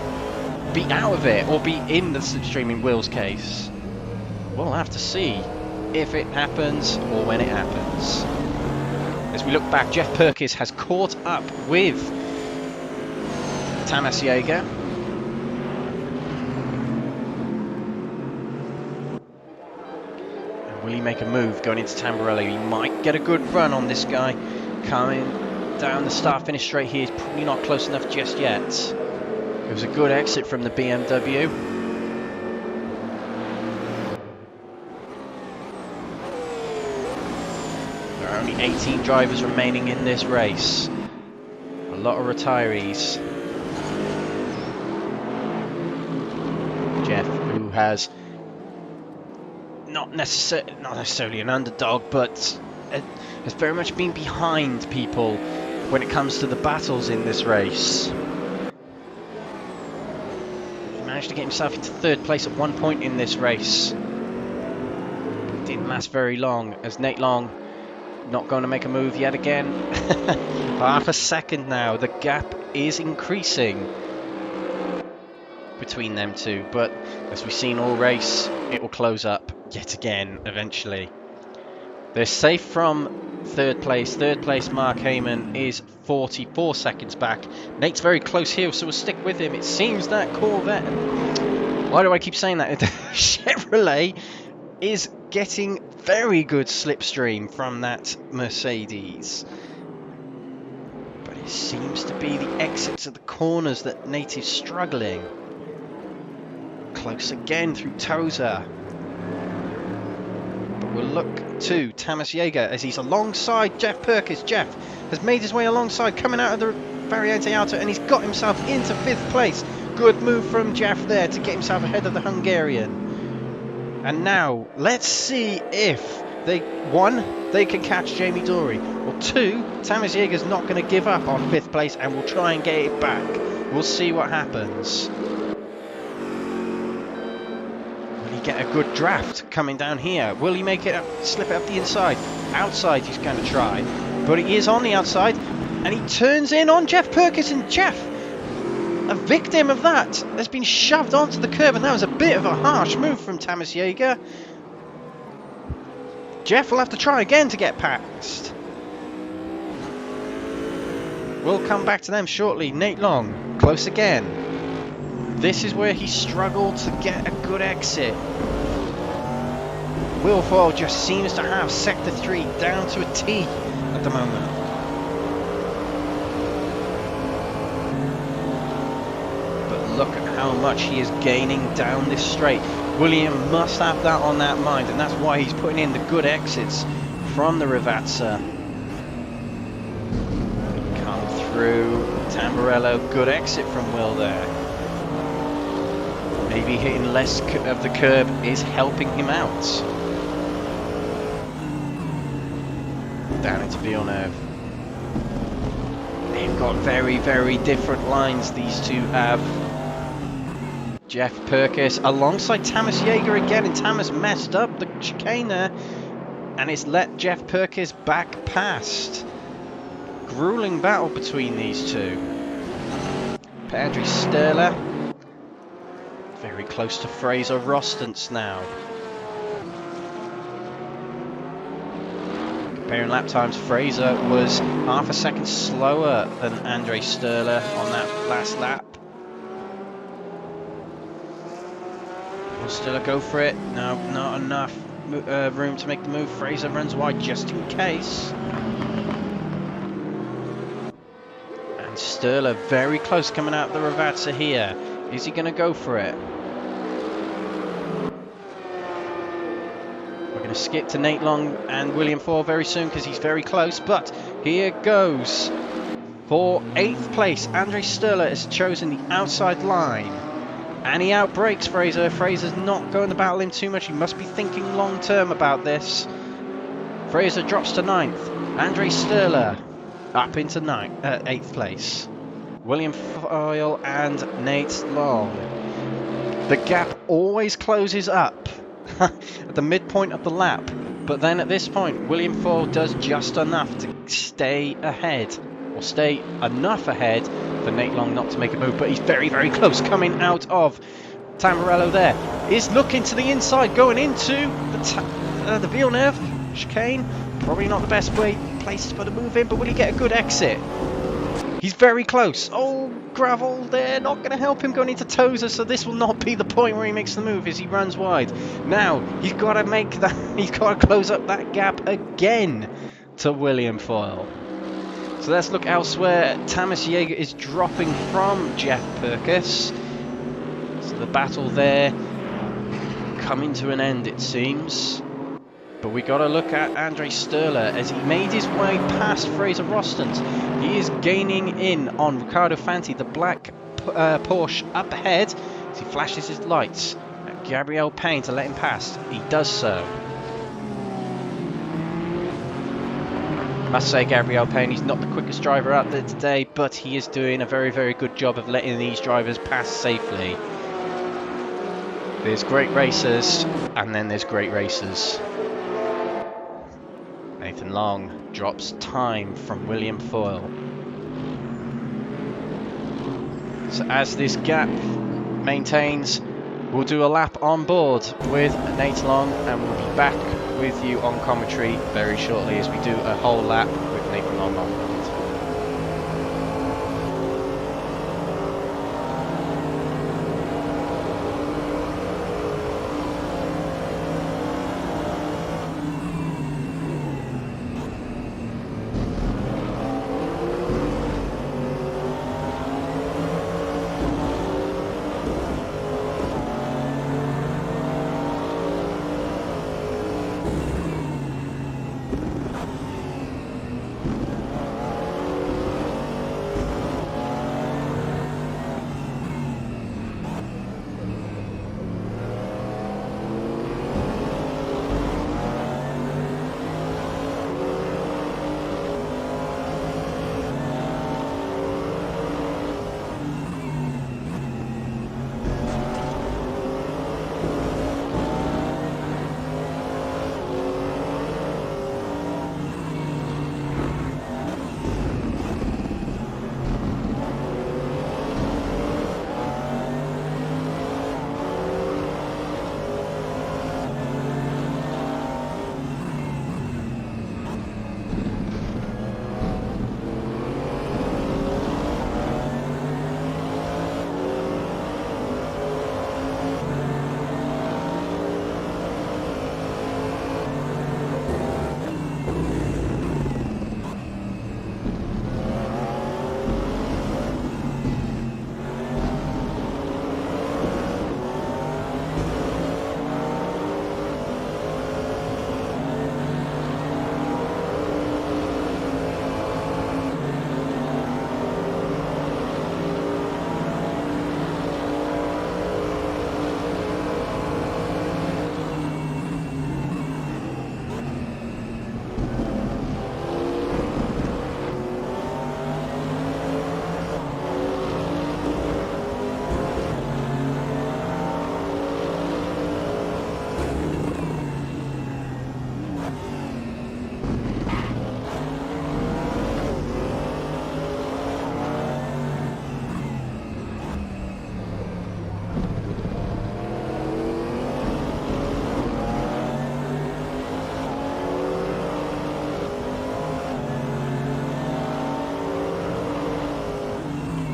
be out of it or be in the slipstream in Will's case? We'll have to see if it happens or when it happens. As we look back, Jeff Perkins has caught up with Thomas Jaeger. And will he make a move going into Tamburello? He might get a good run on this guy. Coming down the start-finish straight here, he's probably not close enough just yet. It was a good exit from the BMW. There are only 18 drivers remaining in this race. A lot of retirees. Jeff, who has not necessarily an underdog, but has very much been behind people when it comes to the battles in this race. Managed to get himself into third place at one point in this race. It didn't last very long, as Nate Long not going to make a move yet again. Half a second now. The gap is increasing between them two, but as we've seen all race, it will close up yet again eventually. They're safe from third place. Third place Mark Heyman is 44 seconds back. Nate's very close here, so we'll stick with him. It seems that Corvette, why do I keep saying that? Chevrolet is getting very good slipstream from that Mercedes. But it seems to be the exits of the corners that Nate is struggling. Close again through Toza. We'll look to Thomas Jaeger as he's alongside Jeff Perkins. Jeff has made his way alongside, coming out of the Variante Auto, and he's got himself into 5th place. Good move from Jeff there to get himself ahead of the Hungarian. And now, let's see if they can catch Jamie Dory, or 2, Thomas Jaeger's not going to give up on 5th place and will try and get it back. We'll see what happens. Get a good draft coming down here. Will he make it up, slip it up the inside? Outside he's going to try, but he is on the outside, and he turns in on Jeff Perkins, and Jeff, a victim of that, has been shoved onto the curb, and that was a bit of a harsh move from Thomas Jaeger. Jeff will have to try again to get past. We'll come back to them shortly. Nate Long, close again. This is where he struggled to get a good exit. Will Foyle just seems to have Sector 3 down to a T at the moment. But look at how much he is gaining down this straight. William must have that on that mind, and that's why he's putting in the good exits from the Rivazza. Come through Tamburello, good exit from Will there. Maybe hitting less of the curb is helping him out. Down into Villeneuve. They've got very, very different lines, these two have. Jeff Perkins alongside Thomas Jaeger again, and Thomas messed up the chicane there, and it's let Jeff Perkins back past. Grueling battle between these two. Andrew Sterler. Very close to Fraser Rostance now. Comparing lap times, Fraser was half a second slower than Andre Sterler on that last lap. Will Sterler go for it? No, not enough room to make the move. Fraser runs wide just in case. And Sterler very close coming out the Rivazza here. Is he going to go for it? We're going to skip to Nate Long and William Foyle very soon because he's very close, but Here goes. For 8th place, Andre Sturler has chosen the outside line. And he outbrakes Fraser. Fraser's not going to battle him too much. He must be thinking long term about this. Fraser drops to 9th. Andre Sturler up into 8th place. William Foyle and Nate Long. The gap always closes up at the midpoint of the lap. But then at this point, William Foyle does just enough to stay ahead. Or stay enough ahead for Nate Long not to make a move. But he's very, very close coming out of Tamburello there. Is looking to the inside, going into the Villeneuve chicane. Probably not the best place to put a move in, but will he get a good exit? He's very close. Oh, gravel there, not going to help him going into Tozer, so this will not be the point where he makes the move as he runs wide. Now, he's got to make that, he's got to close up that gap again to William Foyle. So let's look elsewhere. Thomas Jaeger is dropping from Jeff Purkis. So the battle there coming to an end, it seems. But we got to look at Andre Sturler as he made his way past Fraser Rostant. He is gaining in on Riccardo Fanti, the black Porsche up ahead, as he flashes his lights at Gabriel Payne to let him pass. He does so. Must say, Gabriel Payne, he's not the quickest driver out there today, but he is doing a very, very good job of letting these drivers pass safely. There's great racers, and then there's great racers. Nathan Long drops time from William Foyle. So as this gap maintains, we'll do a lap on board with Nate Long, and we'll be back with you on commentary very shortly as we do a whole lap with Nathan Long on board.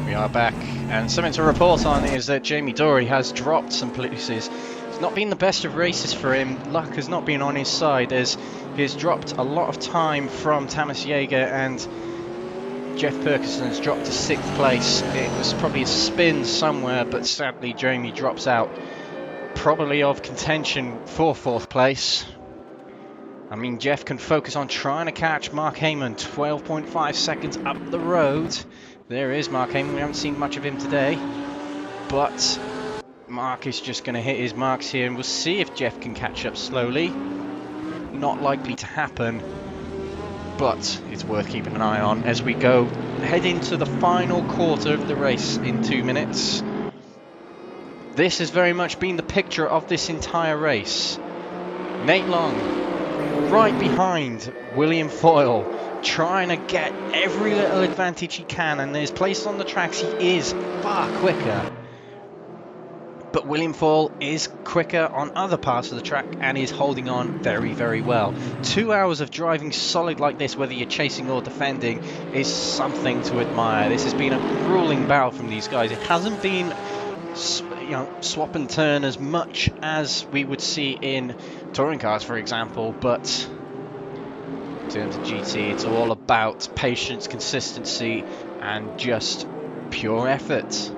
We are back, and something to report on is that Jamie Dory has dropped some places. It's not been the best of races for him. Luck has not been on his side as he has dropped a lot of time from Thomas Jaeger, and Jeff Perkison has dropped to 6th place. It was probably a spin somewhere, but sadly Jamie drops out, probably of contention for 4th place. I mean, Jeff can focus on trying to catch Mark Heyman, 12.5 seconds up the road. There is Mark Heyman, we haven't seen much of him today. But Mark is just going to hit his marks here, and we'll see if Jeff can catch up slowly. Not likely to happen, but it's worth keeping an eye on as we go head into the final quarter of the race in 2 minutes. This has very much been the picture of this entire race. Nate Long right behind William Foyle, trying to get every little advantage he can, and there's places on the tracks he is far quicker. But William Foyle is quicker on other parts of the track and is holding on very, very well. 2 hours of driving solid like this, whether you're chasing or defending, is something to admire. This has been a grueling battle from these guys. It hasn't been, you know, swap and turn as much as we would see in touring cars, for example, but in terms of GT, it's all about patience, consistency, and just pure effort.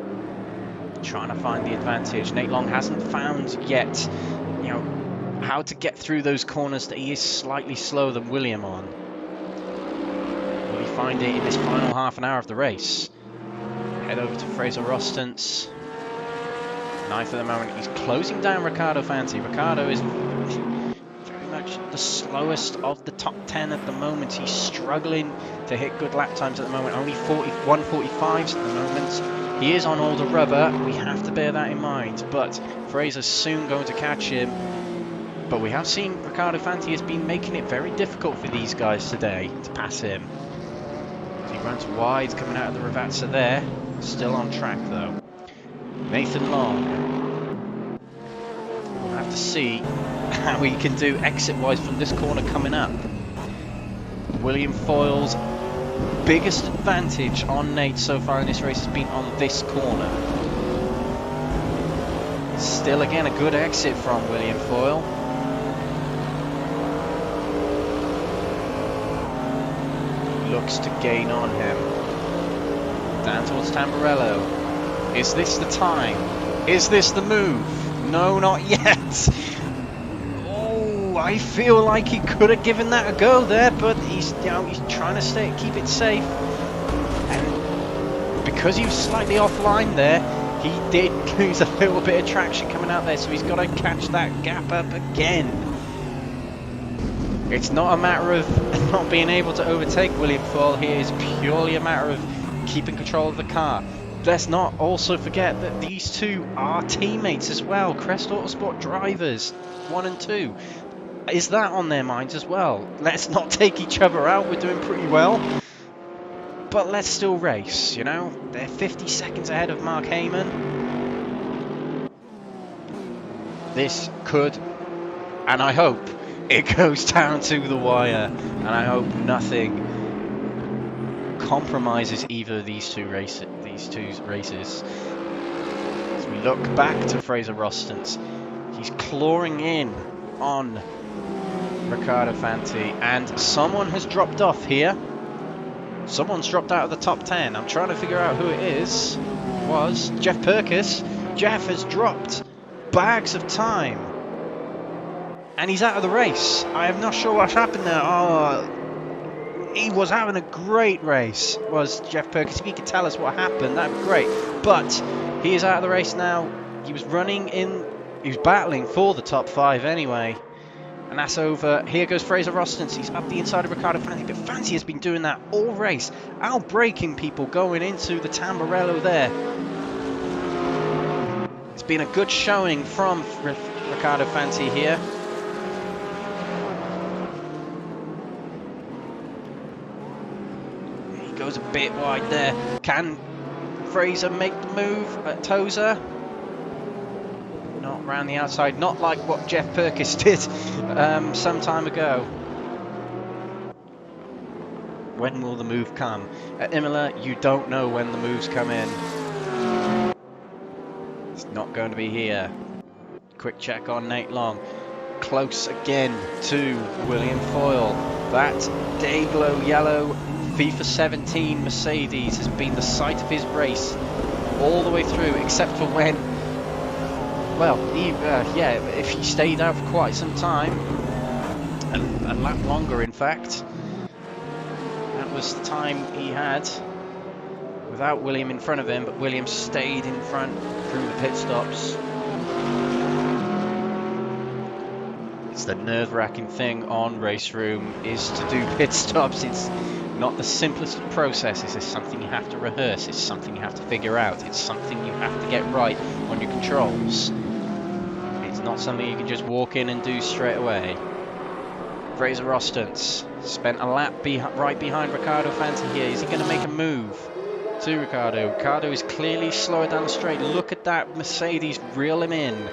Trying to find the advantage. Nate Long hasn't found yet, you know, how to get through those corners that he is slightly slower than William on. Will he find it in this final half an hour of the race? Head over to Fraser Rostance. Ninth at the moment. He's closing down Riccardo Fanti. Riccardo is very much the slowest of the top 10 at the moment. He's struggling to hit good lap times at the moment. Only 1:45s at the moment. He is on older rubber, we have to bear that in mind, but Fraser's soon going to catch him. But we have seen Riccardo Fanti has been making it very difficult for these guys today to pass him. He runs wide coming out of the Ravazza there, still on track though. Nathan Long. We'll have to see how he can do exit-wise from this corner coming up. William Foyle's biggest advantage on Nate so far in this race has been on this corner. Still again a good exit from William Foyle. Looks to gain on him. Down towards Tamburello. Is this the time? Is this the move? No, not yet. I feel like he could have given that a go there, but he's trying to keep it safe. And because he was slightly offline there, he did lose a little bit of traction coming out there, so he's got to catch that gap up again. It's not a matter of not being able to overtake William Foyle here, it's purely a matter of keeping control of the car. Let's not also forget that these two are teammates as well, Crest Autosport drivers, 1 and 2. Is that on their minds as well? Let's not take each other out, we're doing pretty well. But let's still race, you know? They're 50 seconds ahead of Mark Heyman. This could, and I hope, it goes down to the wire. And I hope nothing compromises either of these two races. As we look back to Fraser Rostance, he's clawing in on Riccardo Fanti, and someone has dropped off here. Someone's dropped out of the top 10. I'm trying to figure out who it is. It was Jeff Purkis. Jeff has dropped bags of time, and he's out of the race. I am not sure what's happened there. Oh, he was having a great race, was Jeff Purkis. If he could tell us what happened, that'd be great. But he is out of the race now. He was running in. He was battling for the top 5 anyway. And that's over. Here goes Fraser Rostance. He's up the inside of Riccardo Fanti, but Fanti has been doing that all race, out-braking people going into the Tamburello there. It's been a good showing from Riccardo Fanti here. He goes a bit wide there. Can Fraser make the move at Tozer? Not around the outside, not like what Jeff Purkis did some time ago. When will the move come? At Imola, you don't know when the moves come in. It's not going to be here. Quick check on Nate Long. Close again to William Foyle. That day-glow yellow FIFA 17 Mercedes has been the sight of his race all the way through, except for when, well, if he stayed out for quite some time, and a lap longer, in fact. That was the time he had without William in front of him, but William stayed in front through the pit stops. It's the nerve-wracking thing on Raceroom, is to do pit stops. It's not the simplest of processes. It's something you have to rehearse. It's something you have to figure out. It's something you have to get right on your controls. It's not something you can just walk in and do straight away. Fraser Rostance spent a lap right behind Riccardo Fanti here. Is he going to make a move to Riccardo? Riccardo is clearly slower down the straight. Look at that Mercedes reel him in.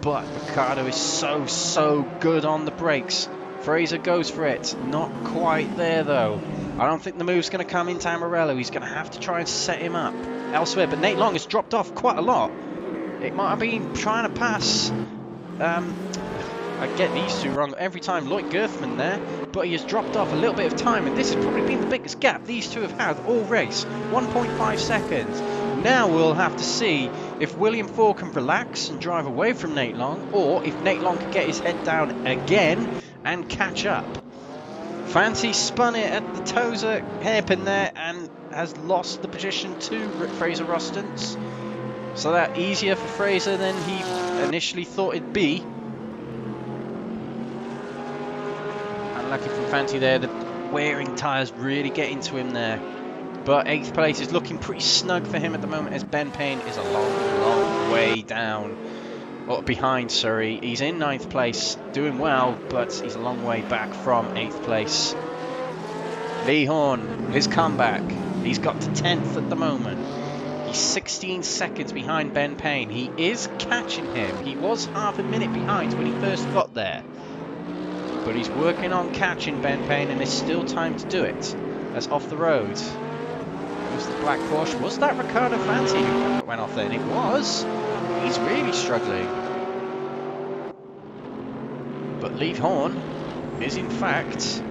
But Riccardo is so good on the brakes. Fraser goes for it. Not quite there though. I don't think the move's going to come into Amarillo. He's going to have to try and set him up elsewhere. But Nate Long has dropped off quite a lot. It might have been trying to pass. I get these two wrong every time. Lloyd Gerthman there. But he has dropped off a little bit of time. And this has probably been the biggest gap these two have had all race. 1.5 seconds. Now we'll have to see if William Ford can relax and drive away from Nate Long, or if Nate Long can get his head down again and catch up. Fanti spun it at the Tozer hairpin there and has lost the position to Fraser Rostance. So that easier for Fraser than he initially thought it'd be. Unlucky from Fanti there, the wearing tyres really get into him there. But 8th place is looking pretty snug for him at the moment, as Blancpain is a long way down. Or behind, sorry. He's in 9th place, doing well, but he's a long way back from 8th place. Lee Horn, his comeback. He's got to 10th at the moment. He's 16 seconds behind Blancpain. He is catching him. He was half a minute behind when he first got there. But he's working on catching Blancpain, and there's still time to do it. That's off the road. The black Porsche. Was that Riccardo Fanti who went off then? It was. He's really struggling. But Lee Horn is in fact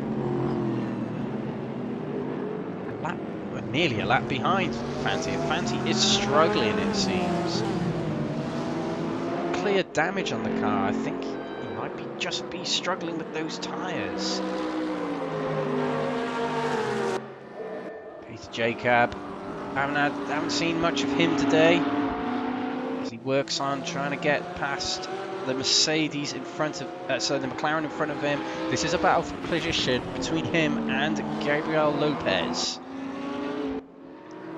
nearly a lap behind Fanti. And Fanti is struggling, it seems. Clear damage on the car. I think he might just be struggling with those tyres. Peter Jacob. Haven't seen much of him today as he works on trying to get past the Mercedes in front of, the McLaren in front of him. This is a battle for position between him and Gabriel Lopez.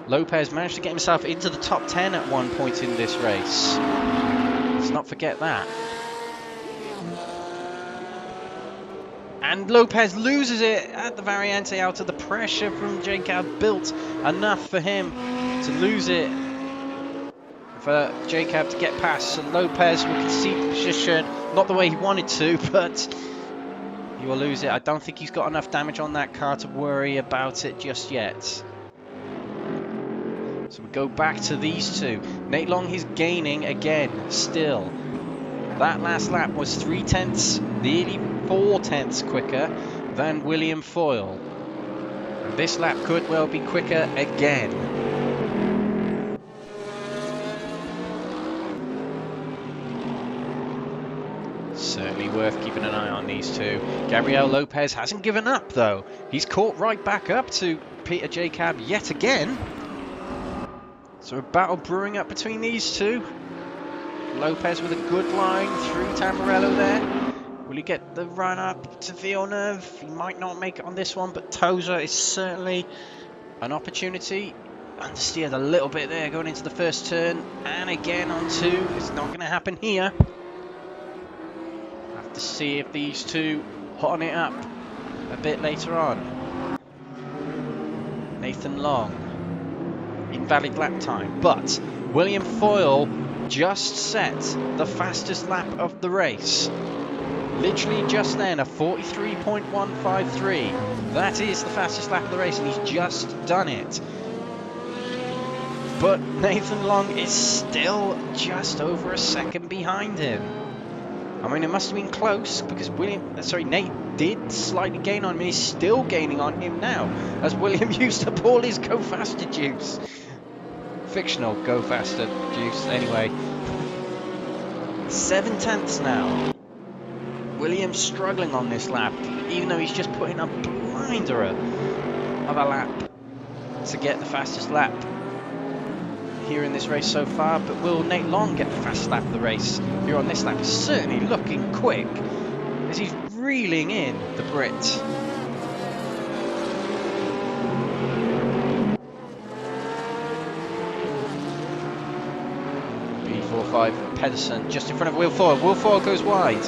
Lopez managed to get himself into the top 10 at one point in this race. Let's not forget that. And Lopez loses it at the Variante out of the pressure from Jacob built enough for him to lose it. For Jacob to get past, so Lopez will concede position, not the way he wanted to, but he will lose it. I don't think he's got enough damage on that car to worry about it just yet. So we go back to these two. Nate Long is gaining again, still. That last lap was 0.3, nearly 0.4 quicker than William Foyle. And this lap could well be quicker again. Certainly worth keeping an eye on these two. Gabriel Lopez hasn't given up though. He's caught right back up to Peter Jacob yet again. So a battle brewing up between these two. Lopez with a good line through Tamarello there. Will he get the run up to Villeneuve? He might not make it on this one, but Tozer is certainly an opportunity. Understeered a little bit there going into the first turn. And again on two. It's not going to happen here. Have to see if these two hotting it up a bit later on. Nathan Long. Invalid lap time, but William Foyle just set the fastest lap of the race. Literally just then, a 43.153. That is the fastest lap of the race, and he's just done it. But Nathan Long is still just over a second behind him. I mean, it must have been close because Nate did slightly gain on him. He's still gaining on him now as William used up all his go faster juice. Fictional go faster juice, anyway. 0.7 now. Williams struggling on this lap, even though he's just putting a blinder of a lap to get the fastest lap here in this race so far. But will Nate Long get the fastest lap of the race here on this lap? He's certainly looking quick as he's reeling in the Brit. B45 Pedersen just in front of Will Foyle. Will Foyle goes wide.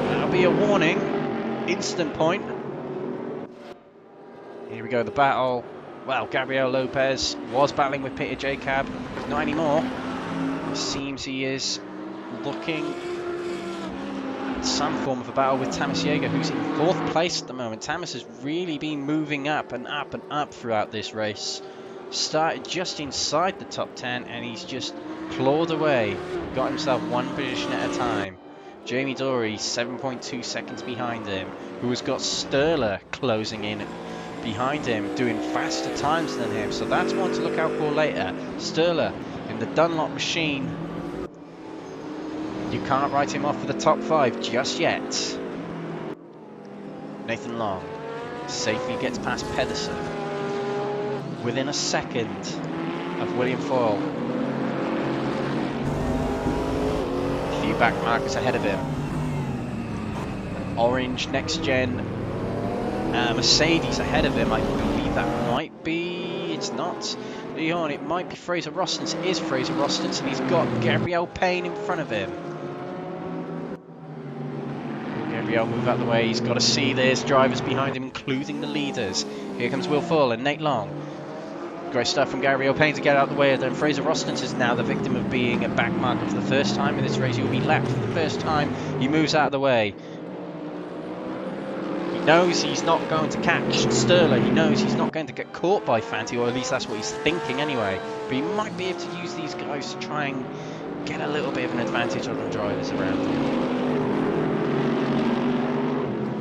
That'll be a warning. Instant point. Here we go, the battle. Well, Gabriel Lopez was battling with Peter Jacob. Not anymore. It seems he is looking at some form of a battle with Thomas Jaeger, who's in 4th place at the moment. Thomas has really been moving up and up and up throughout this race. Started just inside the top 10 and he's just clawed away. Got himself one position at a time. Jamie Dory 7.2 seconds behind him, who has got Sterler closing in behind him, doing faster times than him, so that's one to look out for later. Sterler in the Dunlop machine. You can't write him off for the top 5 just yet. Nathan Long safely gets past Pedersen within a second of William Foyle. A few back markers ahead of him. Orange next gen Mercedes ahead of him. I believe that might be, it's not Leon, it might be Fraser Rostons. It is Fraser Rostons, and he's got Gabriel Payne in front of him. Gabriel, move out of the way. He's got to see there's drivers behind him, including the leaders. Here comes Will Full and Nate Long. Great stuff from Gabriel Payne to get out of the way. Then Fraser Rostons is now the victim of being a back marker for the first time in this race. He will be lapped for the first time. He moves out of the way. He knows he's not going to catch Sterler. He knows he's not going to get caught by Fanti, or at least that's what he's thinking anyway. But he might be able to use these guys to try and get a little bit of an advantage on the drivers around him.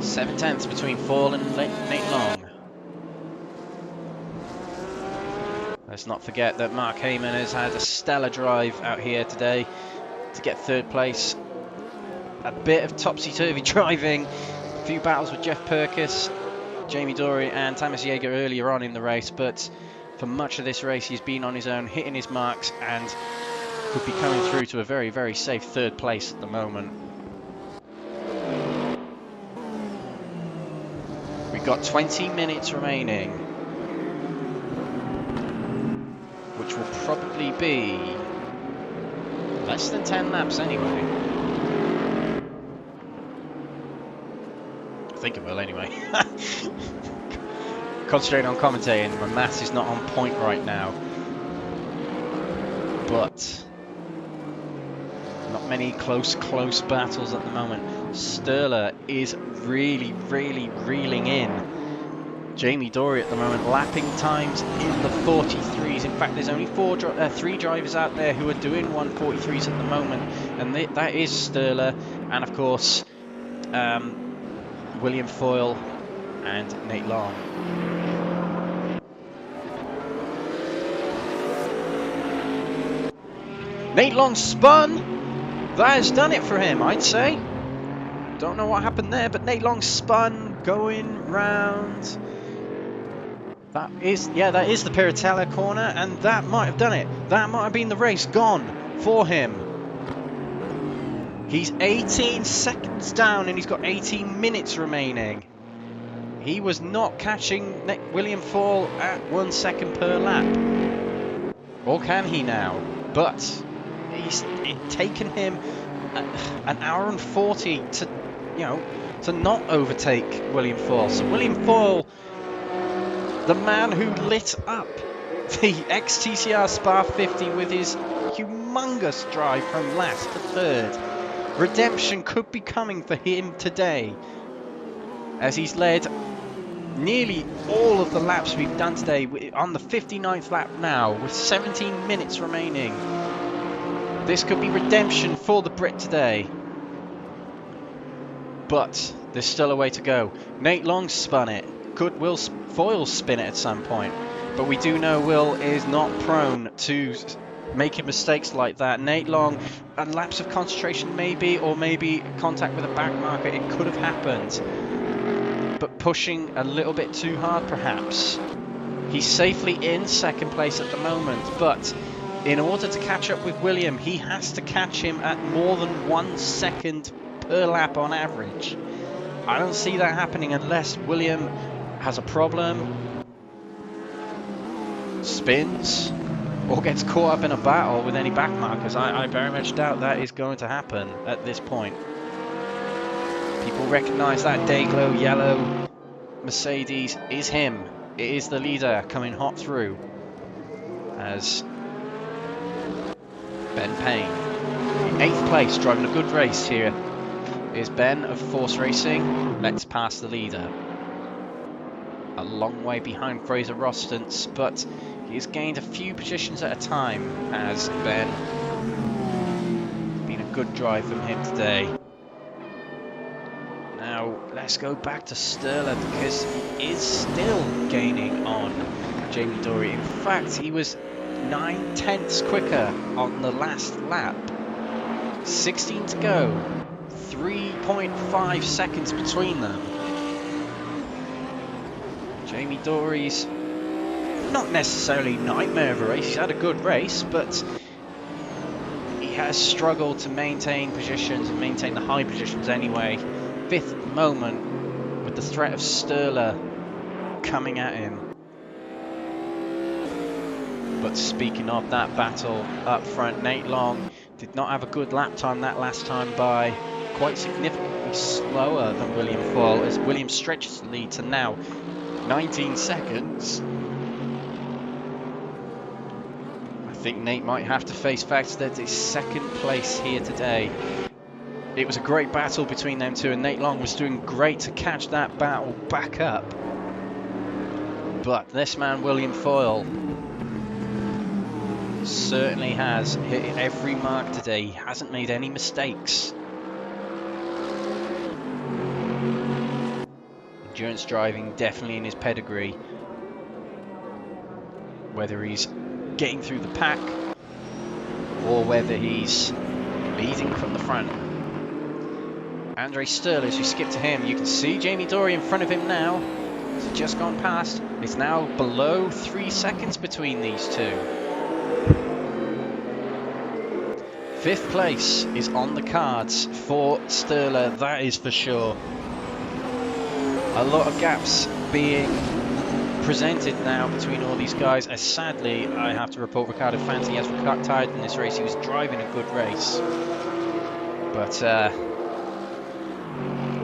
7 tenths between Fall and Nate Long. Let's not forget that Mark Heyman has had a stellar drive out here today to get 3rd place. A bit of topsy-turvy driving, a few battles with Jeff Perkis, Jamie Dory and Thomas Jaeger earlier on in the race, but for much of this race he's been on his own, hitting his marks, and could be coming through to a very, very safe 3rd place at the moment. We've got 20 minutes remaining, which will probably be less than 10 laps anyway. I think it will anyway. Concentrating on commentating, my maths is not on point right now. But not many close battles at the moment. Sterler is really reeling in. Jamie Dory at the moment lapping times in the 43s. In fact, there's only 3 drivers out there who are doing 143s at the moment, and that is Sterler and of course William Foyle and Nate Long. Nate Long spun. That has done it for him, I'd say. Don't know what happened there, but Nate Long spun going round. That is the Piratella corner, and that might have done it. That might have been the race gone for him. He's 18 seconds down, and he's got 18 minutes remaining. He was not catching William Fall at 1 second per lap. Or can he now? But it's taken him an hour and 40 to not overtake William Fall. So William Fall, the man who lit up the XTCR Spa 50 with his humongous drive from last to 3rd. Redemption could be coming for him today, as he's led nearly all of the laps we've done today, on the 59th lap now, with 17 minutes remaining. This could be redemption for the Brit today. But there's still a way to go. Nate Long spun it. Could Will Foyle spin it at some point? But we do know Will is not prone to making mistakes like that. Nate Long, a lapse of concentration maybe, or maybe contact with a back marker, it could have happened. But pushing a little bit too hard perhaps. He's safely in second place at the moment, but in order to catch up with William, he has to catch him at more than 1 second per lap on average. I don't see that happening unless William has a problem, spins, or gets caught up in a battle with any back markers. I very much doubt that is going to happen at this point. People recognise that Dayglow yellow Mercedes is him. It is the leader coming hot through as Blancpain. In 8th place, driving a good race here is Ben of Force Racing. Let's pass the leader. A long way behind Fraser Rostance, but he's gained a few positions at a time as Ben. Been a good drive from him today. Now let's go back to Sturla because he is still gaining on Jamie Dory. In fact, he was 9/10ths quicker on the last lap. 16 to go. 3.5 seconds between them. Jamie Dory's not necessarily nightmare of a race. He's had a good race, but he has struggled to maintain positions and maintain the high positions anyway. 5th at the moment with the threat of Sturla coming at him. But speaking of that battle up front, Nate Long did not have a good lap time that last time by. Quite significantly slower than William Foyle as William stretches the lead to now 19 seconds. I think Nate might have to face facts that it's 2nd place here today. It was a great battle between them two and Nate Long was doing great to catch that battle back up. But this man William Foyle certainly has hit every mark today. He hasn't made any mistakes. Endurance driving definitely in his pedigree. Whether he's getting through the pack or whether he's leading from the front. Andre Sturla, as we skip to him, you can see Jamie Dory in front of him now. He's just gone past. It's now below 3 seconds between these two. 5th place is on the cards for Sturla, that is for sure. A lot of gaps being presented now between all these guys, as sadly I have to report Ricardo Fanti has retired in this race. He was driving a good race, but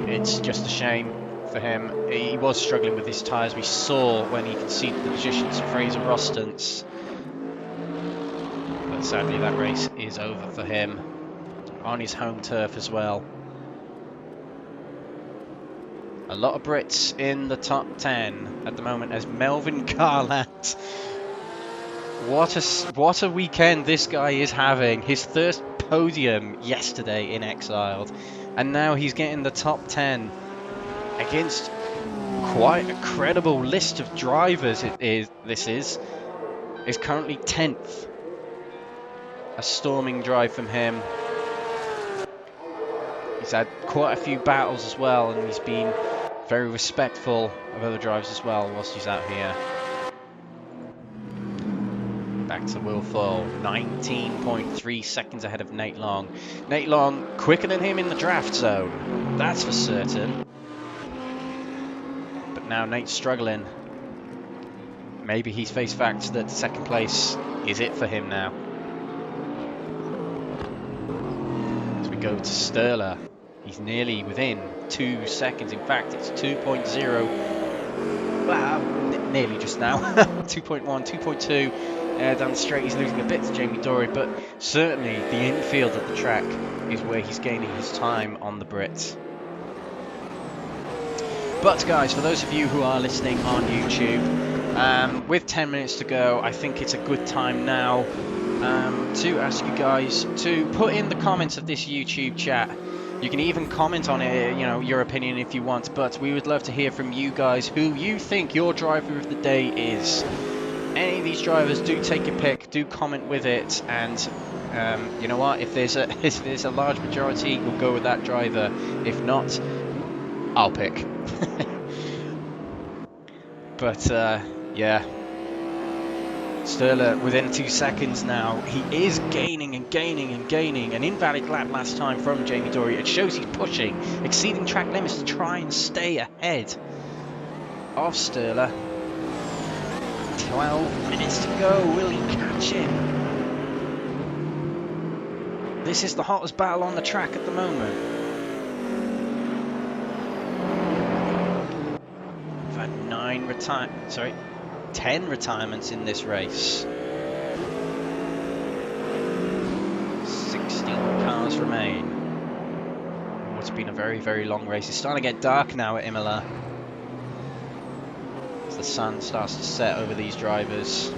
it's just a shame for him. He was struggling with his tyres. We saw when he conceded the positions to Fraser Rostance, but sadly that race is over for him on his home turf as well. A lot of Brits in the top 10 at the moment as Melvin Garland. What a weekend this guy is having. His first podium yesterday in Exiled. And now he's getting the top 10 against quite a credible list of drivers. This is currently 10th. A storming drive from him. He's had quite a few battles as well, and he's been very respectful of other drivers as well whilst he's out here. Back to Will Foyle, 19.3 seconds ahead of Nate Long. Nate Long quicker than him in the draft zone, that's for certain. But now Nate's struggling. Maybe he's faced facts that 2nd place is it for him now. As we go to Sturla, he's nearly within 2 seconds. In fact, it's 2.0. Well, nearly just now. 2.1, 2.2. Down the straight, he's losing a bit to Jamie Dory, but certainly the infield of the track is where he's gaining his time on the Brits. But guys, for those of you who are listening on YouTube, with 10 minutes to go, I think it's a good time now to ask you guys to put in the comments of this YouTube chat. You can even comment on it, you know, your opinion if you want, but we would love to hear from you guys who you think your driver of the day is. any of these drivers, do take your pick, do comment with it, and you know what, if there's a large majority, we'll go with that driver. If not, I'll pick. But yeah, Sturla within 2 seconds now. He is gaining and gaining and gaining. An invalid lap last time from Jamie Dory. It shows he's pushing, exceeding track limits to try and stay ahead of Sturla. 12 minutes to go. Will he catch him? This is the hottest battle on the track at the moment. We've had 10 retirements in this race. 16 cars remain. Oh, it's been a very, very long race. It's starting to get dark now at Imola, as the sun starts to set over these drivers.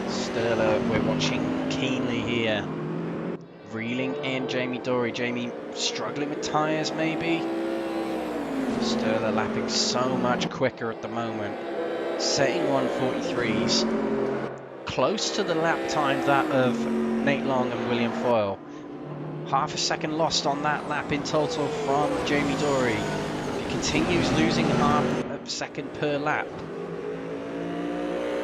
Sturla, we're watching keenly here. Reeling in Jamie Dory. Jamie struggling with tyres maybe. Sturla lapping so much quicker at the moment. Setting 1:43s. Close to the lap time that of Nate Long and William Foyle. Half a second lost on that lap in total from Jamie Dory. He continues losing half a second per lap.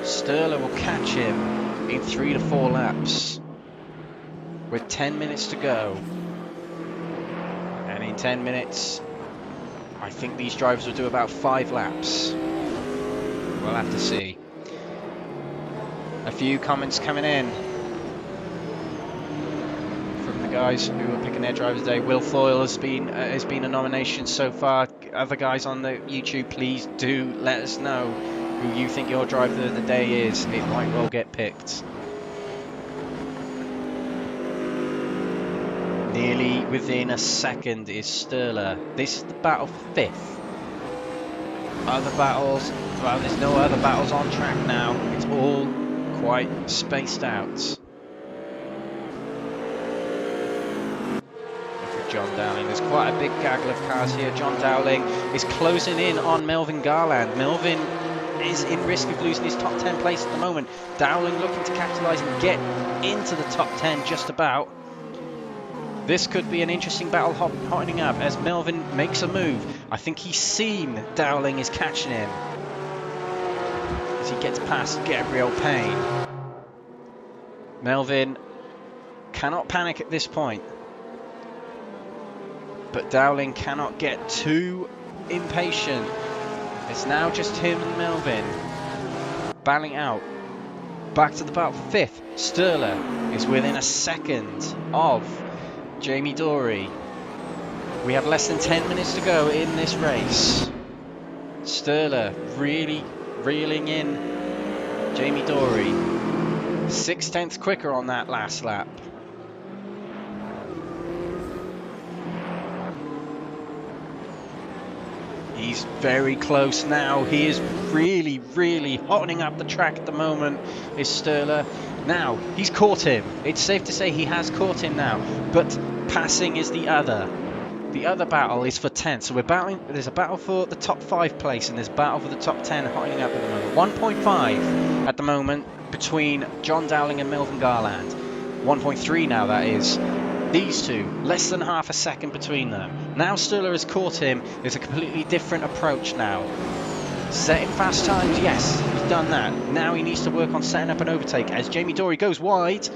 Sturla will catch him in 3 to 4 laps with 10 minutes to go. And in 10 minutes, I think these drivers will do about 5 laps. We'll have to see. A few comments coming in from the guys who are picking their drivers today. Will Foyle has been a nomination so far. Other guys on the YouTube, please do let us know who you think your driver of the day is. It might well get picked. Nearly within a second is Sturla. This is the battle for 5th. Other battles, well, there's no other battles on track now. It's all quite spaced out. Look at John Dowling. There's quite a big gaggle of cars here. John Dowling is closing in on Melvin Garland. Melvin is in risk of losing his top 10 place at the moment. Dowling looking to capitalise and get into the top 10 just about. This could be an interesting battle hotting up as Melvin makes a move. I think he's seen Dowling is catching him as he gets past Gabriel Payne. Melvin cannot panic at this point, but Dowling cannot get too impatient. It's now just him and Melvin battling out. Back to the battle for 5th. Sturla is within a second of Jamie Dory. We have less than 10 minutes to go in this race. Sturla really reeling in Jamie Dory. 6/10 quicker on that last lap. He's very close now. He is really, really hotting up the track at the moment, is Sturla. Now, he's caught him. It's safe to say he has caught him now. But passing is the other. The other battle is for 10th. So we're battling. There's a battle for the top 5 place, and there's a battle for the top 10 hotting up at the moment. 1.5 at the moment between John Dowling and Melvin Garland. 1.3 now, that is. These two, less than half a second between them. Now Sturla has caught him. There's a completely different approach now. Setting fast times, yes, he's done that. Now he needs to work on setting up an overtake as Jamie Dory goes wide.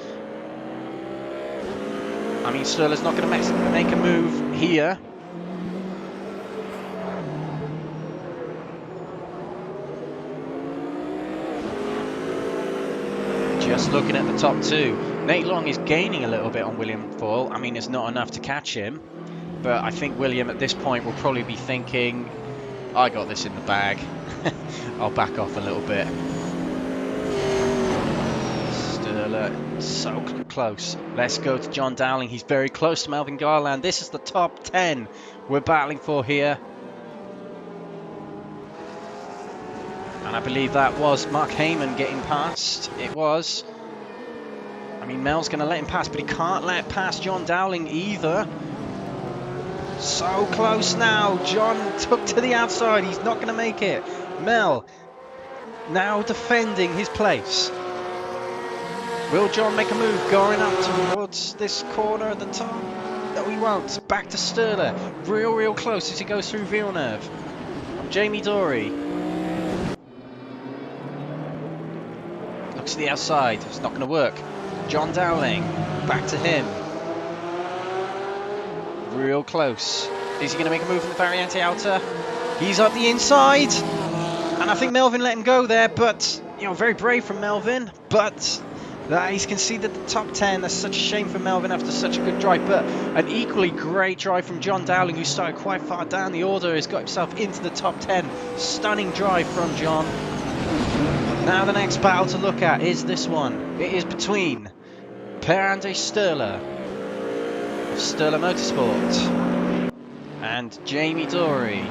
I mean, Sturla's not going to make a move here. Just looking at the top 2. Nate Long is gaining a little bit on William Foyle. I mean, it's not enough to catch him, but I think William at this point will probably be thinking, I got this in the bag. I'll back off a little bit. Sturla, so close. Let's go to John Dowling. He's very close to Melvin Garland. This is the top 10 we're battling for here. And I believe that was Mark Heyman getting past. It was. I mean, Mel's going to let him pass, but he can't let past John Dowling either. So close now. John took to the outside. He's not going to make it. Mel now defending his place. Will John make a move going up towards this corner at the top? No, he won't. Back to Sturla. Real close as he goes through Villeneuve. Jamie Dory. Looks to the outside. It's not going to work. John Dowling. Back to him. Real close. Is he going to make a move from the Variante outer? He's up the inside. And I think Melvin let him go there, but, you know, very brave from Melvin. But he's conceded the top 10. That's such a shame for Melvin after such a good drive. But an equally great drive from John Dowling, who started quite far down the order, has got himself into the top 10. Stunning drive from John. Now the next battle to look at is this one. It is between Per-Andre Sturla of Sturla Motorsport and Jamie Dory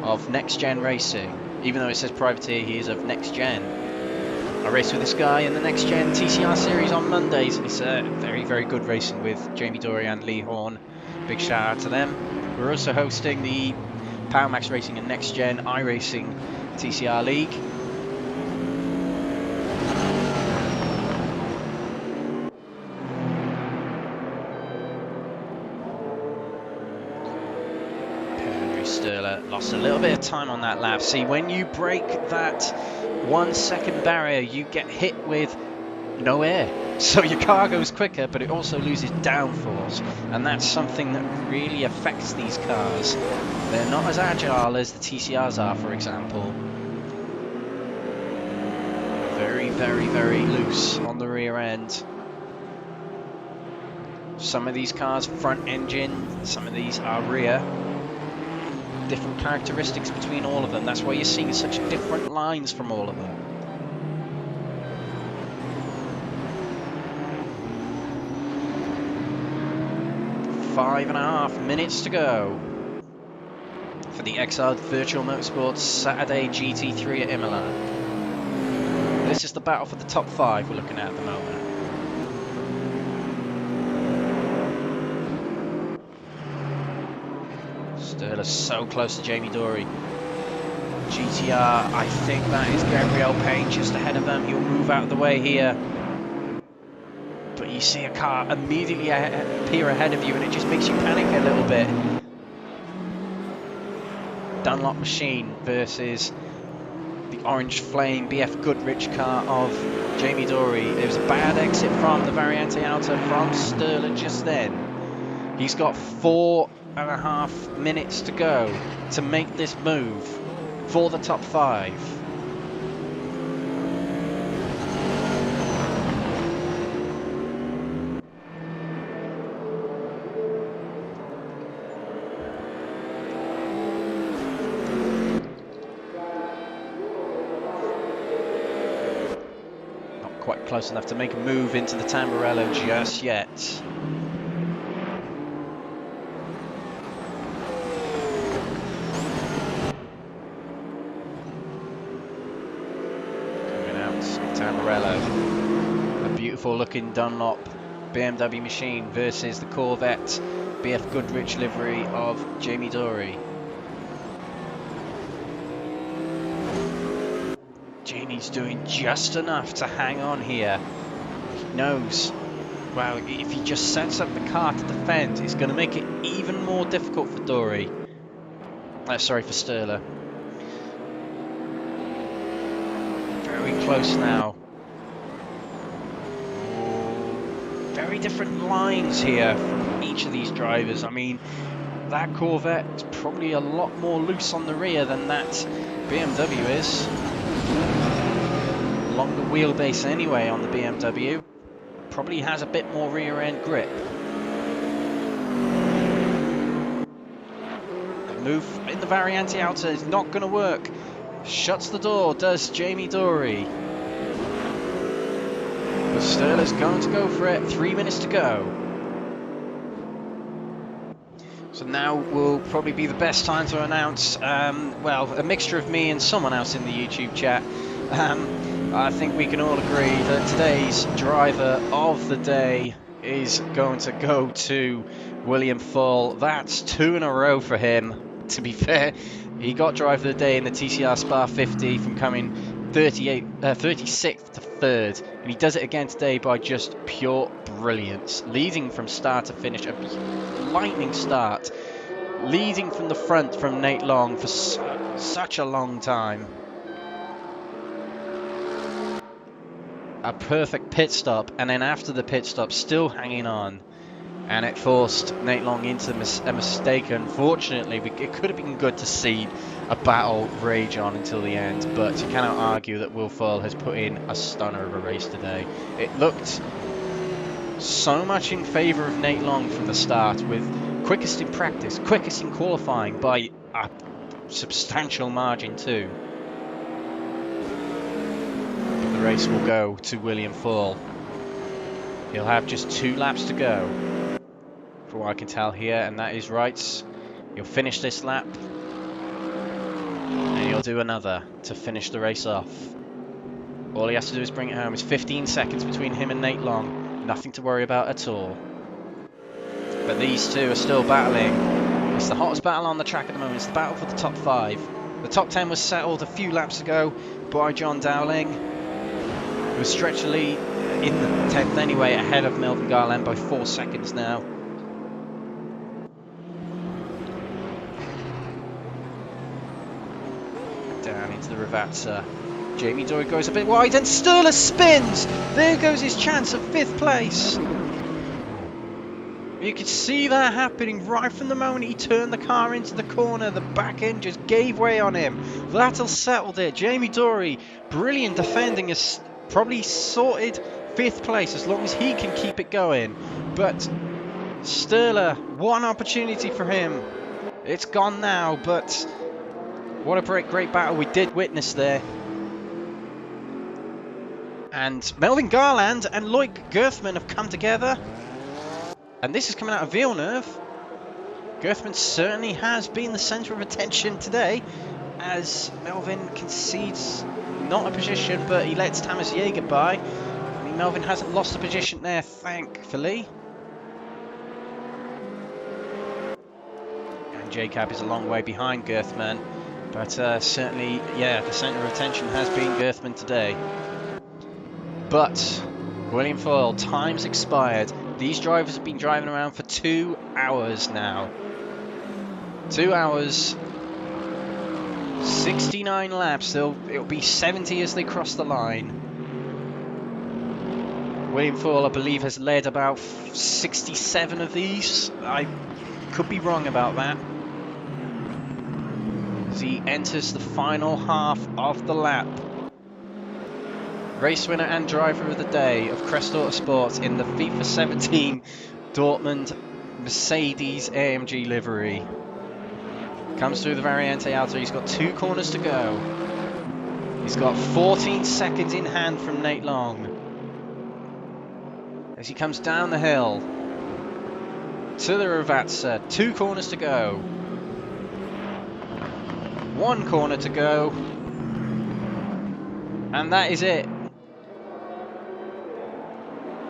of Next Gen Racing. Even though it says privateer, he is of Next Gen. I raced with this guy in the Next Gen TCR series on Mondays. It's very good racing with Jamie Dory and Lee Horn. Big shout out to them. We're also hosting the Power Max Racing and Next Gen iRacing TCR League. Sturla lost a little bit of time on that lap. See, when you break that 1 second barrier, you get hit with no air. So your car goes quicker, but it also loses downforce. And that's something that really affects these cars. They're not as agile as the TCRs are, for example. Very loose on the rear end. Some of these cars front engine, some of these are rear. Different characteristics between all of them. That's why you're seeing such different lines from all of them. Five and a half minutes to go for the Exiled Virtual Motorsports Saturday GT3 at Imola. This is the battle for the top 5 we're looking at the moment. Sturla's so close to Jamie Dory. GTR, I think that is Gabriel Payne just ahead of them. He'll move out of the way here. But you see a car immediately appear ahead of you and it just makes you panic a little bit. Dunlop Machine versus the Orange Flame BF Goodrich car of Jamie Dory. There was a bad exit from the Variante Outer from Sturla just then. He's got 4.5 minutes to go to make this move for the top 5. Not quite close enough to make a move into the Tamburello just yet. A beautiful looking Dunlop BMW machine versus the Corvette BF Goodrich livery of Jamie Dory. Jamie's doing just enough to hang on here. He knows, well, if he just sets up the car to defend, it's going to make it even more difficult for Dory. Sorry, for Sturla. Very close now. Very different lines here from each of these drivers. I mean, that Corvette is probably a lot more loose on the rear than that BMW is. Longer wheelbase anyway on the BMW. Probably has a bit more rear end grip. The move in the Variante Outer is not going to work. Shuts the door, does Jamie Dory. But Sturla's going to go for it. 3 minutes to go. So now will probably be the best time to announce, well, a mixture of me and someone else in the YouTube chat. I think we can all agree that today's driver of the day is going to go to William Full. That's 2 in a row for him. To be fair, He got driver of the day in the TCR Spa 50 from coming 36th to 3rd, and he does it again today by just pure brilliance, leading from start to finish, a lightning start, leading from the front from Nate Long for such a long time. A perfect pit stop, and then after the pit stop still hanging on, and it forced Nate Long into a mistake. Unfortunately, it could have been good to see a battle rage on until the end, but you cannot argue that Will Foyle has put in a stunner of a race today. It looked so much in favour of Nate Long from the start, with quickest in practice, quickest in qualifying by a substantial margin too. But the race will go to William Foyle. He'll have just 2 laps to go, from what I can tell here, and that is right. He'll finish this lap, and he'll do another to finish the race off. All he has to do is bring it home. It's 15 seconds between him and Nate Long. Nothing to worry about at all. But these two are still battling. It's the hottest battle on the track at the moment. It's the battle for the top 5. The top 10 was settled a few laps ago by John Dowling, who was stretched the lead in the 10th anyway, ahead of Melvin Garland by 4 seconds now. Down into the Ravazza. Jamie Dory goes a bit wide and Sturla spins! There goes his chance of 5th place. You could see that happening right from the moment he turned the car into the corner. The back end just gave way on him. That'll settled it. Jamie Dory, brilliant defending, has probably sorted 5th place as long as he can keep it going. But Sturla, one opportunity for him. It's gone now, but what a great battle we did witness there. And Melvin Garland and Loic Gerthman have come together. And this is coming out of Villeneuve. Gerthman certainly has been the centre of attention today, as Melvin concedes not a position, but he lets Thomas Jaeger by. I mean, Melvin hasn't lost a position there, thankfully. And Jacob is a long way behind Gerthman, but certainly, yeah, the centre of attention has been Gerthman today. But William Foyle, time's expired. These drivers have been driving around for 2 hours now. 2 hours, 69 laps. It'll be 70 as they cross the line. William Foyle, I believe, has led about 67 of these. I could be wrong about that. As he enters the final half of the lap. Race winner and driver of the day of Crest Autosport in the FIFA 17 Dortmund Mercedes AMG livery. Comes through the Variante Alta. He's got 2 corners to go. He's got 14 seconds in hand from Nate Long. As he comes down the hill to the Ravazza. 2 corners to go. 1 corner to go. And that is it.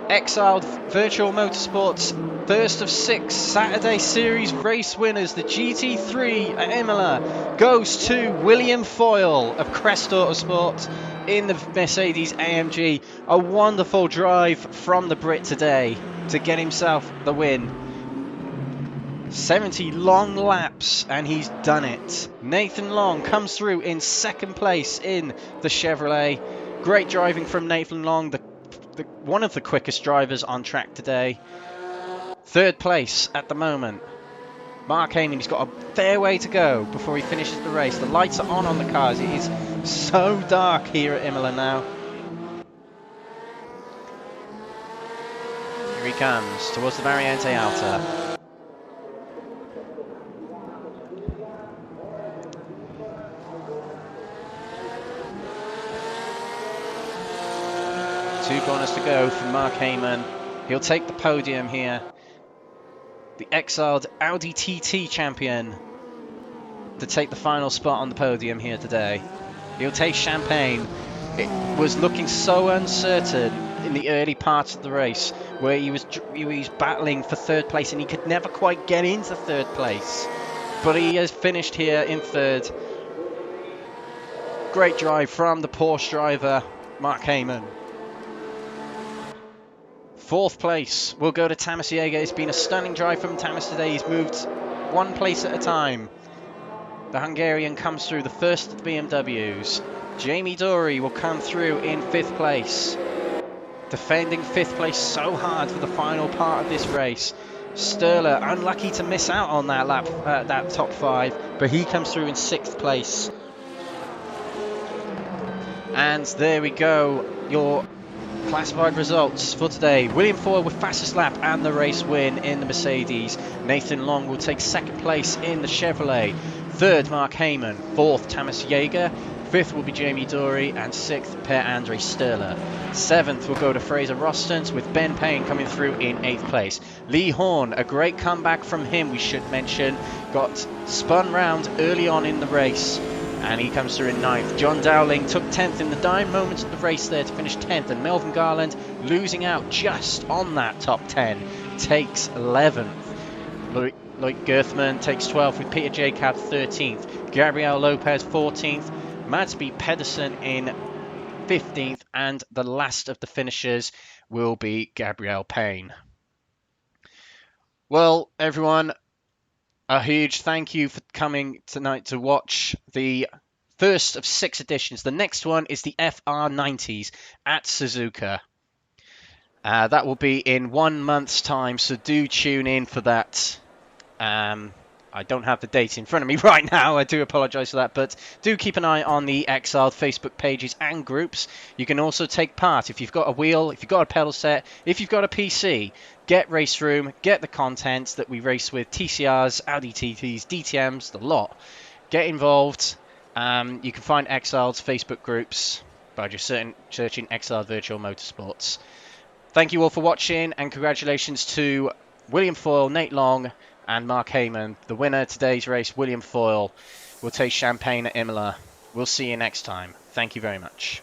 Exiled Virtual Motorsports, first of 6 Saturday Series race winners. The GT3 at Imola goes to William Foyle of Crest Autosport in the Mercedes AMG. A wonderful drive from the Brit today to get himself the win. 70 long laps and he's done it. Nathan Long comes through in 2nd place in the Chevrolet. Great driving from Nathan Long, one of the quickest drivers on track today. 3rd place at the moment. Mark Heyman, he's got a fair way to go before he finishes the race. The lights are on the cars. It is so dark here at Imola now. Here he comes towards the Variante Alta. Two corners to go for Mark Heyman. He'll take the podium here. The Exiled Audi TT champion to take the final spot on the podium here today. He'll take Champagne. It was looking so uncertain in the early parts of the race, where he was battling for 3rd place and he could never quite get into 3rd place. but he has finished here in third. Great drive from the Porsche driver, Mark Heyman. Fourth place will go to Tamas Jaeger. It's been a stunning drive from Tamas today. He's moved one place at a time. The Hungarian comes through the first of the BMWs. Jamie Dory will come through in fifth place. Defending fifth place so hard for the final part of this race. Sturler unlucky to miss out on that lap, that top five, but he comes through in sixth place. And there we go, your classified results for today. William Foyle with fastest lap and the race win in the Mercedes. Nathan Long will take second place in the Chevrolet. Third, Mark Heyman. Fourth, Tamas Jaeger. Fifth will be Jamie Dory, and sixth, Per-Andre Sturler. Seventh will go to Fraser Rostons, with Ben Payne coming through in eighth place. Lee Horn, a great comeback from him, we should mention. Got spun round early on in the race, and he comes through in ninth. John Dowling took 10th in the dying moments of the race there to finish 10th, and Melvin Garland, losing out just on that top 10, takes 11th. Lloyd Gerthman takes 12th, with Peter Jacob 13th. Gabriel Lopez 14th. Mads B. Pedersen in 15th, and the last of the finishers will be Gabrielle Payne. Well, everyone, a huge thank you for coming tonight to watch the first of 6 editions. The next one is the FR90s at Suzuka. That will be in 1 month's time, so do tune in for that. I don't have the date in front of me right now, I do apologise for that, but do keep an eye on the Exiled Facebook pages and groups. You can also take part if you've got a wheel, if you've got a pedal set, if you've got a PC. Get Raceroom, get the content that we race with, TCRs, Audi TTs, DTMs, the lot. Get involved. You can find Exiled's Facebook groups by just searching Exiled Virtual Motorsports. Thank you all for watching, and congratulations to William Foyle, Nate Long, and Mark Heyman. The winner of today's race, William Foyle, will taste champagne at Imola. We'll see you next time. Thank you very much.